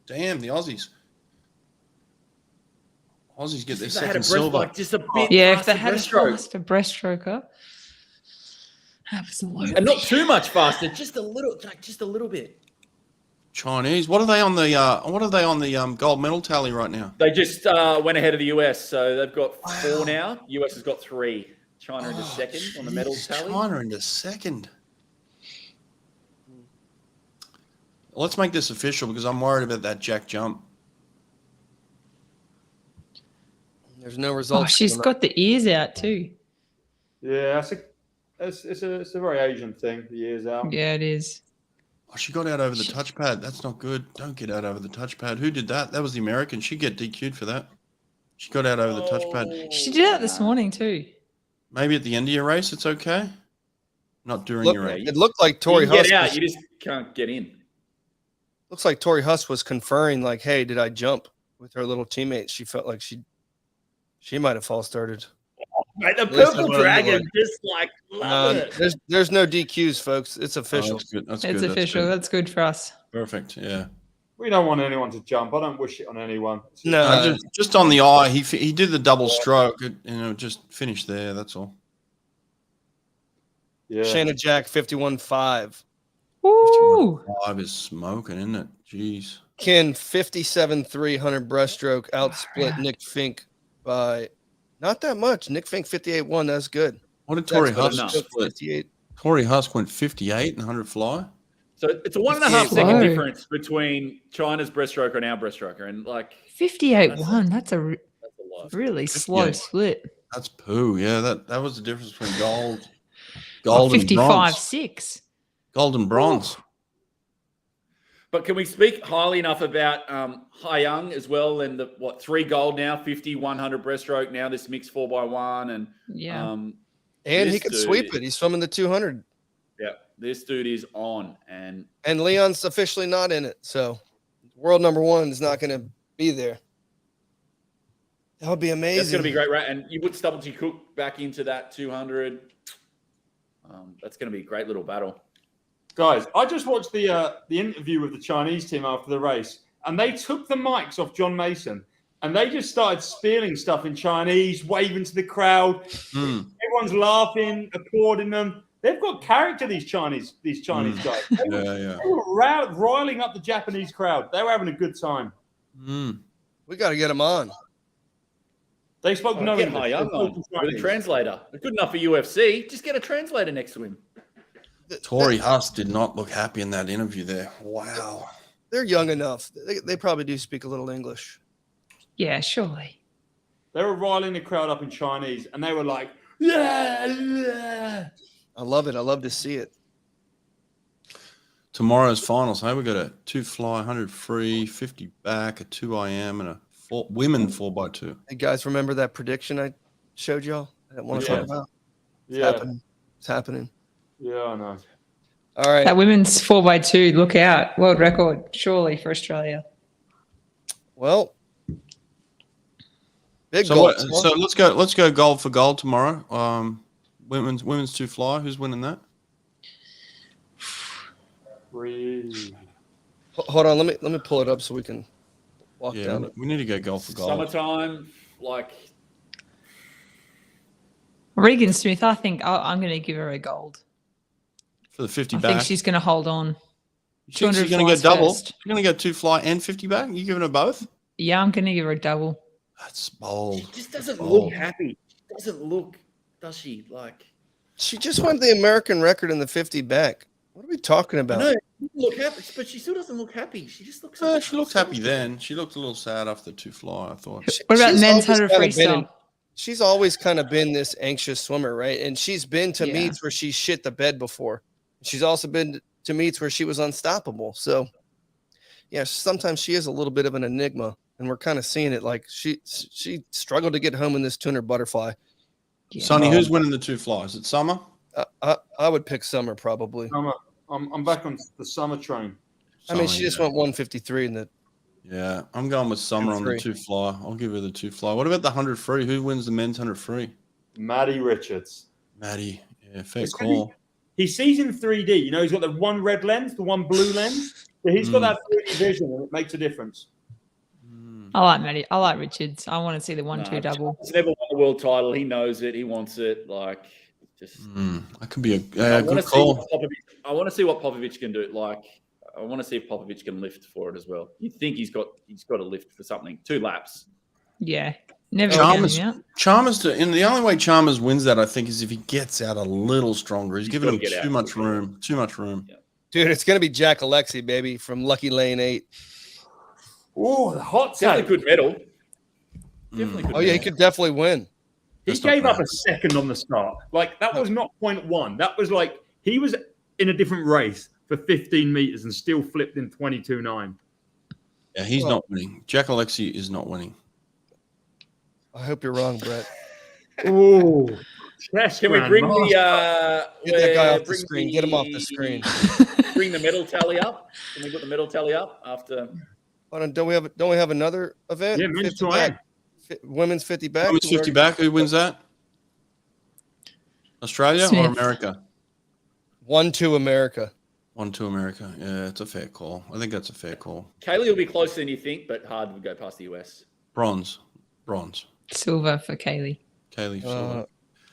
Damn, the Aussies. Aussies get their If they had a second breast silver. like just a bit yeah, if faster they had a breaststroke. faster breaststroker, absolutely. And not too much faster, just a little, like just a little bit. Chinese. What are they on the gold medal tally right now? They just went ahead of the US, so they've got 4 now. US has got 3. China into second on the medals tally. China into second. Let's make this official because I'm worried about that jack jump. There's no results. Oh, she's got the ears out too. Yeah, it's a very Asian thing. The ears out. Yeah, it is. Oh, she got out over the touchpad. That's not good. Don't get out over the touchpad. Who did that? That was the American. She'd get DQ'd for that. She got out over the touchpad. She did that this morning too. Maybe at the end of your race, it's okay. Not during your race. It looked like You Tori can Huss. get out. You just can't get in. Looks like Tori Huss was conferring, like, "Hey, did I jump?" with her little teammates. She felt like she might have false started. Mate, the At least purple that's what it dragon looked just like love it. There's no DQs, folks. It's official. That's good. That's It's good. official. That's good for us. Perfect. Yeah. We don't want anyone to jump. I don't wish it on anyone. No, Just on the eye. He did the double stroke. Just finished there. That's all. Yeah. Shayna Jack 51.5. Woo! 5 is smoking, isn't it? Jeez. Ken 57.300 breaststroke outsplit Nick Fink by not that much. Nick Fink 58.1. That's good. What did Tori That's Huss good. split? 58. Tori Huss went 58 and 100 fly. So it's a 1.5 second Whoa. difference between China's breaststroker and our breaststroker, and like 58-1. That's a that's a lot. really slow 58. split. That's poo. Yeah, that was the difference between gold Oh, and bronze. 55-6. Gold and bronze. But can we speak highly enough about Haiyang as well? And the 3 gold now, 50, 100 breaststroke now. This mixed 4x1 and Yeah. And This he could dude- sweep it. He's swimming the 200. yeah, this dude is on. And And Leon's officially not in it. So world number 1 is not going to be there. That would be amazing. that's going to be great, right? And you put Stubble T Cook back into that 200. That's going to be a great little battle. Guys, I just watched the interview with the Chinese team after the race, and they took the mics off John Mason, and they just started spilling stuff in Chinese, waving to the crowd. Everyone's laughing, applauding them. They've got character. These Chinese guys. They were riling up the Japanese crowd. They were having a good time. We got to get him on. They spoke no Get English. Haiyang They on spoke with a Chinese. translator. Good enough for UFC. Just get a translator next to him. Tori Huss did not look happy in that interview there. Wow. They're young enough. They probably do speak a little English. Yeah, surely. They were riling the crowd up in Chinese, and they were like, yeah, yeah. I love it. I love to see it. Tomorrow's finals. Hey, we got a 2 fly, 100 free, 50 back, a 2 IM, and a women 4x2. Hey, guys, remember that prediction I showed y'all? I didn't want to talk about. It's Yeah. happening. It's happening. Yeah, I know. All right. That women's 4x2, look out. World record, surely, for Australia. Well, big So, goal. let's go gold for gold tomorrow. Women's 2 fly. Who's winning that? Hold on. Let me pull it up so we can walk Yeah, down it. we need to go gold for gold. Summertime, like Regan Smith, I think I'm going to give her a gold. For the 50 I back. think she's going to hold on. You think she's 200 going to go flies double? first. You're going to go 2 fly and 50 back? You giving her both? Yeah, I'm going to give her a double. That's bold. she just doesn't That's look bold. happy. Doesn't look, does she? Like She just won the American record in the 50 back. What are we talking about? no, she doesn't look happy, but she still doesn't look happy. She just looks. She looked happy then. She looked a little sad after the 2 fly, I thought. What about She's men's always 100 kinda been freestyle? She's always kind of been this anxious swimmer, right? And she's been to Yeah. meets where she shit the bed before. She's also been to meets where she was unstoppable. So, yeah, sometimes she is a little bit of an enigma, and we're kind of seeing it. Like she struggled to get home in this 200 butterfly. Yeah. Sonny, who's winning the 2 flies? Is it Summer? I would pick Summer probably. I'm back on the summer train. I mean, she Sonny, just yeah. went 153 in the. Yeah, I'm going with Summer on the 2 fly. I'll give her the 2 fly. What about the 100 free? Who wins the men's 100 free? Maddie Richards. Maddie. Yeah, fair It's call. He sees in 3D. You know, he's got the one red lens, the one blue lens. So he's got that 3D vision, and it makes a difference. I like Maddie. I like Richards. I want to see the 1-2 double. He's never won a world title. He knows it. He wants it. Like just. That could be a I want good to see call. what Popovich can do. Like, I want to see if Popovich can lift for it as well. You think he's got to lift for something. 2 laps. Yeah. Never Chalmers, counting out. and the only way Chalmers wins that, I think, is if he gets out a little stronger. He's giving him too much room. Too much room. Yeah. Dude, it's gonna be Jack Alexi, baby, from Lucky Lane 8. Oh, the hot Definitely take. could medal. Definitely could. Oh yeah, he could definitely win. He gave up a second on the start. Like, that was not 0.1. That was like, he was in a different race for 15 meters and still flipped in 22.9. Yeah, he's not winning. Jack Alexi is not winning. I hope you're wrong, Brett. Oh, Can we bring the Get that guy off the screen. Get him off the screen. Bring the medal tally up. Can we put the medal tally up after? Hold on, don't we have another event? Yeah, men's 50 back. Women's 50 back. Women's 50 back. Who wins that? Australia or Smith. America? 1-2 America. 1-2 America. Yeah, it's a fair call. I think that's a fair call. Kaylee will be closer than you think, but hard to go past the US. Bronze. Silver for Kaylee. Kaylee. silver.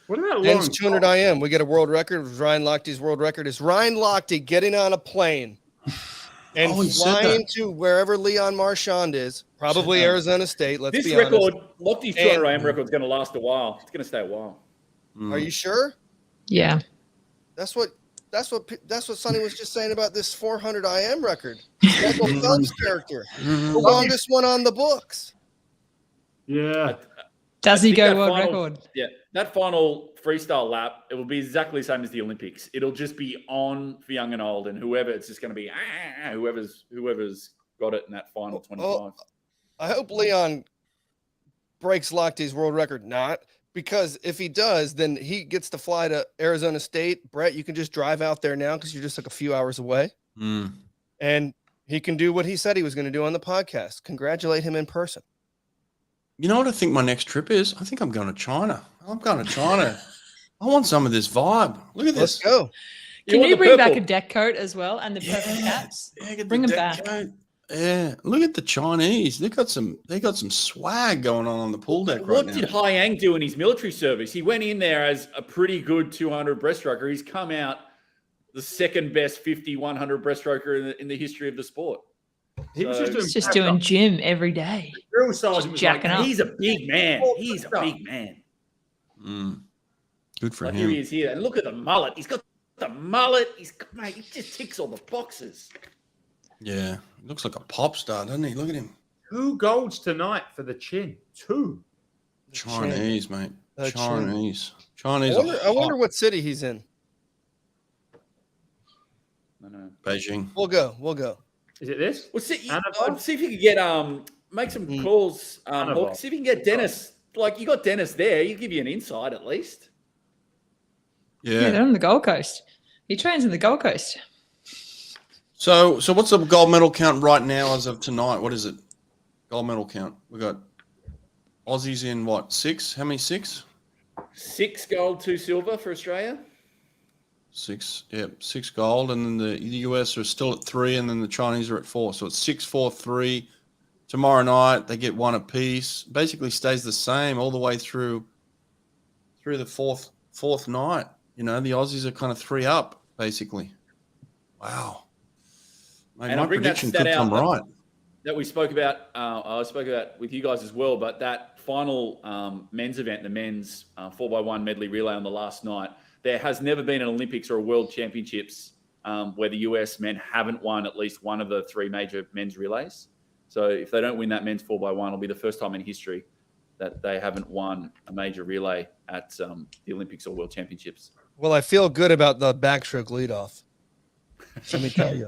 what about Men's long 200 IM. We get a world record. Ryan Lochte's world record is Ryan Lochte getting on a plane and Oh, he said flying to wherever Leon Marchand is, probably Arizona State. Let's This be record, honest. Lochte's 200 IM record is going to last a while. It's going to stay a while. Are you sure? Yeah. That's what Sonny was just saying about this 400 IM record. Michael Phelps character, the longest one on the books. Yeah. Does I he think go that world final- record? Yeah, that final freestyle lap, it will be exactly the same as the Olympics. It'll just be on for young and old, and whoever, it's just going to be whoever's got it in that final 25. Oh, I hope Leon breaks Lochte's world record. Not because if he does, then he gets to fly to Arizona State. Brett, you can just drive out there now because you're just like a few hours away, and he can do what he said he was going to do on the podcast. Congratulate him in person. You know what I think my next trip is? I think I'm going to China. I want some of this vibe. Look at Let's this. go. Can want you the bring back purple? a deck coat as well and the purple caps? Yeah, get the Bring 'em deck back. coat. Yeah, look at the Chinese. They got some swag going on the pool deck right What now. did Hai Yang do in his military service? He went in there as a pretty good 200 breaststroker. He's come out the second best 50, 100 breaststroker in the history of the sport. He was So- just doing, He's just doing gym every day. drill sergeant was jacking like, up. He's a big man. He's a big man. Good for Like here he him. is here. And look at the mullet. He's got the mullet. Mate, he just ticks all the boxes. Yeah, he looks like a pop star, doesn't he? Look at him. 2 golds tonight for the chin. 2. Chinese, mate. The Chinese. I Chinese. wonder what city he's in. No. Beijing. We'll go. Is it this? Well, see Annabelle? if you could get make some calls. Annabelle. Hawke. See if you can get Dennis. Like you got Dennis there, he'll give you an insight at least. Yeah, they're on the Gold Coast. He trains in the Gold Coast. So what's the gold medal count right now as of tonight? What is it? Gold medal count. We got Aussies in what? 6? How many 6? 6 gold, 2 silver for Australia. 6. Yep, 6 gold, and then the US are still at 3, and then the Chinese are at 4. So it's 6, 4, 3. Tomorrow night they get 1 apiece. Basically stays the same all the way through the fourth night. You know, the Aussies are kind of 3 up basically. Wow. Mate, And my I'll bring that prediction stat could come out right. that we spoke about. I spoke about with you guys as well. But that final men's event, the men's 4x1 medley relay on the last night, there has never been an Olympics or a World Championships where the US men haven't won at least one of the 3 major men's relays. So if they don't win that men's 4x1, it'll be the first time in history that they haven't won a major relay at the Olympics or World Championships. Well, I feel good about the backstroke leadoff. Let me tell you.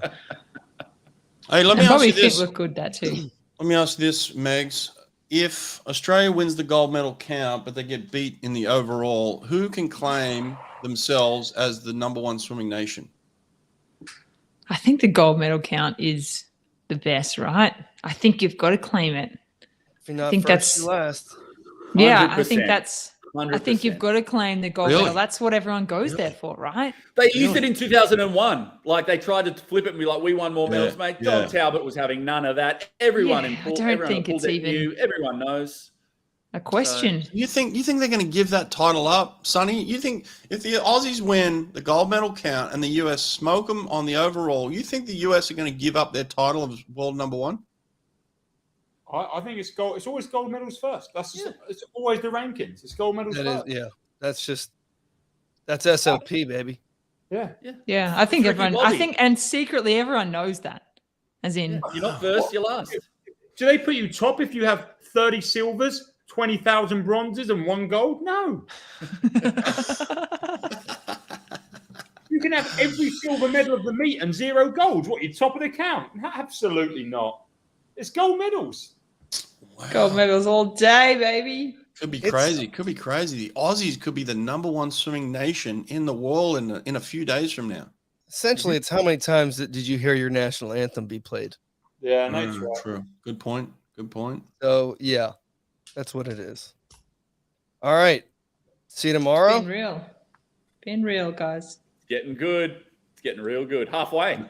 Hey, let me And ask probably you Fink this. looked good that too. Let me ask this, Megs. If Australia wins the gold medal count, but they get beat in the overall, who can claim themselves as the #1 swimming nation? I think the gold medal count is the best, right? I think you've got to claim it. If you're not think first, that's- you're last. Yeah, I 100%. think that's. I think you've 100%. got to claim the gold Really? medal. That's what everyone goes there for, right? They used it in 2001. Like they tried to flip it and be like, "We won more Yeah, medals, mate." yeah. Don Talbot was having none of that. Everyone Yeah, in I pool, don't everyone think in pool it's deck even- knew, everyone knows. A question. You think they're going to give that title up, Sonny? You think if the Aussies win the gold medal count and the US smoke them on the overall, you think the US are going to give up their title of world #1? I think it's gold. It's always gold medals first. That's just, it's always the rankings. It's gold medals That first. is, yeah. That's SOP, baby. Yeah, I think Tricky everyone. Bobby. I think, and secretly everyone knows that. As in, You're not first, you're last. Do they put you top if you have 30 silvers, 20,000 bronzes, and 1 gold? No. You can have every silver medal of the meet and 0 golds. What, you're top of the count? Absolutely not. It's gold medals. Wow. gold medals all day, baby. Could be crazy. Could be crazy. The Aussies could be the #1 swimming nation in the world in a few days from now. Essentially, it's how many times did you hear your national anthem be played? Yeah, that's right. True. Good point. Good point. So, yeah, that's what it is. All right. See you tomorrow. Being real, guys. Getting good. It's getting real good. Halfway.